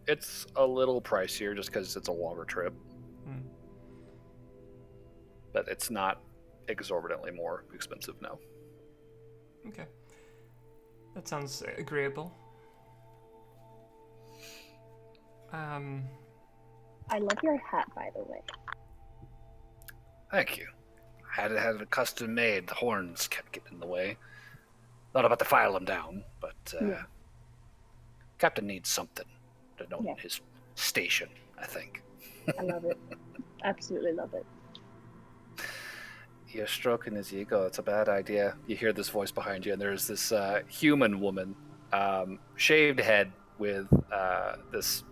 It's a little pricier just because it's a longer trip. But it's not exorbitantly more expensive, no. Okay. That sounds agreeable. I love your hat, by the way. Thank you. Had it custom made. The horns kept getting in the way. Not about to file him down, but Yeah. Captain needs something to know Yeah. his station, I think. I love it. Absolutely love it. You're stroking his ego. It's a bad idea. You hear this voice behind you, and there's this human woman, shaved head with this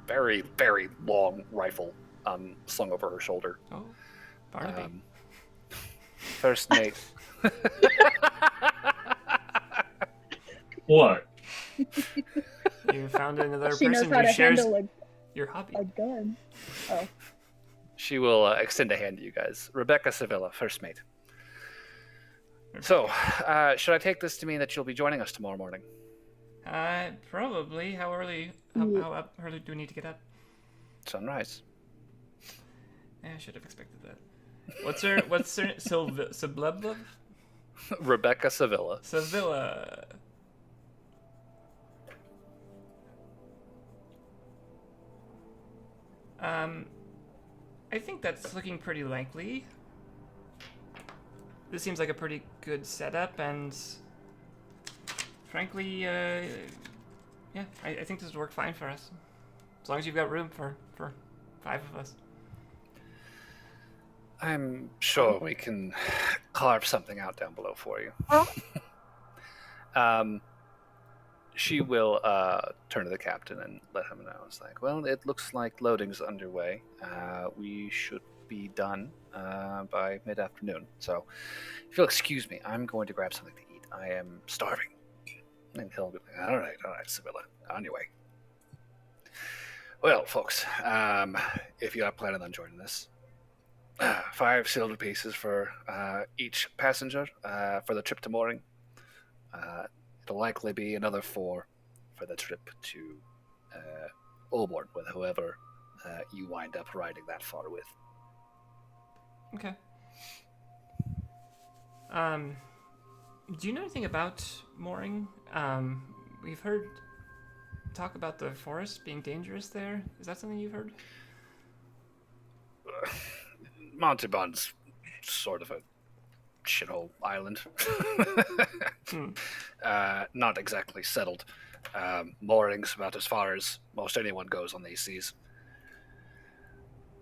very, very long rifle slung over her shoulder. Oh, Barnaby. First mate. What? You found another She knows person how who to shares handle your hobby. a gun. Oh, She will extend a hand to you guys. Rebecca Sevilla, first mate. So, should I take this to mean that you'll be joining us tomorrow morning? Probably. How early? Yeah. How up early do we need to get up? Sunrise. Yeah, I should have expected that. What's her? Sublub? Rebecca Sevilla. Sevilla. I think that's looking pretty likely. This seems like a pretty good setup, and frankly, yeah, I think this would work fine for us. As long as you've got room for 5 of us. I'm sure we can carve something out down below for you. She will turn to the captain and let him know. It's like, well, it looks like loading's underway. We should be done by mid-afternoon. So, if you'll excuse me, I'm going to grab something to eat. I am starving. And he'll be like, all right, Sibylla, on your way. Well, folks, if you are planning on joining us, 5 silver pieces for each passenger for the trip to mooring. It'll likely be another 4 for the trip to Oborn with whoever you wind up riding that far with. Okay. Do you know anything about mooring? We've heard talk about the forest being dangerous there. Is that something you've heard? Montalban's sort of a shithole island. Not exactly settled. Moorings about as far as most anyone goes on these seas.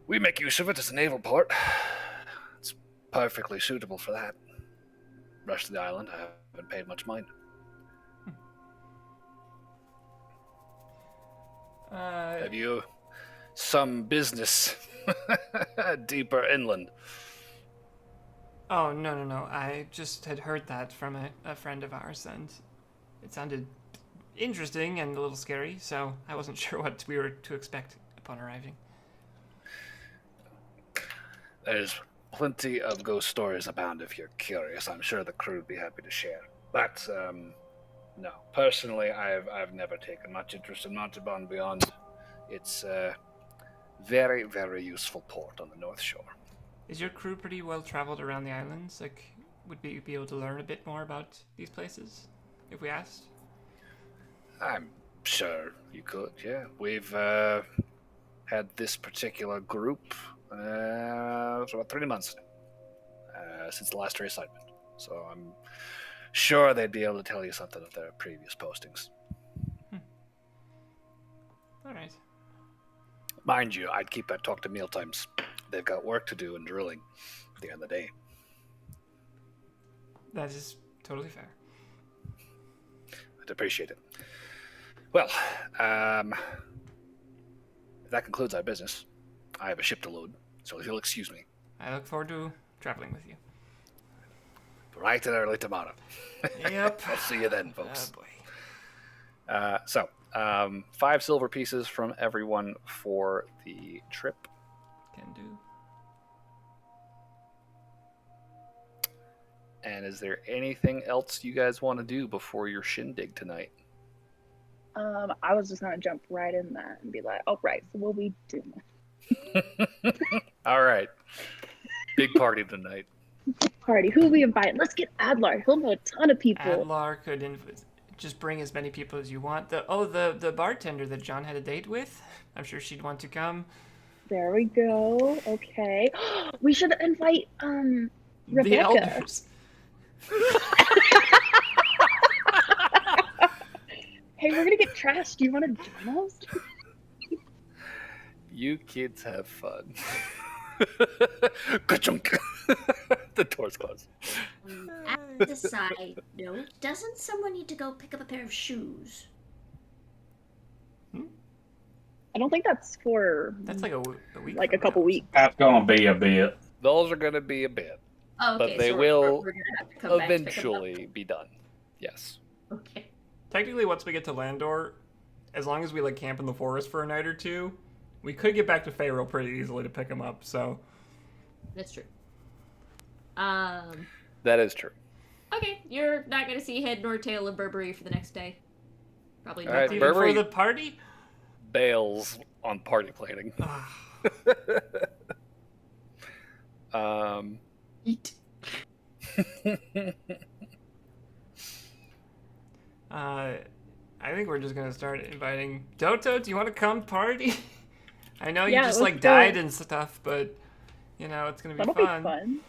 We make use of it as a naval port. It's perfectly suitable for that. Rest of the island, I haven't paid much mind. Have you some business deeper inland? Oh, no. I just had heard that from a friend of ours, and it sounded interesting and a little scary, so I wasn't sure what we were to expect upon arriving. There's plenty of ghost stories abound if you're curious. I'm sure the crew would be happy to share. But, no. Personally, I've never taken much interest in Montalban beyond its very, very useful port on the North Shore. Is your crew pretty well traveled around the islands? Like, would we be able to learn a bit more about these places if we asked? I'm sure you could, yeah. We've had this particular group for about 3 months now, since the last reassignment. So I'm sure they'd be able to tell you something of their previous postings. All right. Mind you, I'd keep that talk to mealtimes. They've got work to do and drilling at the end of the day. That is totally fair. I'd appreciate it. Well, that concludes our business. I have a ship to load, so if you'll excuse me. I look forward to traveling with you. Bright and early tomorrow. Yep. I'll see you then, folks. Oh, boy. 5 silver pieces from everyone for the trip. Can do. And is there anything else you guys want to do before your shindig tonight? I was just gonna jump right in that and be like, all right, so what we doing? All right. Big party tonight. Party. Who we invite? Let's get Adlar. He'll know a ton of people. Adlar could just bring as many people as you want. The bartender that John had a date with. I'm sure she'd want to come. There we go. Okay. We should invite The Rebecca. elders. Hey, we're gonna get trashed. Do you want to join us? You kids have fun. Ka-chunk. The door's closed. As a side note, doesn't someone need to go pick up a pair of shoes? I don't think that's for That's like a week. like a from couple now. weeks. That's gonna be a bit. Those are going to be a bit, Oh, okay, but they so will we're gonna have to come back to pick 'em up. eventually be done. Yes. Okay. Technically, once we get to Landor, as long as we like camp in the forest for a night or two, we could get back to Pharaoh pretty easily to pick him up. So That's true. That is true. Okay, you're not gonna see head nor tail of Burberry for the next day. Probably All not. right, even Burberry- for the party. Bails on party planning. Eat. I think we're just gonna start inviting Doto. Do you want to come party? I know you Yeah, just let's like go. died and stuff, but you know it's gonna be That'll fun. be fun.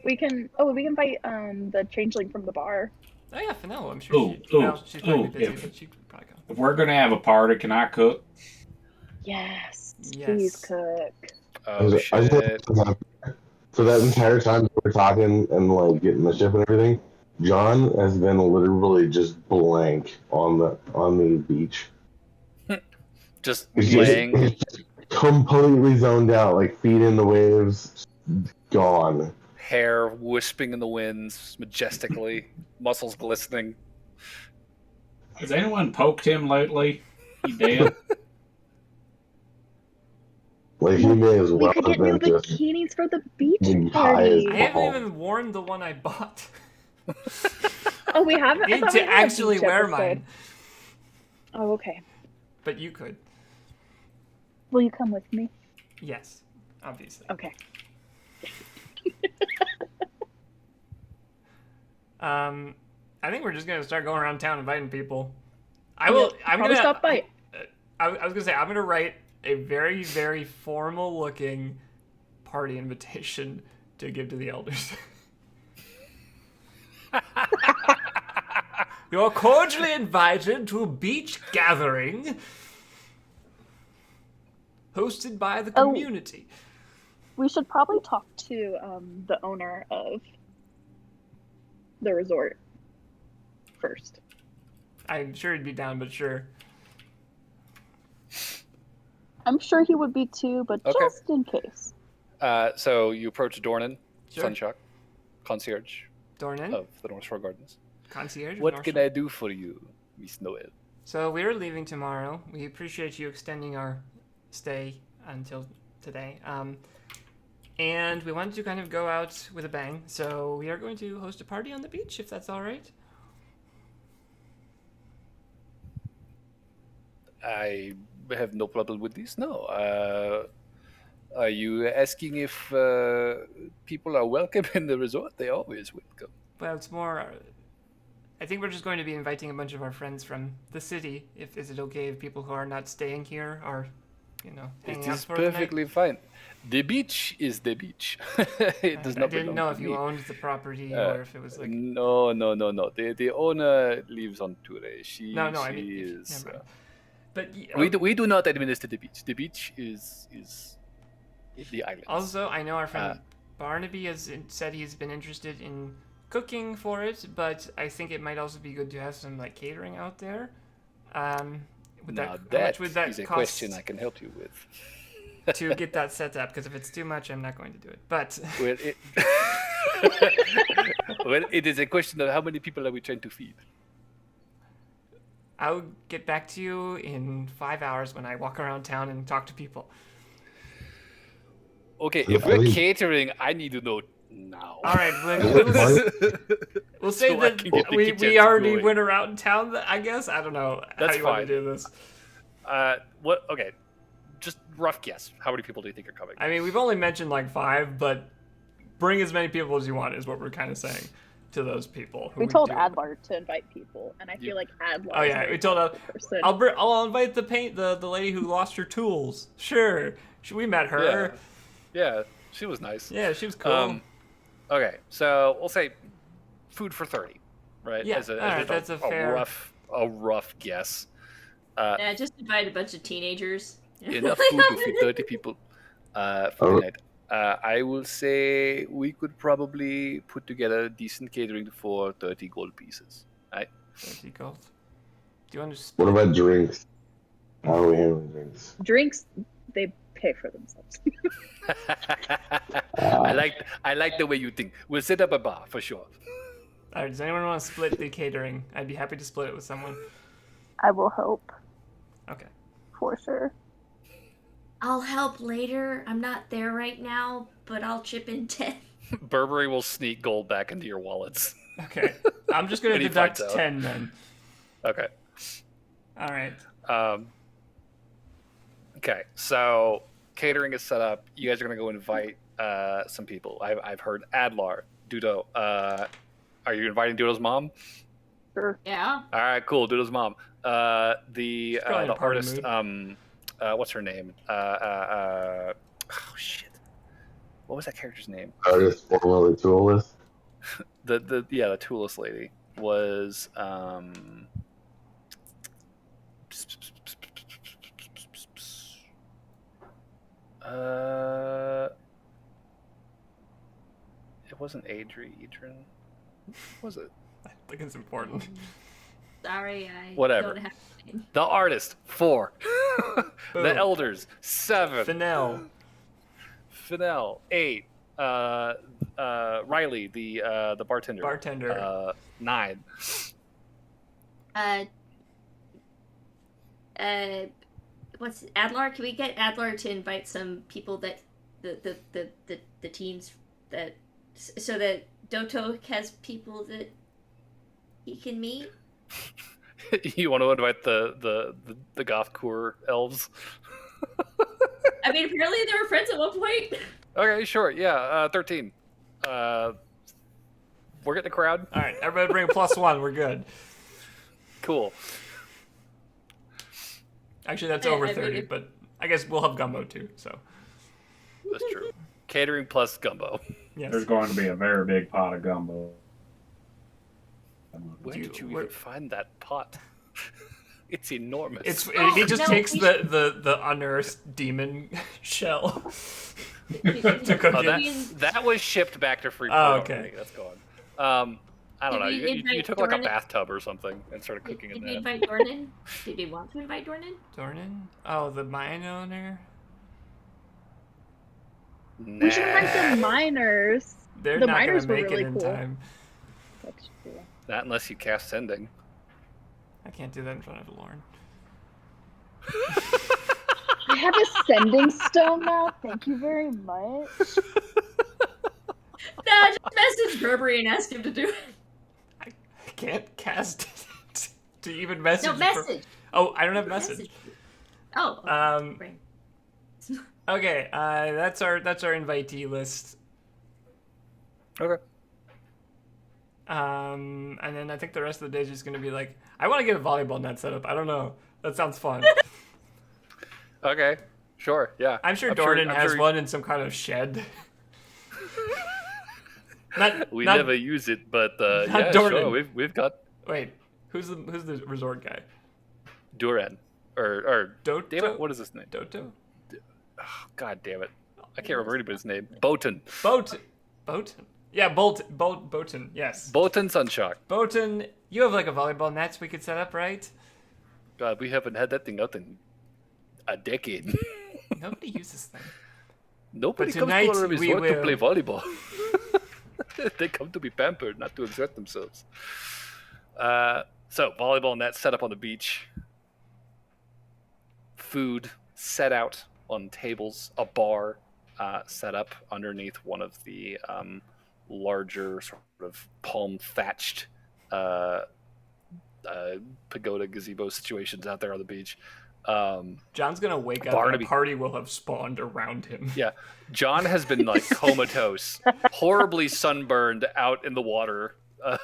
We can invite the changeling from the bar. Oh yeah, Fennel. I'm sure Ooh, she's probably ooh, busy, if- but she could probably come. If we're gonna have a party, can I cook? Yes. Yes. Please cook. Oh, I shit. just want to point out, for that entire time we were talking and like getting the ship and everything, John has been literally just blank on the beach. Just He's laying. just completely zoned out, like feet in the waves, gone. Hair wisping in the winds majestically, muscles glistening. Has anyone poked him lately? He dead? Like he may as We well could have get new been just bikinis for the beach being high as party. I haven't Oh. even worn the one I bought. Oh, we haven't. I Need thought we to had a actually beach wear episode. mine, Oh, okay. but you could. Will you come with me? Yes, obviously. Okay. I think we're just gonna start going around town inviting people. Probably stop by. I was gonna say I'm gonna write a very, very formal-looking party invitation to give to the elders. You're cordially invited to a beach gathering hosted by the Oh. community. We should probably talk to the owner of the resort first. I'm sure he'd be down, but sure. I'm sure he would be too, but Okay. just in case. So you approach Dornan, Sure. Sunshock, concierge Dornan, of the North Shore Gardens. concierge. of What North can Shore. I do for you, Miss Noel? So we're leaving tomorrow. We appreciate you extending our stay until today. And we wanted to kind of go out with a bang. So we are going to host a party on the beach, if that's all right. I have no problem with this. No. Are you asking if people are welcome in the resort? They always welcome. Well, it's more. I think we're just going to be inviting a bunch of our friends from the city. If is it okay if people who are not staying here are, hanging It out is for the night? perfectly fine. The beach is the beach. It does I not didn't belong know to if you me. owned the property Uh, or if it was like. No. The owner lives on Ture. She No, I she mean, is. never mind. But We do not administer the beach. The beach is the island. also, I know our friend Barnaby has said he's been interested in cooking for it, but I think it might also be good to have some like catering out there. Would Now how that much would that is a cost question I can help you with. to get that set up? Because if it's too much, I'm not going to do it. But Well, well, it is a question of how many people are we trying to feed. I'll get back to you in 5 hours when I walk around town and talk to people. Okay, if we're catering, I need to know now. All right, we'll say So I that can get the we kitchens already going. went around town. I guess I don't know That's how you want fine. to do this. What? Okay, just rough guess. How many people do you think are coming? I mean, we've only mentioned like 5, but bring as many people as you want is what we're kind of saying to those people. Who We told do- Adlar to invite people, and I feel like Adlar. Oh is a yeah, very we told her. thoughtful person. I'll invite the lady who lost her tools. Sure, we met her. Yeah, she was nice. Yeah, she was cool. Okay, so we'll say food for 30, right? Yeah, As alright, that's a fair- rough a rough guess. Just invite a bunch of teenagers. Enough food to feed 30 people for the night. I will say we could probably put together decent catering for 30 gold pieces. Right? 30 gold. Do you want to What split? about drinks? How are we handling drinks? Drinks, they pay for themselves. I like the way you think. We'll set up a bar for sure. All right, does anyone want to split the catering? I'd be happy to split it with someone. I will help Okay. for sure. I'll help later. I'm not there right now, but I'll chip in 10. Burberry will sneak gold back into your wallets. Okay. I'm just going When to he deduct finds out. 10 then. Okay. All right. Okay, so catering is set up. You guys are gonna go invite some people. I've heard Adlar, Dudo. Are you inviting Dudo's mom? Sure. Yeah. All right, cool. Dudo's mom. The probably in a party artist. mood. What's her name? Oh shit. What was that character's name? Artist formerly Toolist. The toolist lady was it wasn't Adrian. Was it? I think it's important. Sorry, I Whatever. don't have a name. The artist 4. Boom. The elders 7. Fennel. Fennel 8. Riley the bartender. Bartender. 9. What's Adlar? Can we get Adlar to invite some people that the teams that so that Doto has people that he can meet? You want to invite the Gothcore elves? I mean, apparently they were friends at one point. Okay, sure. Yeah, 13. We're getting a crowd. All right, everybody bring a +1. We're good. Cool. Actually, that's over I 30, mean, but I guess we'll have gumbo too. So That's true. Catering plus gumbo. yes. There's going to be a very big pot of gumbo. Where did you where- even find that pot? It's enormous. He just no, takes we the unearthed demon shell to cook Oh, it. that was shipped back to Freeport. Oh, okay. already. That's gone. I don't know. Did we You invite took like a Dornan? bathtub or something and started cooking Did in we that. invite Dornan? Did we want to invite Dornan? Dornan? Oh, the mine owner? We should invite the miners. They're The not going miners to were make really it in cool. time. That's true. Not unless you cast sending. I can't do that in front of Lauren. I have a sending stone now. Thank you very much. Nah, just message Burberry and ask him to do it. I can't cast it to even message. No, message. Oh, I don't have message. Oh. Right. Okay, that's our invitee list. Okay. And then I think the rest of the day is just gonna be like, I want to get a volleyball net set up. I don't know. That sounds fun. Okay. Sure. Yeah. I'm sure I'm Dornan I'm has sure one in some kind of shed. We not- never use it, but not yeah, Dornan. sure. We've got Wait, who's the resort guy? Duran or Doto? damn it, what is his name? Doto? Oh, God damn it, I can't remember anybody's name. Botan. Boaton. Yeah, Boaton. Yes. Botan Sunshock. Boaton, you have like a volleyball net we could set up, right? God, we haven't had that thing out in a decade. Nobody uses this thing. Nobody But comes to tonight our we resort to play will. volleyball. They come to be pampered, not to exert themselves. So volleyball net set up on the beach. Food set out on tables. A bar set up underneath one of the larger sort of palm thatched pagoda gazebo situations out there on the beach. John's gonna wake up Barnaby. and a party will have spawned around him. Yeah, John has been like comatose, horribly sunburned out in the water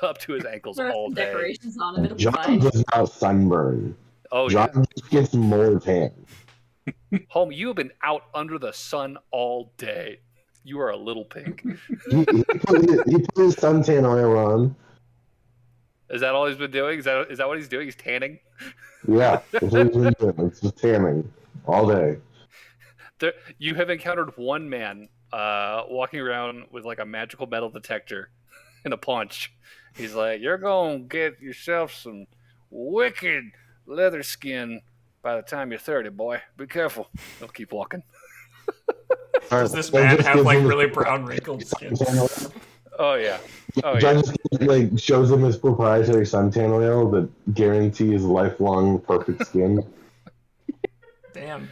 up to his ankles There are all some day. decorations on him. It'll be John fine. does not sunburn. Oh John yeah, just gets more tan. home, you have been out under the sun all day. You are a little pink. He put his suntan oil on. Is that all he's been doing? Is that what he's doing? He's tanning? Yeah, that's what he's been doing. It's just tanning all day. You have encountered one man walking around with like a magical metal detector and a punch. He's like, "You're gonna get yourself some wicked leather skin by the time you're 30, boy. Be careful." He'll keep walking. Does this man have like really brown wrinkled skin? Oh yeah. Oh John yeah. just like shows him his proprietary suntan oil that guarantees lifelong perfect skin. Damn.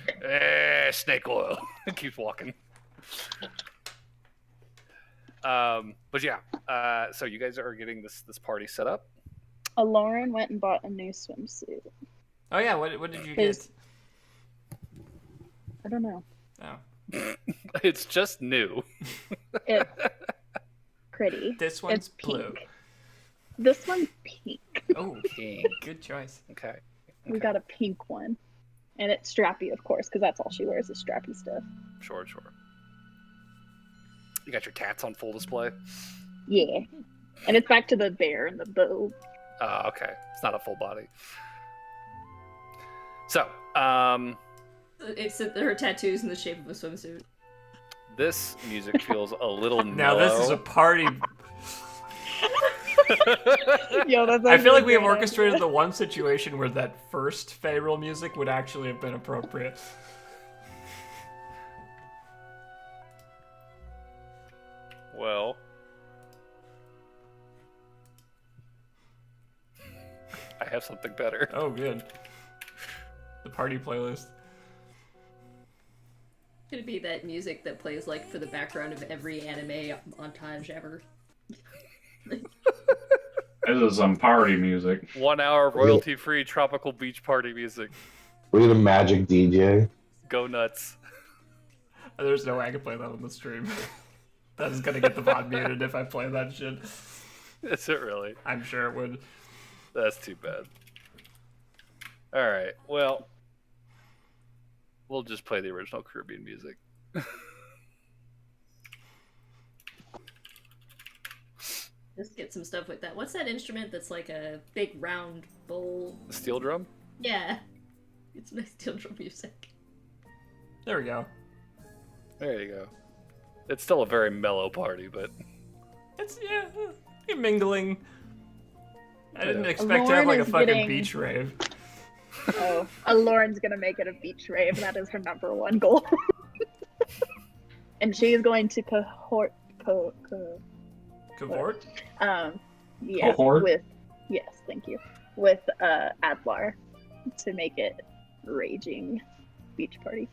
Snake oil. Keeps walking. But yeah. So you guys are getting this party set up. Lauren went and bought a new swimsuit. Oh yeah, what did you get? I don't know. Oh. It's just new. It's pretty. This one's It's pink. blue. This one's pink. Oh, Pink. good choice. Okay. We got a pink one. And it's strappy, of course, because that's all she wears is strappy stuff. Sure. You got your tats on full display? Yeah. And it's back to the bear and the bow. Okay. It's not a full body. So, It's her tattoos in the shape of a swimsuit. this music feels a little Now mellow. this is a party. Yo, that's I feel like we have a great orchestrated idea. the one situation where that first Feyreal music would actually have been appropriate. Well, I have something better. Oh, good. The party playlist. Could it be that music that plays like for the background of every anime montage ever? This is some party music. 1 hour royalty-free tropical beach party music. We need a magic DJ. Go nuts. There's no way I can play that on the stream. That is gonna get the VOD muted if I play that shit. Is it really? I'm sure it would. That's too bad. Alright, well, we'll just play the original Caribbean music. Just get some stuff with that. What's that instrument that's like a big round bowl? The steel drum? Yeah. It's nice steel drum music. There we go. There you go. It's still a very mellow party, but It's, yeah, you're mingling. I didn't Yeah. expect to have like a Lauren is fucking getting- beach rave. Oh, Lauren's gonna make it a beach rave. That is her #1 goal. And she is going to Cavort? yes, Cohort? thank you, with Adlar to make it raging beach party.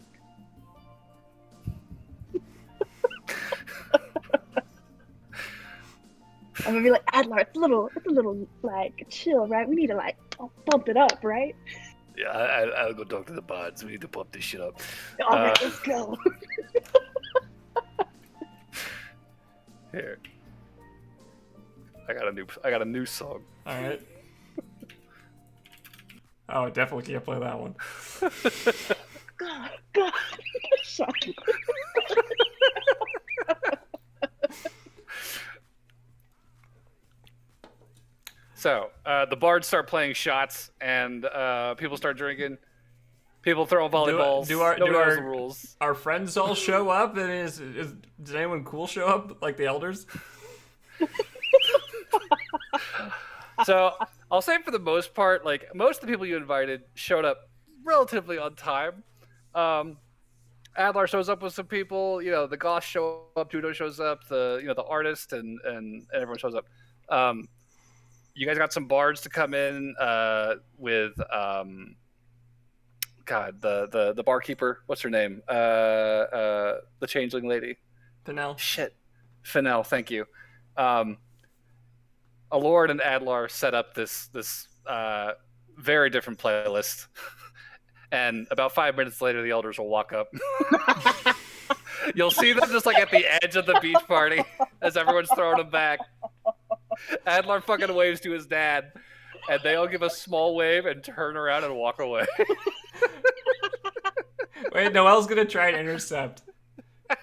I'm gonna be like, Adlar, it's a little like chill, right? We need to like bump it up, right? yeah, I'll go talk to the bods. We need to pump this shit up. All right, let's go. Here. I got a new song. Alright. Oh, I definitely can't play that one. God, shocking. So, the bards start playing shots, and people start drinking. People throwing volleyballs. Nobody knows the rules. Our friends all show up, and did anyone cool show up, like the elders? So, I'll say for the most part, like, most of the people you invited showed up relatively on time. Adlar shows up with some people, the Goss show up, Judo shows up, the artist, and everyone shows up. You guys got some bards to come in with the barkeeper. What's her name? The changeling lady. Pinel. Shit. Fennel, thank you. Alord and Adlar set up this very different playlist. And about 5 minutes later, the elders will walk up. You'll see them just like at the edge of the beach party as everyone's throwing them back. Adlar fucking waves to his dad, and they all give a small wave and turn around and walk away. Wait, Noelle's gonna try and intercept. Hey,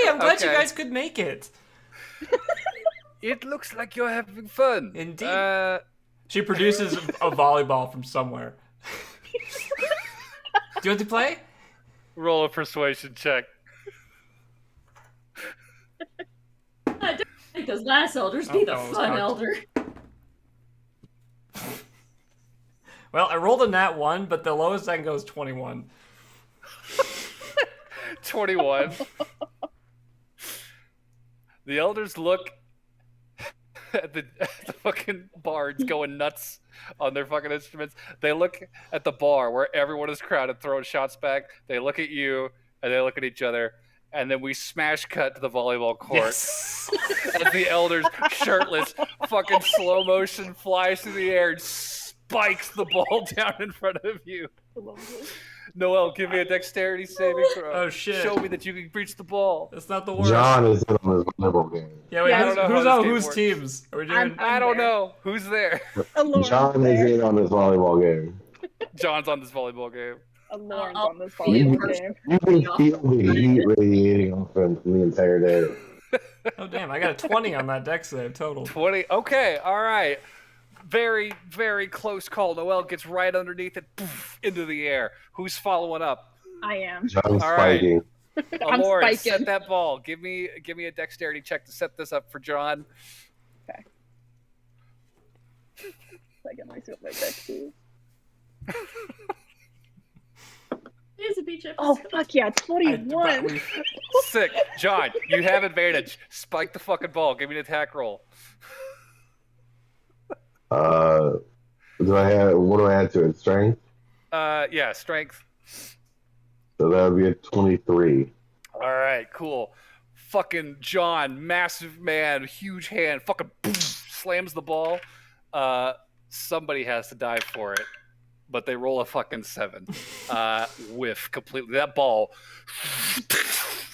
I'm glad you Okay. guys could make it. It looks like you're having fun. Indeed. She produces a volleyball from somewhere. Do you want to play? Roll a persuasion check. I don't think those last elders be the fun elder. Well, I rolled a nat 1, but the lowest I can go is 21. 21. The elders look at the fucking bards going nuts on their fucking instruments. They look at the bar where everyone is crowded, throwing shots back. They look at you, and they look at each other. And then we smash cut to the volleyball court. Yes. As the elders, shirtless, fucking slow motion, flies through the air and spikes the ball down in front of you. Noel, give me a dexterity saving throw. Oh, shit. Show me that you can reach the ball. That's not the worst. John is in on his volleyball game. Yeah, wait, I don't know who's how on this whose game teams? Are we doing? I don't know. Who's there? John is in on his volleyball game. John's on this volleyball game. Lauren's I'll- on this You, volleyball game. you can feel the heat radiating off him from the entire day. Oh, damn, I got a 20 on that dex save total. 20. Okay, all right. Very, very close call. Noel gets right underneath it, poof, into the air. Who's following up? I am. John's All right. spiking. I'm Lauren, spiking. set that ball. Give me a dexterity check to set this up for John. Second, let me see what my dex is. It is a beach episode. Oh, fuck yeah, 21. Sick. John, you have advantage. Spike the fucking ball. Give me an attack roll. What do I add to it? Strength? Yeah, strength. So that would be a 23. All right, cool. Fucking John, massive man, huge hand, fucking boom, slams the ball. Somebody has to dive for it, but they roll a fucking 7. Whiff completely. That ball,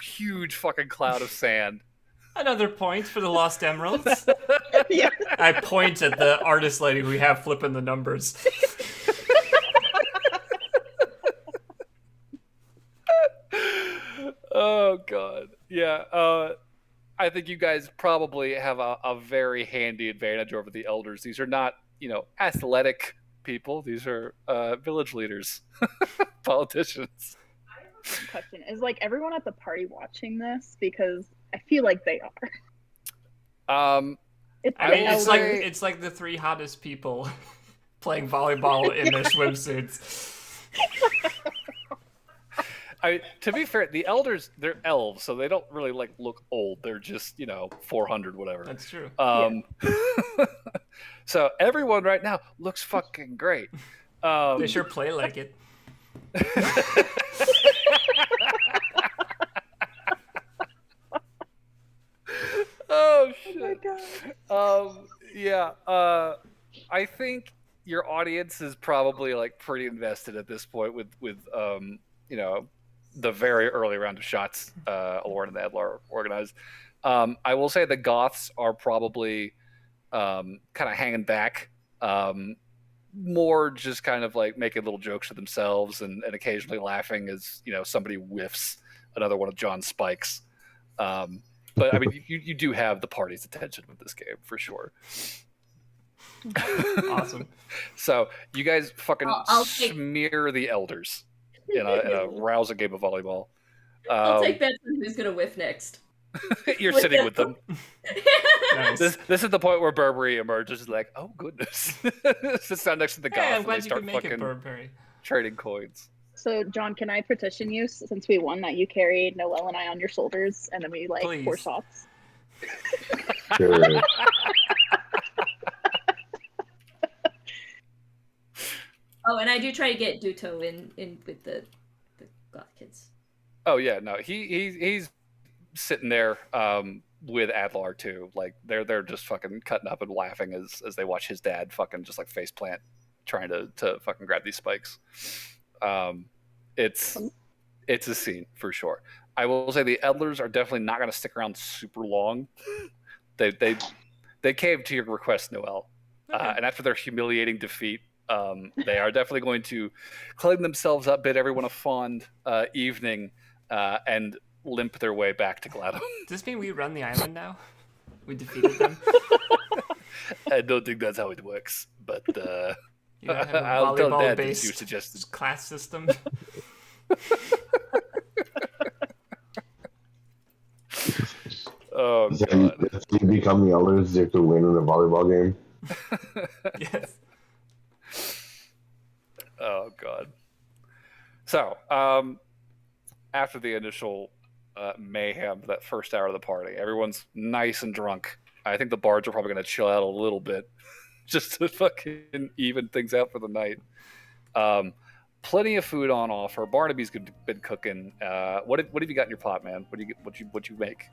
huge fucking cloud of sand. Another point for the Lost Emeralds. Yeah. I point at the artist lady we have flipping the numbers. Oh god, yeah. I think you guys probably have a very handy advantage over the elders. These are not, athletic people. These are village leaders, politicians. Question is, like, everyone at the party watching this? Because I feel like they are. It's I mean, the it's like the 3 hottest people playing volleyball in their swimsuits. To be fair, the elders, they're elves, so they don't really look old. They're just 400 whatever. That's true. So everyone right now looks fucking great. They sure play like it. Oh shit. Oh my god. Yeah. I think your audience is probably pretty invested at this point with the very early round of shots Lauren and the Adler organized. I will say the Goths are probably kind of hanging back, more just kind of making little jokes to themselves and occasionally laughing as somebody whiffs another one of John's spikes. But I mean, you do have the party's attention with this game for sure. Awesome. So you guys fucking I'll take- smear the elders in a rousing game of volleyball. I'll take bets on who's gonna whiff next. You're sitting with them. Nice. This is the point where Burberry emerges like, oh goodness. Sits down next to the Hey, goth I'm and they glad you start could make it, fucking Burberry. trading coins. So, John, can I petition you, since we won, that you carry Noelle and I on your shoulders, and then we, Please. pour shots? Sure. Oh, and I do try to get Duto in with the goth kids. Oh yeah, no, he's sitting there with Adlar too. They're just fucking cutting up and laughing as they watch his dad fucking just face plant trying to fucking grab these spikes. It's a scene for sure. I will say the Edlers are definitely not going to stick around super long. They caved to your request, Noel, and after their humiliating defeat, they are definitely going to clean themselves up, bid everyone a fond evening, and limp their way back to Gladam. Does this mean we run the island now? We defeated them. I don't think that's how it works, but You don't have a I'll tell Dad that you volleyball-based suggested. class system. Oh So god. you become the elders, you have to win in a volleyball game. Yes. Oh god. So, after the initial mayhem, that first hour of the party, everyone's nice and drunk. I think the bards are probably going to chill out a little bit, just to fucking even things out for the night. Plenty of food on offer. Barnaby's been cooking. What have you got in your pot, man? What you make?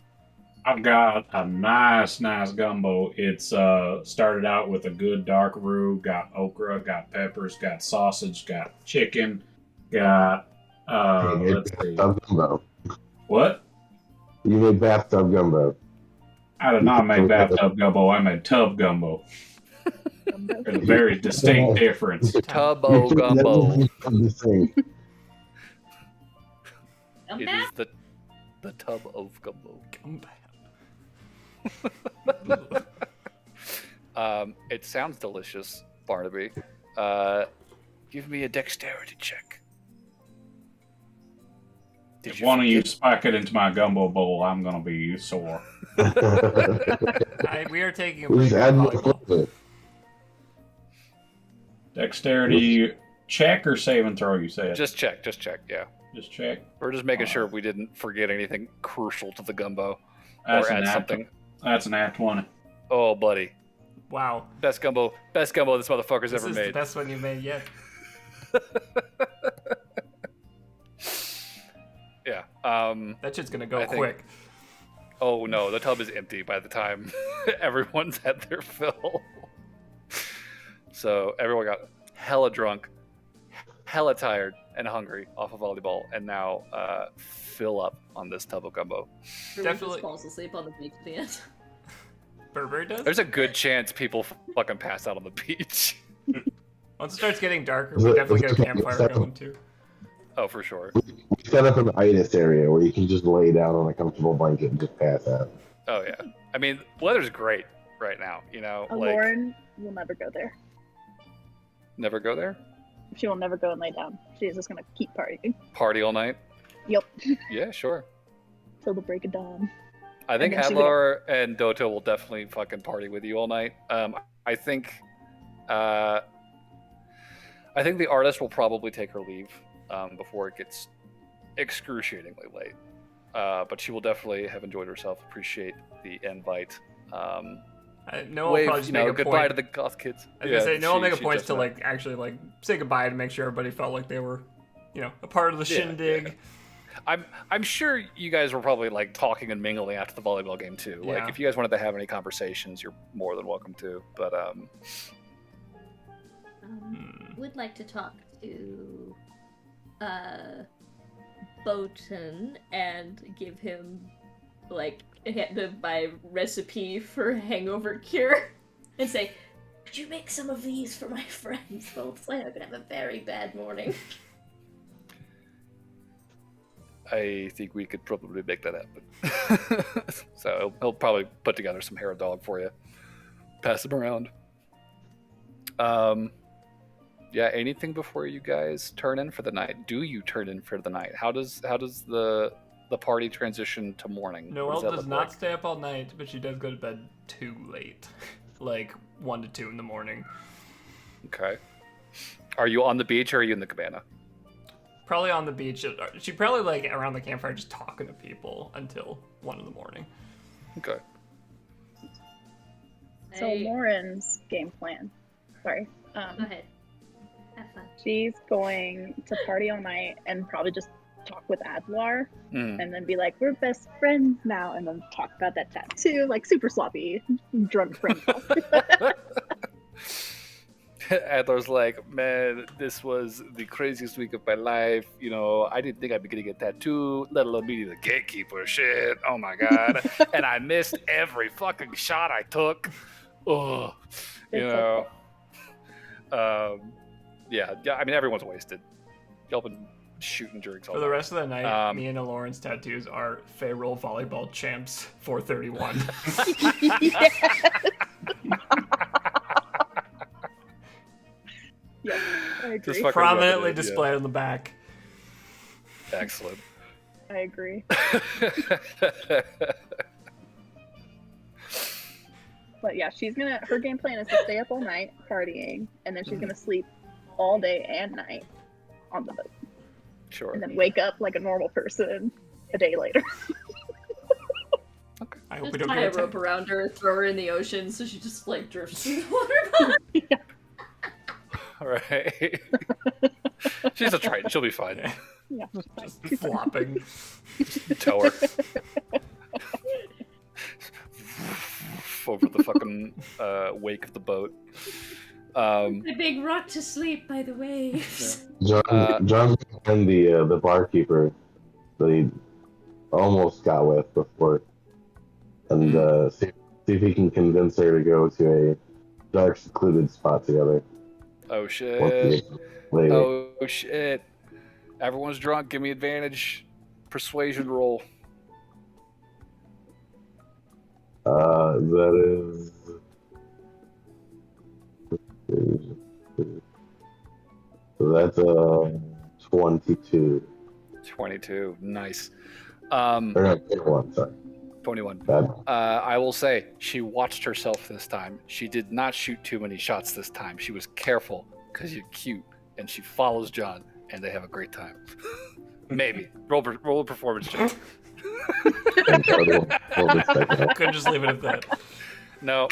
I've got a nice gumbo. It's started out with a good dark roux, got okra, got peppers, got sausage, got chicken, got let's see. Bathtub gumbo. What? You made bathtub gumbo. I did not make bathtub gumbo, I made tub gumbo. There's a very distinct difference. Tubbo gumbo. It Gumbo? is the tub of gumbo. It sounds delicious, Barnaby. Give me a dexterity check. If one of you spike it into my gumbo bowl, I'm gonna be sore. We are taking a We break just add from more volleyball. flavor. Dexterity check or save and throw, you said? Just check, yeah. Just check. We're just making sure we didn't forget anything crucial to the gumbo. That's or an add nat- something. That's an nat 20. Oh, buddy. Wow. Best gumbo this motherfucker's This ever is made. the best one you've made yet. Yeah. That shit's gonna go I think- quick. Oh no, the tub is empty by the time everyone's had their fill. So everyone got hella drunk, hella tired, and hungry off of volleyball, and now fill up on this tub of gumbo. Everyone Definitely- just falls asleep on the beach at the end. Burberry does? There's a good chance people fucking pass out on the beach. Once it starts getting darker, we definitely get a campfire going too. Oh, for sure. We set up an itis area where you can just lay down on a comfortable blanket and just pass out. Oh yeah. I mean, weather's great right now. You know, like Lauren will never go there. never go there. She will never go and lay down. She is just gonna keep partying. Party all night. Yep. Yeah, sure. Till the break of dawn. I think And then she Adlar and Doto will definitely fucking party with you all night. I think the artist will probably take her leave before it gets excruciatingly late. But she will definitely have enjoyed herself. Appreciate the invite. Noah will Wave, probably just make a goodbye point. to the goth kids. I was gonna say, Noah will make a she point to definitely- actually say goodbye to make sure everybody felt like they were, a part of the Yeah, shindig. yeah. I'm sure you guys were probably talking and mingling after the volleyball game too. Yeah. If you guys wanted to have any conversations, you're more than welcome to. But Would like to talk to Bowton and give him my recipe for hangover cure and say, could you make some of these for my friends? Both I'm gonna have a very bad morning. I think we could probably make that happen. So he'll probably put together some hair dog for you. Pass them around. Yeah, anything before you guys turn in for the night? Do you turn in for the night? How does the party transition to morning? What Noelle that does look not like? stay up all night, but she does go to bed too late. 1 to 2 in the morning. Okay. Are you on the beach or are you in the cabana? Probably on the beach. She probably around the campfire just talking to people until 1 in the morning. Okay. So Lauren's game plan. Sorry. Go ahead. Have fun. She's going to party all night and probably just talk with Adlar Mm. and then be like, we're best friends now, and then talk about that tattoo, super sloppy, drunk friend talk. Adler's like, man, this was the craziest week of my life. I didn't think I'd be getting a tattoo, let alone meeting the gatekeeper. Shit. Oh my god. And I missed every fucking shot I took. Oh, yeah. I mean, everyone's wasted. Y'all been shooting drinks all For the night. rest of the night, me and Lauren's tattoos are Fayroll volleyball champs 431. Yeah, I agree. Just fucking Prominently rub it in, displayed on the back. Yeah. Excellent. I agree. But yeah, her game plan is to stay up all night partying, and then she's gonna sleep all day and night on the boat, Sure. and then wake up like a normal person a day later. I hope Just we don't tie get a attacked. rope around her, throw her in the ocean, so she just like drifts in the water. All right. She's a Triton. She'll be fine. Yeah. Yeah, Just flopping. Tow her. Over the fucking wake of the boat. A big rock to sleep by the waves. John and the barkeeper that he almost got with before, and see if he can convince her to go to a dark, secluded spot together. Oh once shit. he gets later. Oh shit. Everyone's drunk. Give me advantage. Persuasion roll. That is. So that's 22. 22. Nice. Or no, 21, sorry. 21. Bad. I will say, she watched herself this time. She did not shoot too many shots this time. She was careful because you're cute, and she follows John, and they have a great time. Maybe. Roll a performance check. Couldn't just leave it at that. No.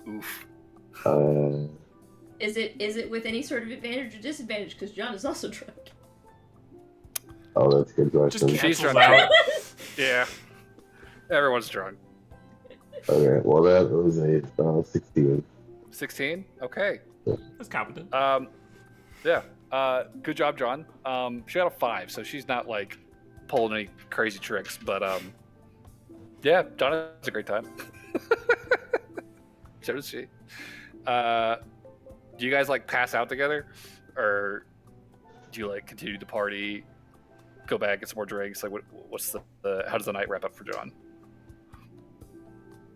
Oof. Is it with any sort of advantage or disadvantage? Because John is also drunk. Oh, that's a good question. Just She's cancels drunk. out. Yeah. Everyone's drunk. Okay, well, that was a 16. 16? Okay. That's competent. Yeah. Good job, John. She got a 5, so she's not like pulling any crazy tricks, but yeah, John has a great time. So does she. Do you guys like pass out together, or do you like continue the party, go back, get some more drinks? Like, what's the how does the night wrap up for John?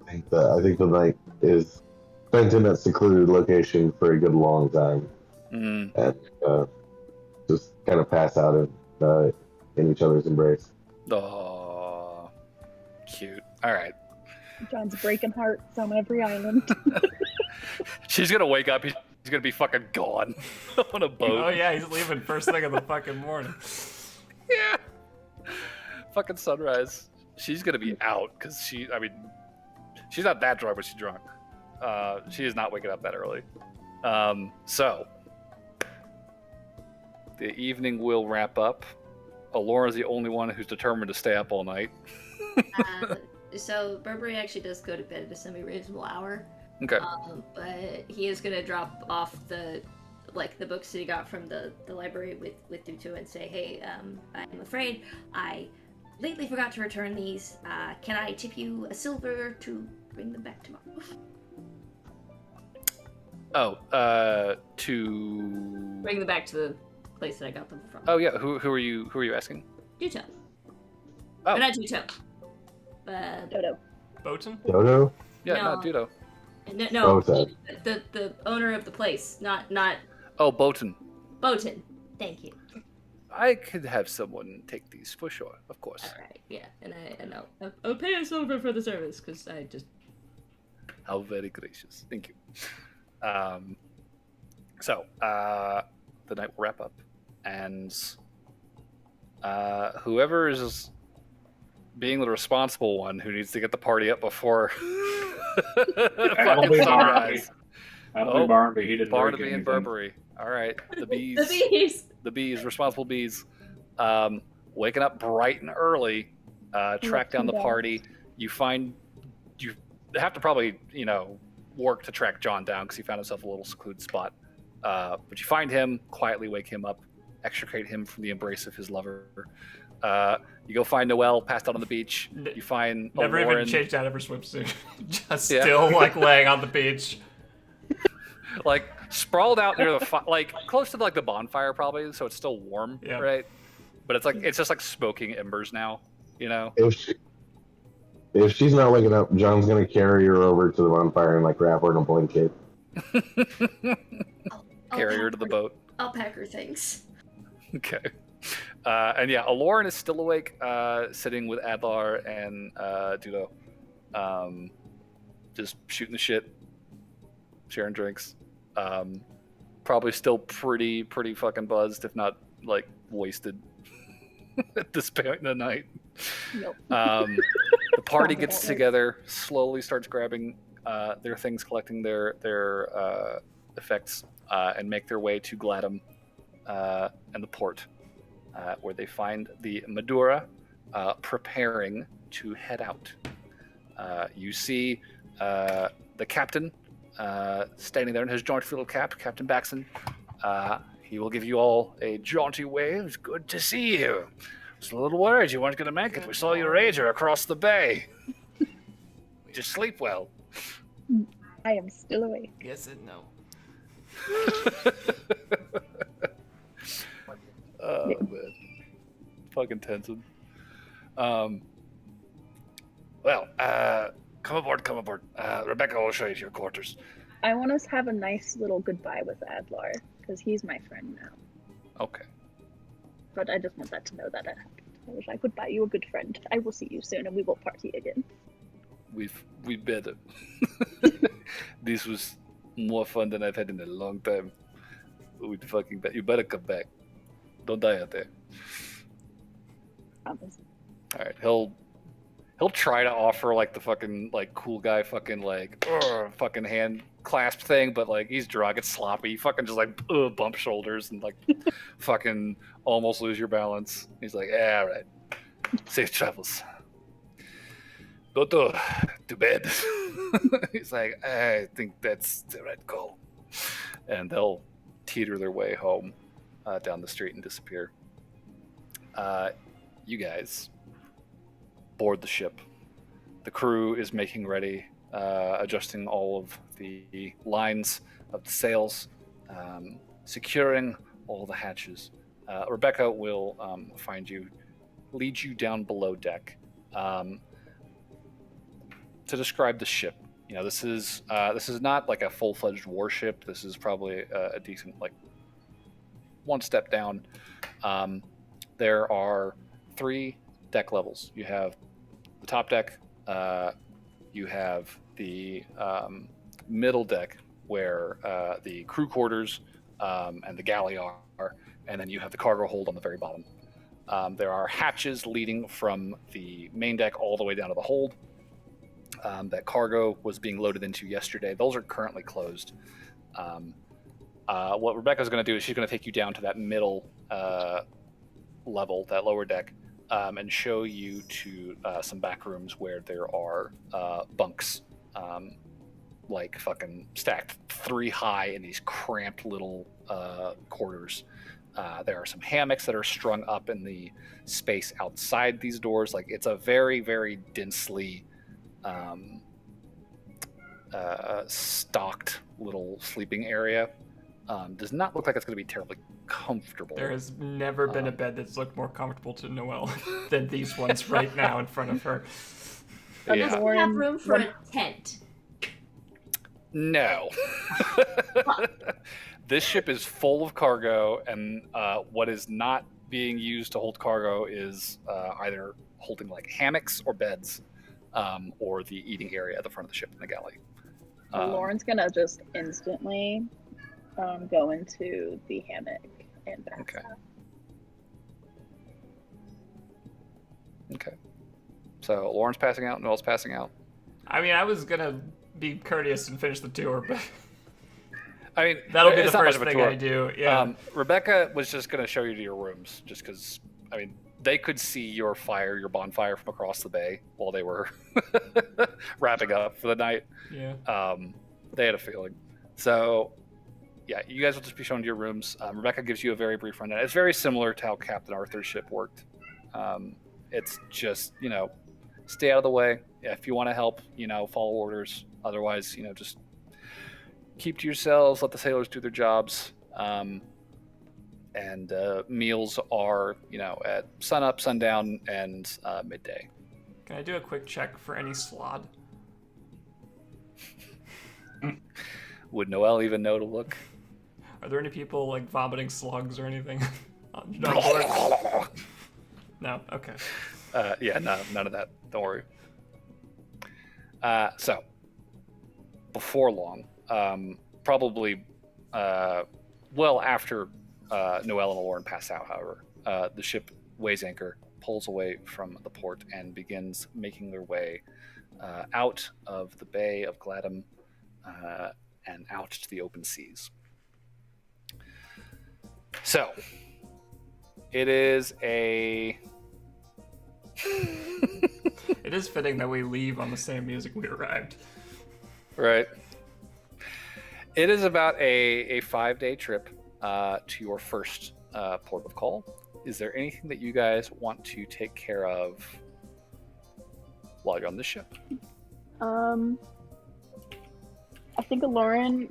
I think the night is spent in that secluded location for a good long time, and just kind of pass out in each other's embrace. Oh, cute. All right. John's breaking hearts on every island. She's gonna wake up. He's gonna be fucking gone on a boat. Oh yeah, he's leaving first thing in the fucking morning. Yeah. Fucking sunrise. She's gonna be out because she's not that drunk, but she's drunk. She is not waking up that early. So the evening will wrap up. Alora's the only one who's determined to stay up all night. So Burberry actually does go to bed at a semi-reasonable hour. Okay. But he is gonna drop off the books that he got from the library with Duto and say, hey, I'm afraid I lately forgot to return these. Can I tip you a silver to bring them back tomorrow? To Bring them back to the place that I got them from. Oh yeah, who are you asking? Duto. Oh. Or not Duto. But Dodo. Boatin? Dodo? Yeah, No. not Dudo. no, Boatin. the owner of the place, not Oh, Boatin. Boatin. Thank you. I could have someone take these for sure, of course. All right, yeah, and I'll pay a silver for the service because I just. How very gracious. Thank you. So, the night will wrap up, and whoever is being the responsible one who needs to get the party up before That'll be sunrise. That'll be Barnaby. He didn't drink Barnaby and anything. Burberry. All right, the bees. The bees. The bees, responsible bees. Waking up bright and early, track down the party. You have to probably, work to track John down because he found himself a little secluded spot. But you find him, quietly wake him up, extricate him from the embrace of his lover. You go find Noelle, passed out on the beach. You find Never Lauren. even changed out of her swimsuit. Just Yeah. still like laying on the beach. Like sprawled out near the like close to like the bonfire probably, so it's still warm, Yeah. right? But it's just like smoking embers now, you know. If she's not waking up, John's gonna carry her over to the bonfire and like wrap her in a blanket. Carry her to the boat. I'll pack her things. Okay. And yeah, Aloran is still awake, sitting with Adlar and Dudo, just shooting the shit, sharing drinks. Probably still pretty fucking buzzed, if not like wasted at this point in the night. Nope. The party Sounds gets about right. together, slowly starts grabbing their things, collecting their effects, and make their way to Gladam and the port, where they find the Madura preparing to head out. You see the captain standing there in his jaunty little cap, Captain Baxon. He will give you all a jaunty wave. It's good to see you. I was a little worried you weren't going to make it. We saw your rager across the bay. Just sleep well. I am still awake. Yes and no. Oh, man. Fucking Tenzin. Well, come aboard. Rebecca will show you to your quarters. I want to have a nice little goodbye with Adlar, because he's my friend now. Okay. But I just want that to know that it happened. I was like, goodbye, you a good friend. I will see you soon, and we will party again. We better. This was more fun than I've had in a long time. We fucking bet. You better come back. Don't die out there. Promise. All right. He'll try to offer like the fucking like cool guy fucking like fucking hand clasp thing, but like he's drunk, it's sloppy. You fucking just like bump shoulders and like fucking almost lose your balance. He's like, yeah, all right. Safe travels. Go to bed. He's like, I think that's the right call. And they'll teeter their way home down the street and disappear. You guys board the ship. The crew is making ready, adjusting all of the lines of the sails, securing all the hatches. Rebecca will lead you down below deck. To describe the ship, you know, this is not like a full-fledged warship. This is probably a decent like one step down. There are 3 deck levels. You have the top deck, you have the middle deck where the crew quarters and the galley are, and then you have the cargo hold on the very bottom. There are hatches leading from the main deck all the way down to the hold. That cargo was being loaded into yesterday. Those are currently closed. What Rebecca's going to do is she's going to take you down to that middle level, that lower deck, and show you to some back rooms where there are bunks, like fucking stacked 3 high in these cramped little quarters. There are some hammocks that are strung up in the space outside these doors. Like it's a very, very densely stocked little sleeping area. Does not look like it's going to be terribly comfortable. There has never been a bed that's looked more comfortable to Noelle than these ones right now in front of her. But Yeah. does it have room for a tent? No. This ship is full of cargo, and what is not being used to hold cargo is either holding like hammocks or beds, or the eating area at the front of the ship in the galley. Lauren's gonna just instantly go into the hammock and pass Okay. out. Okay. So Lauren's passing out, Noel's passing out. I mean, I was gonna be courteous and finish the tour, but I mean, that'll be the it's not much first of a thing tour. I do. Yeah. Rebecca was just going to show you to your rooms, just because, I mean, they could see your bonfire from across the bay while they were wrapping up for the night. Yeah. They had a feeling. So, yeah, you guys will just be shown to your rooms. Rebecca gives you a very brief rundown. It's very similar to how Captain Arthur's ship worked. It's just, stay out of the way. If you want to help, follow orders. Otherwise, just keep to yourselves. Let the sailors do their jobs. And meals are, at sunup, sundown, and midday. Can I do a quick check for any slod? Would Noel even know to look? Are there any people like vomiting slugs or anything on board? No. Okay. Yeah, no, none of that. Don't worry. So, before long, probably well after Noel and Lauren pass out, however, the ship weighs anchor, pulls away from the port, and begins making their way out of the Bay of Gladam and out to the open seas. So, it is a... It is fitting that we leave on the same music we arrived. Right. It is about a 5-day trip to your first port of call. Is there anything that you guys want to take care of while you're on the ship? I think Lauren,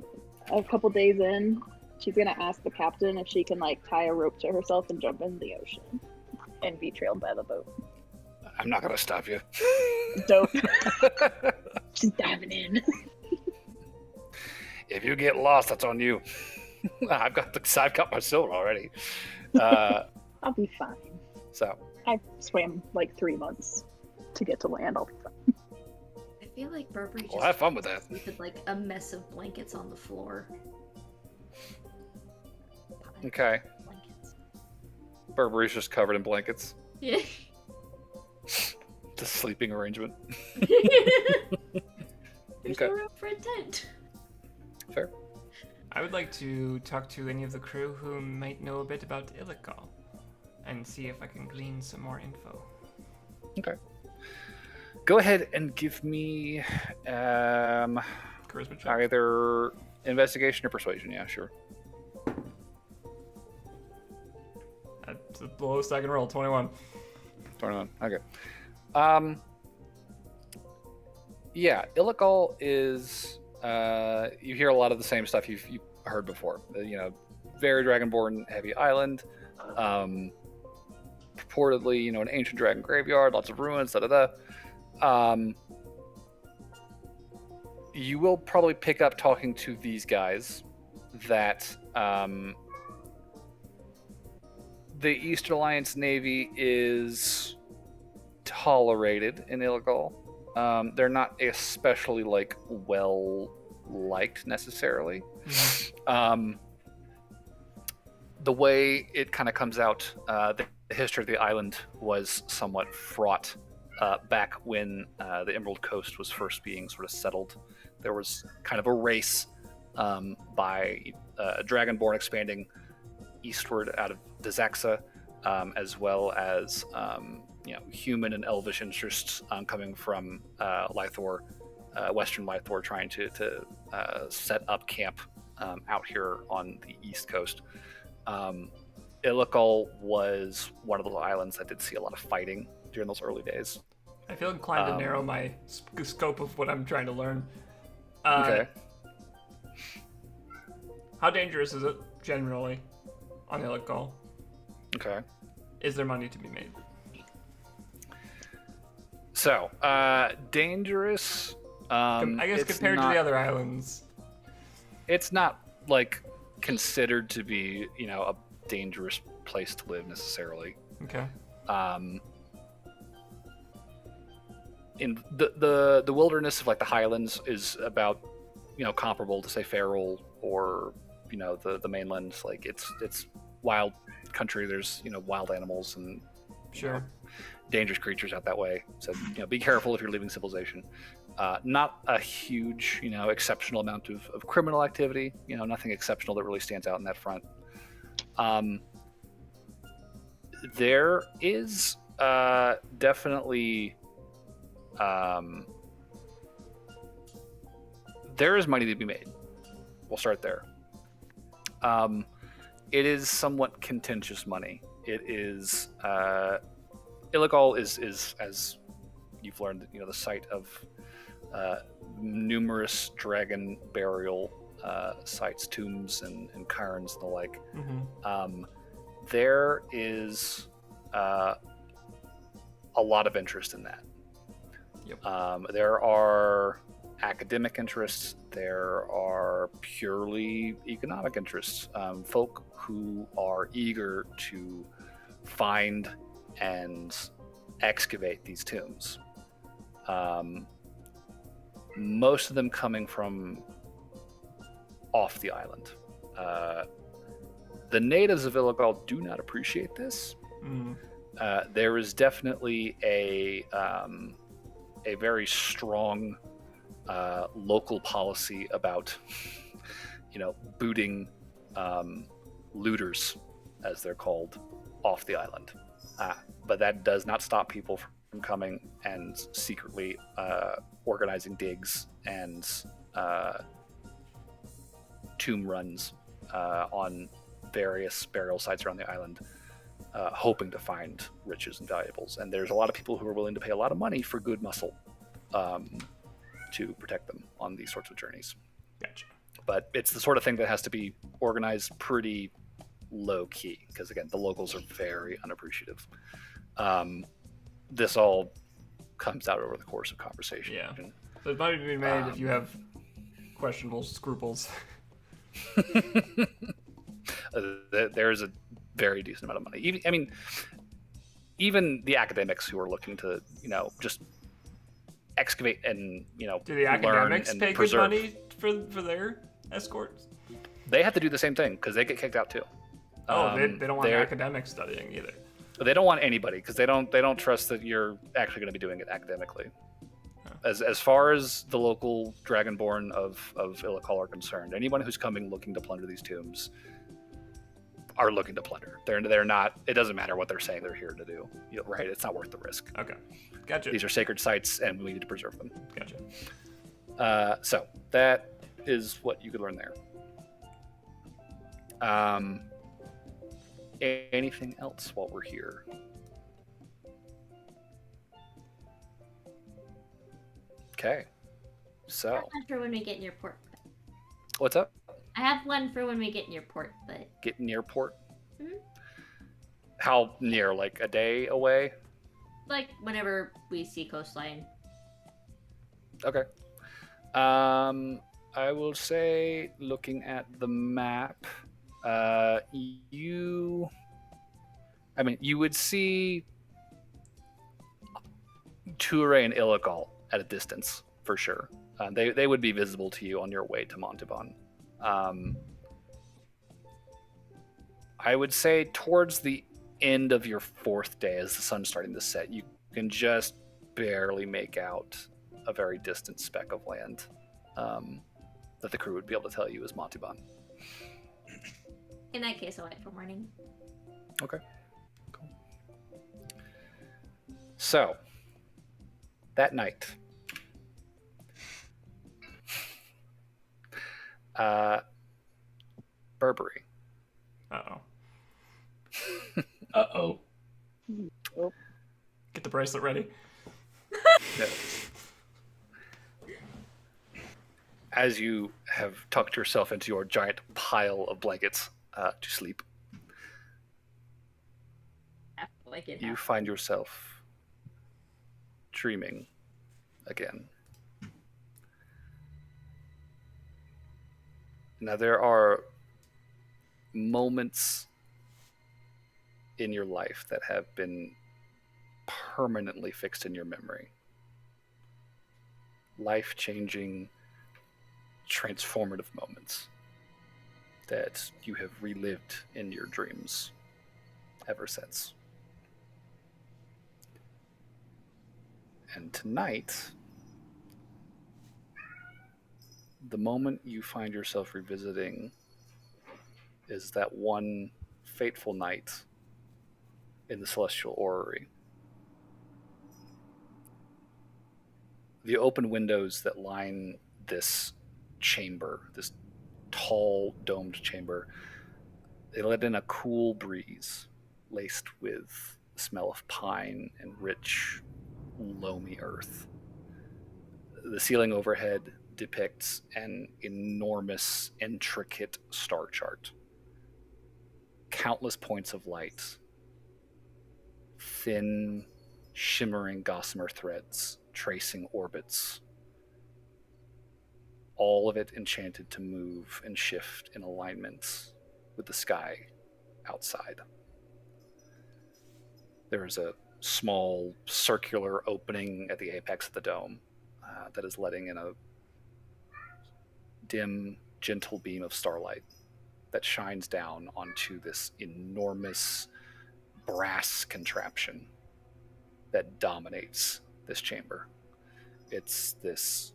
a couple days in, she's gonna ask the captain if she can tie a rope to herself and jump in the ocean and be trailed by the boat. I'm not going to stop you. Dope. She's diving in. If you get lost, that's on you. I've got my silver already. I'll be fine. So I swam 3 months to get to land. I'll be fine. I feel like Burberry just have fun with that. sleep with a mess of blankets on the floor. Okay. Blankets. Burberry's just covered in blankets. Yeah. The sleeping arrangement. There's Okay. no room for a tent. Fair. I would like to talk to any of the crew who might know a bit about Illical and see if I can glean some more info. Okay. Go ahead and give me Charisma check. either investigation or persuasion. Yeah, sure. That's the lowest I can roll, 21. 21. Okay. Yeah, Illical is. You hear a lot of the same stuff you've heard before. Very dragonborn heavy island. Purportedly, an ancient dragon graveyard, lots of ruins. Da da da. You will probably pick up talking to these guys that the Eastern Alliance Navy is tolerated in Illical. They're not especially well liked necessarily. The way it kind of comes out, the history of the island was somewhat fraught back when the Emerald Coast was first being sort of settled. There was kind of a race by Dragonborn expanding eastward out of Dazaxa, as well as human and elvish interests coming from Lythor, Western Lythor, trying to set up camp out here on the east coast. Illical was one of those islands that did see a lot of fighting during those early days. I feel inclined to narrow my scope of what I'm trying to learn. Okay. How dangerous is it, generally, on Illical? Okay. Is there money to be made? So, dangerous. I guess compared to the other islands. It's not considered to be, a dangerous place to live necessarily. Okay. In the wilderness of the Highlands is about, comparable to say Ferrol or the mainland. It's wild country. There's wild animals and Sure. dangerous creatures out that way. So be careful if you're leaving civilization. Not a huge exceptional amount of criminal activity. Nothing exceptional that really stands out in that front. There is definitely there is money to be made. We'll start there. It is somewhat contentious money. It is Illical is as you've learned, the site of numerous dragon burial sites, tombs, and cairns and the like. Mm-hmm. There is a lot of interest in that. Yep. There are academic interests. There are purely economic interests. Folk who are eager to find and excavate these tombs. Most of them coming from off the island. The natives of Illigal do not appreciate this. Mm. There is definitely a very strong local policy about, booting looters, as they're called, off the island. But that does not stop people from coming and secretly organizing digs and tomb runs on various burial sites around the island, hoping to find riches and valuables. And there's a lot of people who are willing to pay a lot of money for good muscle to protect them on these sorts of journeys. Gotcha. But it's the sort of thing that has to be organized pretty low key, because again, the locals are very unappreciative. This all comes out over the course of conversation. Yeah. So it might be made if you have questionable scruples. There's a very decent amount of money. Even the academics who are looking to, just excavate and, Do the academics pay good money for their escorts? They have to do the same thing because they get kicked out too. They don't want academics studying either. They don't want anybody because they don't trust that you're actually going to be doing it academically. Huh. As far as the local Dragonborn of Illical are concerned, anyone who's coming looking to plunder these tombs are looking to plunder. They're not. It doesn't matter what they're saying they're here to do. Right? It's not worth the risk. Okay, gotcha. These are sacred sites, and we need to preserve them. Gotcha. So that is what you could learn there. Anything else while we're here? Okay. So. I have one for when we get near port. What's up? I have one for when we get near port, but. Get near port? Mm-hmm. How near? Like a day away? Like whenever we see coastline. Okay. I will say, looking at the map, you would see Toure and Illigal at a distance, for sure. They would be visible to you on your way to Montauban. I would say towards the end of your fourth day, as the sun's starting to set, you can just barely make out a very distant speck of land that the crew would be able to tell you is Montauban. In that case, I'll wait for morning. Okay. Cool. So, that night, Burberry. Uh-oh. Uh-oh. Oh. Get the bracelet ready. No. As you have tucked yourself into your giant pile of blankets to sleep, you find yourself dreaming again. Now, there are moments in your life that have been permanently fixed in your memory. Life-changing, transformative moments that you have relived in your dreams ever since. And tonight, the moment you find yourself revisiting is that one fateful night in the Celestial Orrery. The open windows that line this chamber, this tall domed chamber, they let in a cool breeze laced with the smell of pine and rich, loamy earth. The ceiling overhead depicts an enormous, intricate star chart. Countless points of light, thin, shimmering gossamer threads tracing orbits, all of it enchanted to move and shift in alignment with the sky outside. There is a small circular opening at the apex of the dome that is letting in a dim, gentle beam of starlight that shines down onto this enormous brass contraption that dominates this chamber. It's this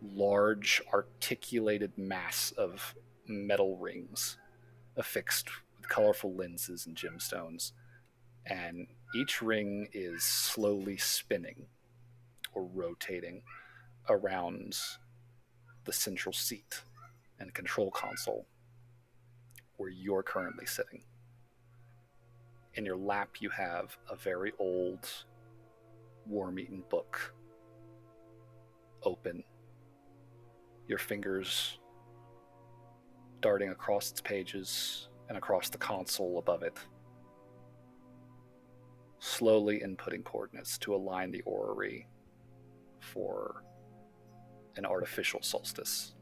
large, articulated mass of metal rings affixed with colorful lenses and gemstones, and each ring is slowly spinning or rotating around the central seat and control console where you're currently sitting. In your lap, you have a very old, worm-eaten book open, your fingers darting across its pages and across the console above it, slowly inputting coordinates to align the orrery for an artificial solstice.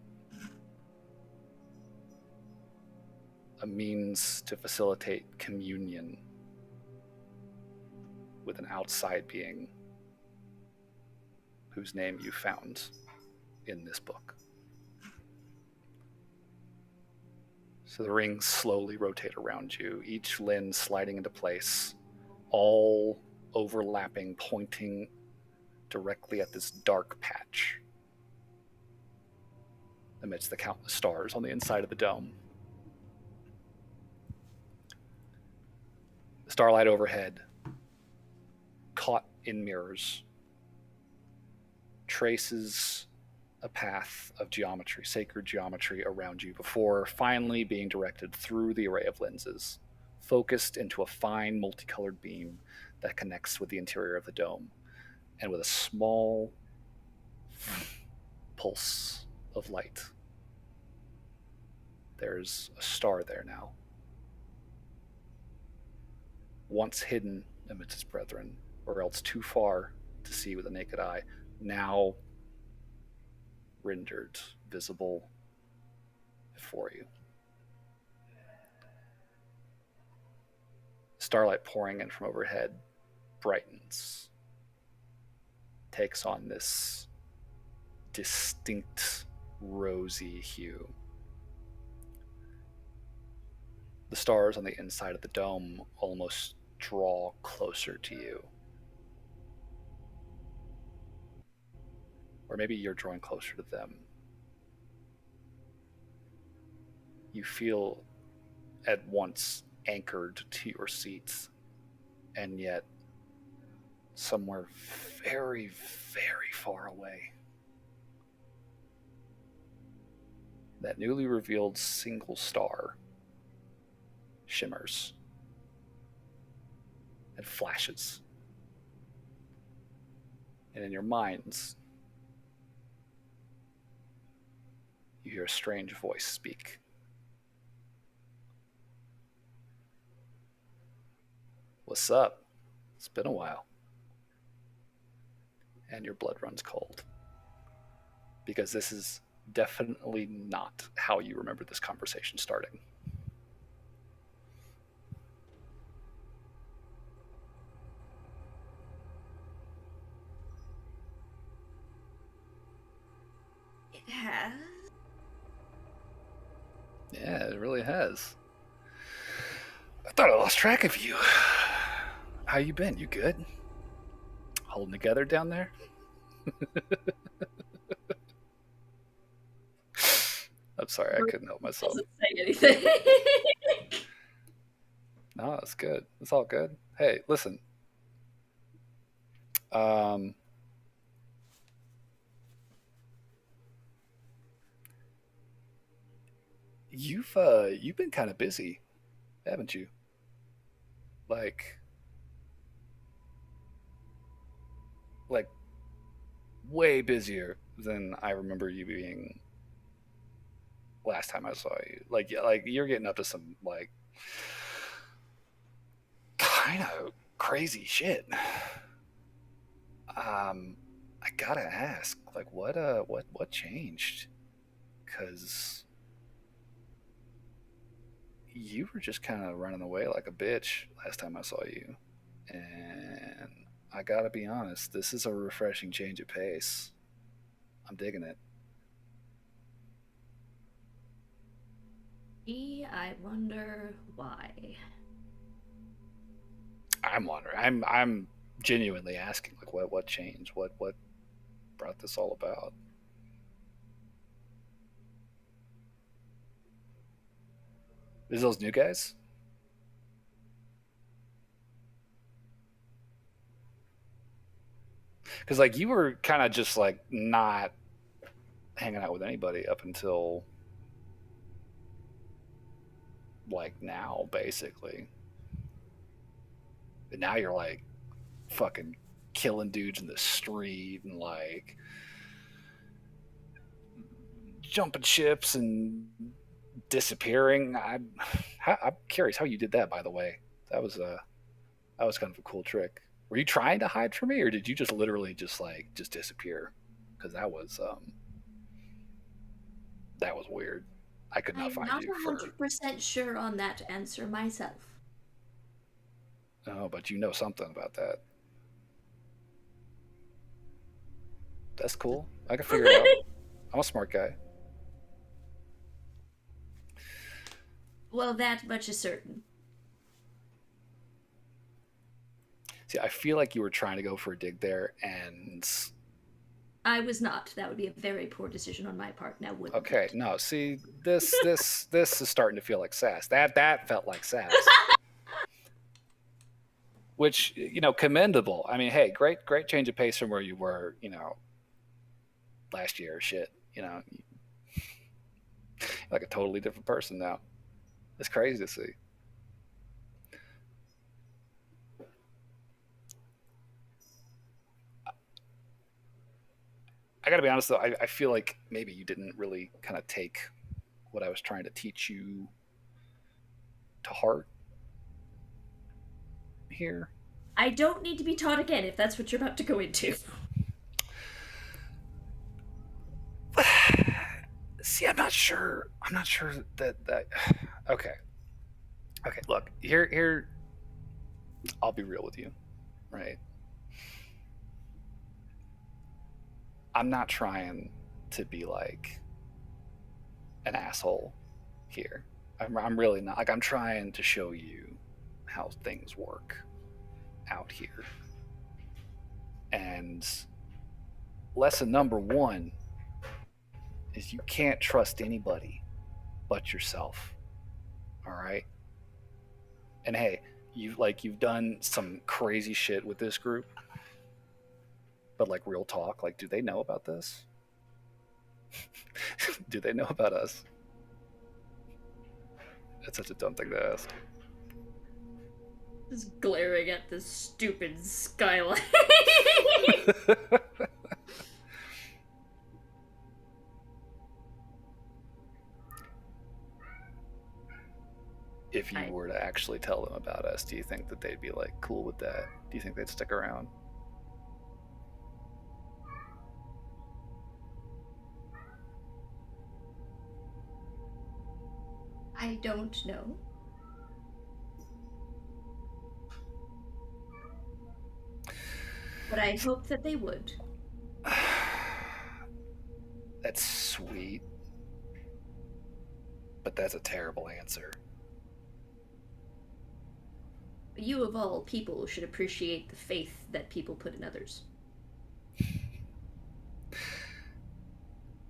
A means to facilitate communion with an outside being whose name you found in this book. So the rings slowly rotate around you, each lens sliding into place, all overlapping, pointing directly at this dark patch amidst the countless stars on the inside of the dome. The starlight overhead, caught in mirrors, traces a path of geometry, sacred geometry around you before finally being directed through the array of lenses, focused into a fine multicolored beam that connects with the interior of the dome. And with a small pulse of light, there's a star there now. Once hidden amidst its brethren, or else too far to see with the naked eye, now rendered visible before you. Starlight pouring in from overhead brightens, takes on this distinct rosy hue. The stars on the inside of the dome almost draw closer to you. Or maybe you're drawing closer to them. You feel at once anchored to your seats, and yet somewhere very, very far away, that newly revealed single star shimmers and flashes. And in your minds, you hear a strange voice speak. What's up? It's been a while. And your blood runs cold. Because this is definitely not how you remember this conversation starting. It has. Yeah, it really has. I thought I lost track of you. How you been? You good? Holding together down there? I'm sorry, I couldn't help myself. Doesn't say anything. No, it's good. It's all good. Hey, listen. You've been kind of busy, haven't you? Like way busier than I remember you being last time I saw you. Like you're getting up to some like kind of crazy shit. I gotta ask, like, what changed? Because you were just kind of running away like a bitch last time I saw you, and I gotta be honest, this is a refreshing change of pace. I'm digging it. I wonder why. I'm wondering. I'm genuinely asking, like, what changed? What brought this all about? Is those new guys? Because like you were kind of just like not hanging out with anybody up until like now, basically. But now you're like fucking killing dudes in the street and like jumping ships and disappearing. I'm curious how you did that, by the way. That was kind of a cool trick. Were you trying to hide from me, or did you just literally just disappear? Because that was weird. I could not I'm find not you for. 100% sure on that answer myself. Oh, but you know something about that. That's cool. I can figure it out. I'm a smart guy. Well, that much is certain. See, I feel like you were trying to go for a dig there, and I was not. That would be a very poor decision on my part. Now, wouldn't okay, it? no. See, this is starting to feel like sass. That felt like sass, which commendable. I mean, hey, great change of pace from where you were, last year. Shit, like a totally different person now. It's crazy to see. I gotta be honest though, I feel like maybe you didn't really kind of take what I was trying to teach you to heart here. I don't need to be taught again if that's what you're about to go into. See, I'm not sure. I'm not sure that. Okay. Okay. Look, here. I'll be real with you, right? I'm not trying to be like an asshole here. I'm really not. Like, I'm trying to show you how things work out here. And lesson number one is you can't trust anybody but yourself. All right? And hey, you've done some crazy shit with this group. But like real talk, like do they know about this? Do they know about us? That's such a dumb thing to ask. Just glaring at this stupid skyline. If you were to actually tell them about us, do you think that they'd be like cool with that? Do you think they'd stick around? I don't know. But I hope that they would. That's sweet. But that's a terrible answer. You of all people should appreciate the faith that people put in others.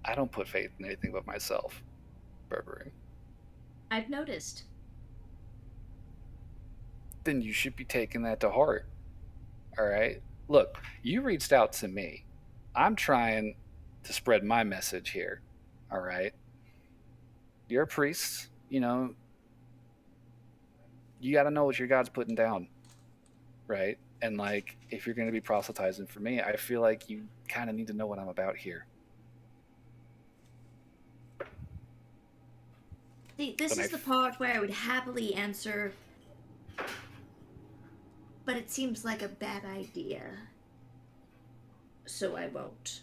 I don't put faith in anything but myself, Burberry. I've noticed. Then you should be taking that to heart. All right? Look, you reached out to me. I'm trying to spread my message here. All right? You're a priest, you got to know what your God's putting down, right? And like, if you're going to be proselytizing for me, I feel like you kind of need to know what I'm about here. See, this But is the part where I would happily answer, but it seems like a bad idea. So I won't.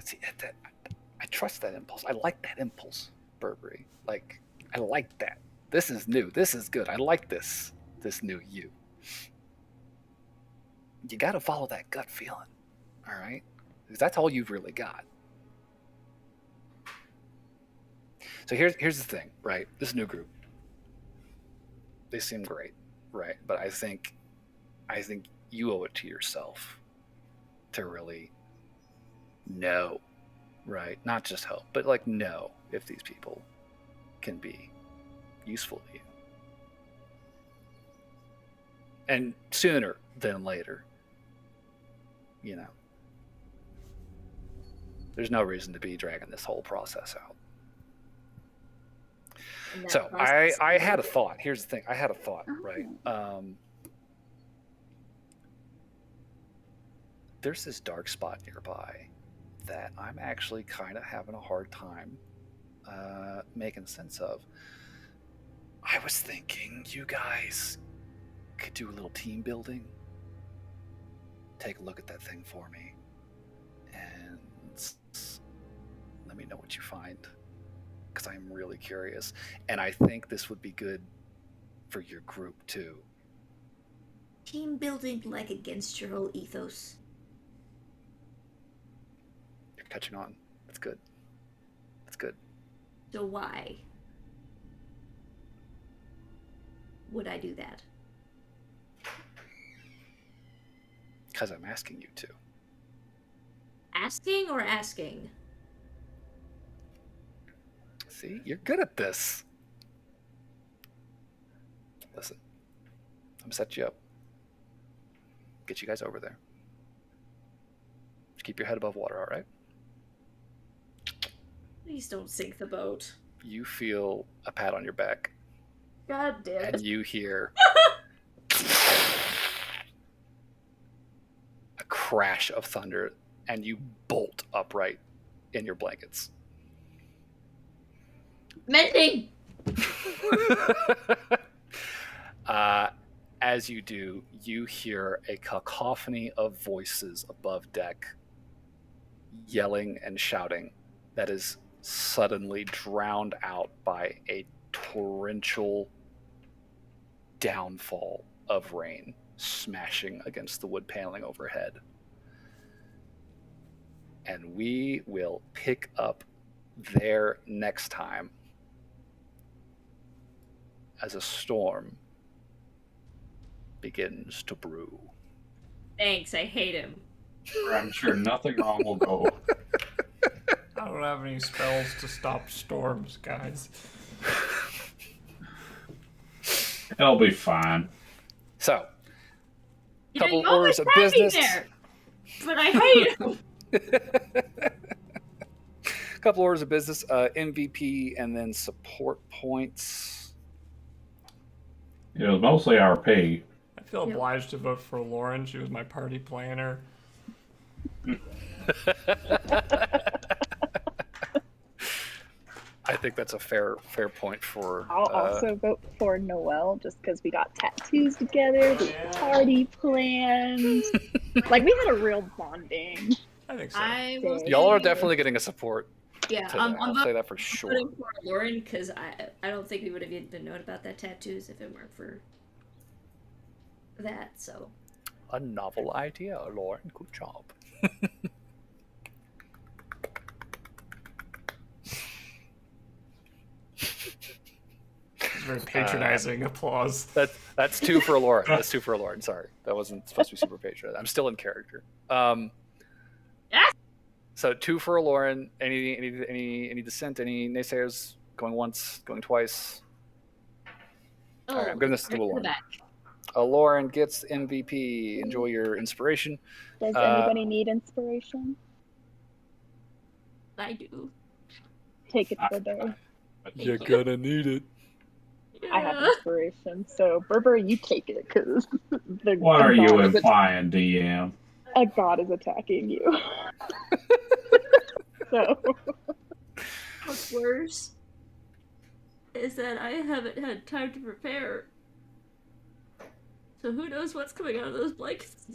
See, I trust that impulse. I like that impulse, Burberry. Like, I like that. This is new. This is good. I like this new you. You got to follow that gut feeling, all right? Because that's all you've really got. So here's the thing, right? This new group, they seem great, right? But I think you owe it to yourself to really know, right? Not just hope, but like know if these people can be useful to you. And sooner than later, you know. There's no reason to be dragging this whole process out. So I had a thought. Here's the thing. I had a thought, right? There's this dark spot nearby that I'm actually kind of having a hard time making sense of. I was thinking you guys could do a little team building. Take a look at that thing for me. And let me know what you find. Because I'm really curious. And I think this would be good for your group, too. Team building like against your whole ethos. You're catching on. That's good. That's good. So why would I do that? Because I'm asking you to. Asking or asking? See, you're good at this. Listen, I'm gonna set you up. Get you guys over there. Just keep your head above water, all right? Please don't sink the boat. You feel a pat on your back. God damn it. And you hear a crash of thunder, and you bolt upright in your blankets. Mending! As you do, you hear a cacophony of voices above deck, yelling and shouting, that is suddenly drowned out by a torrential downfall of rain smashing against the wood paneling overhead. And we will pick up there next time as a storm begins to brew. Thanks, I hate him. I'm sure nothing wrong will go. I don't have any spells to stop storms, guys. It'll be fine. So, You couple know, you orders of always have me business. there, but I hate him. Couple orders of business, MVP and then support points. It was mostly RP. I feel obliged to vote for Lauren. She was my party planner. I think that's a fair point for. I'll also vote for Noelle just because we got tattoos together, we party plans. Like, we had a real bonding. I think so. I will Y'all are say- definitely getting a support. Yeah, To I'm that. I'll say that for sure. voting for Lauren because I don't think we would have even known about that tattoos if it weren't for that. So A novel idea, Lauren. Good job. Very patronizing applause. That's two for Lauren. That's two for Lauren. Sorry, that wasn't supposed to be super patronizing. I'm still in character. So two for Lauren. Any dissent? Any naysayers? Going once? Going twice? All right, I'm giving this to Lauren. Lauren gets MVP. Enjoy your inspiration. Does anybody need inspiration? I do. Take it for day. You're gonna need it. I have inspiration. So, Berber, you take it because What are you implying, DM? a god is attacking you. So What's worse is that I haven't had time to prepare. So who knows what's coming out of those blankets?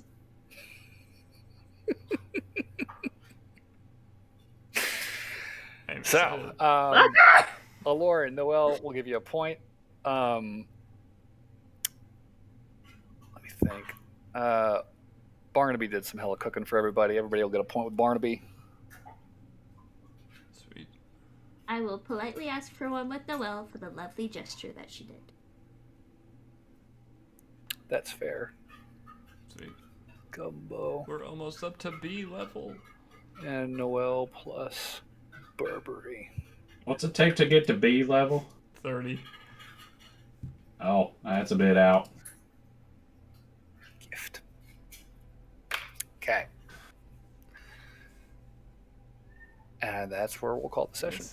I'm So, excited. Allure and Noel will give you a point. Let me think. Barnaby did some hella cooking for everybody. Everybody will get a point with Barnaby. Sweet. I will politely ask for one with Noelle for the lovely gesture that she did. That's fair. Sweet. Gumbo. We're almost up to B level. And Noel plus Burberry. What's it take to get to B level? 30. Oh, that's a bit out. Gift. Okay. And that's where we'll call the session. Nice.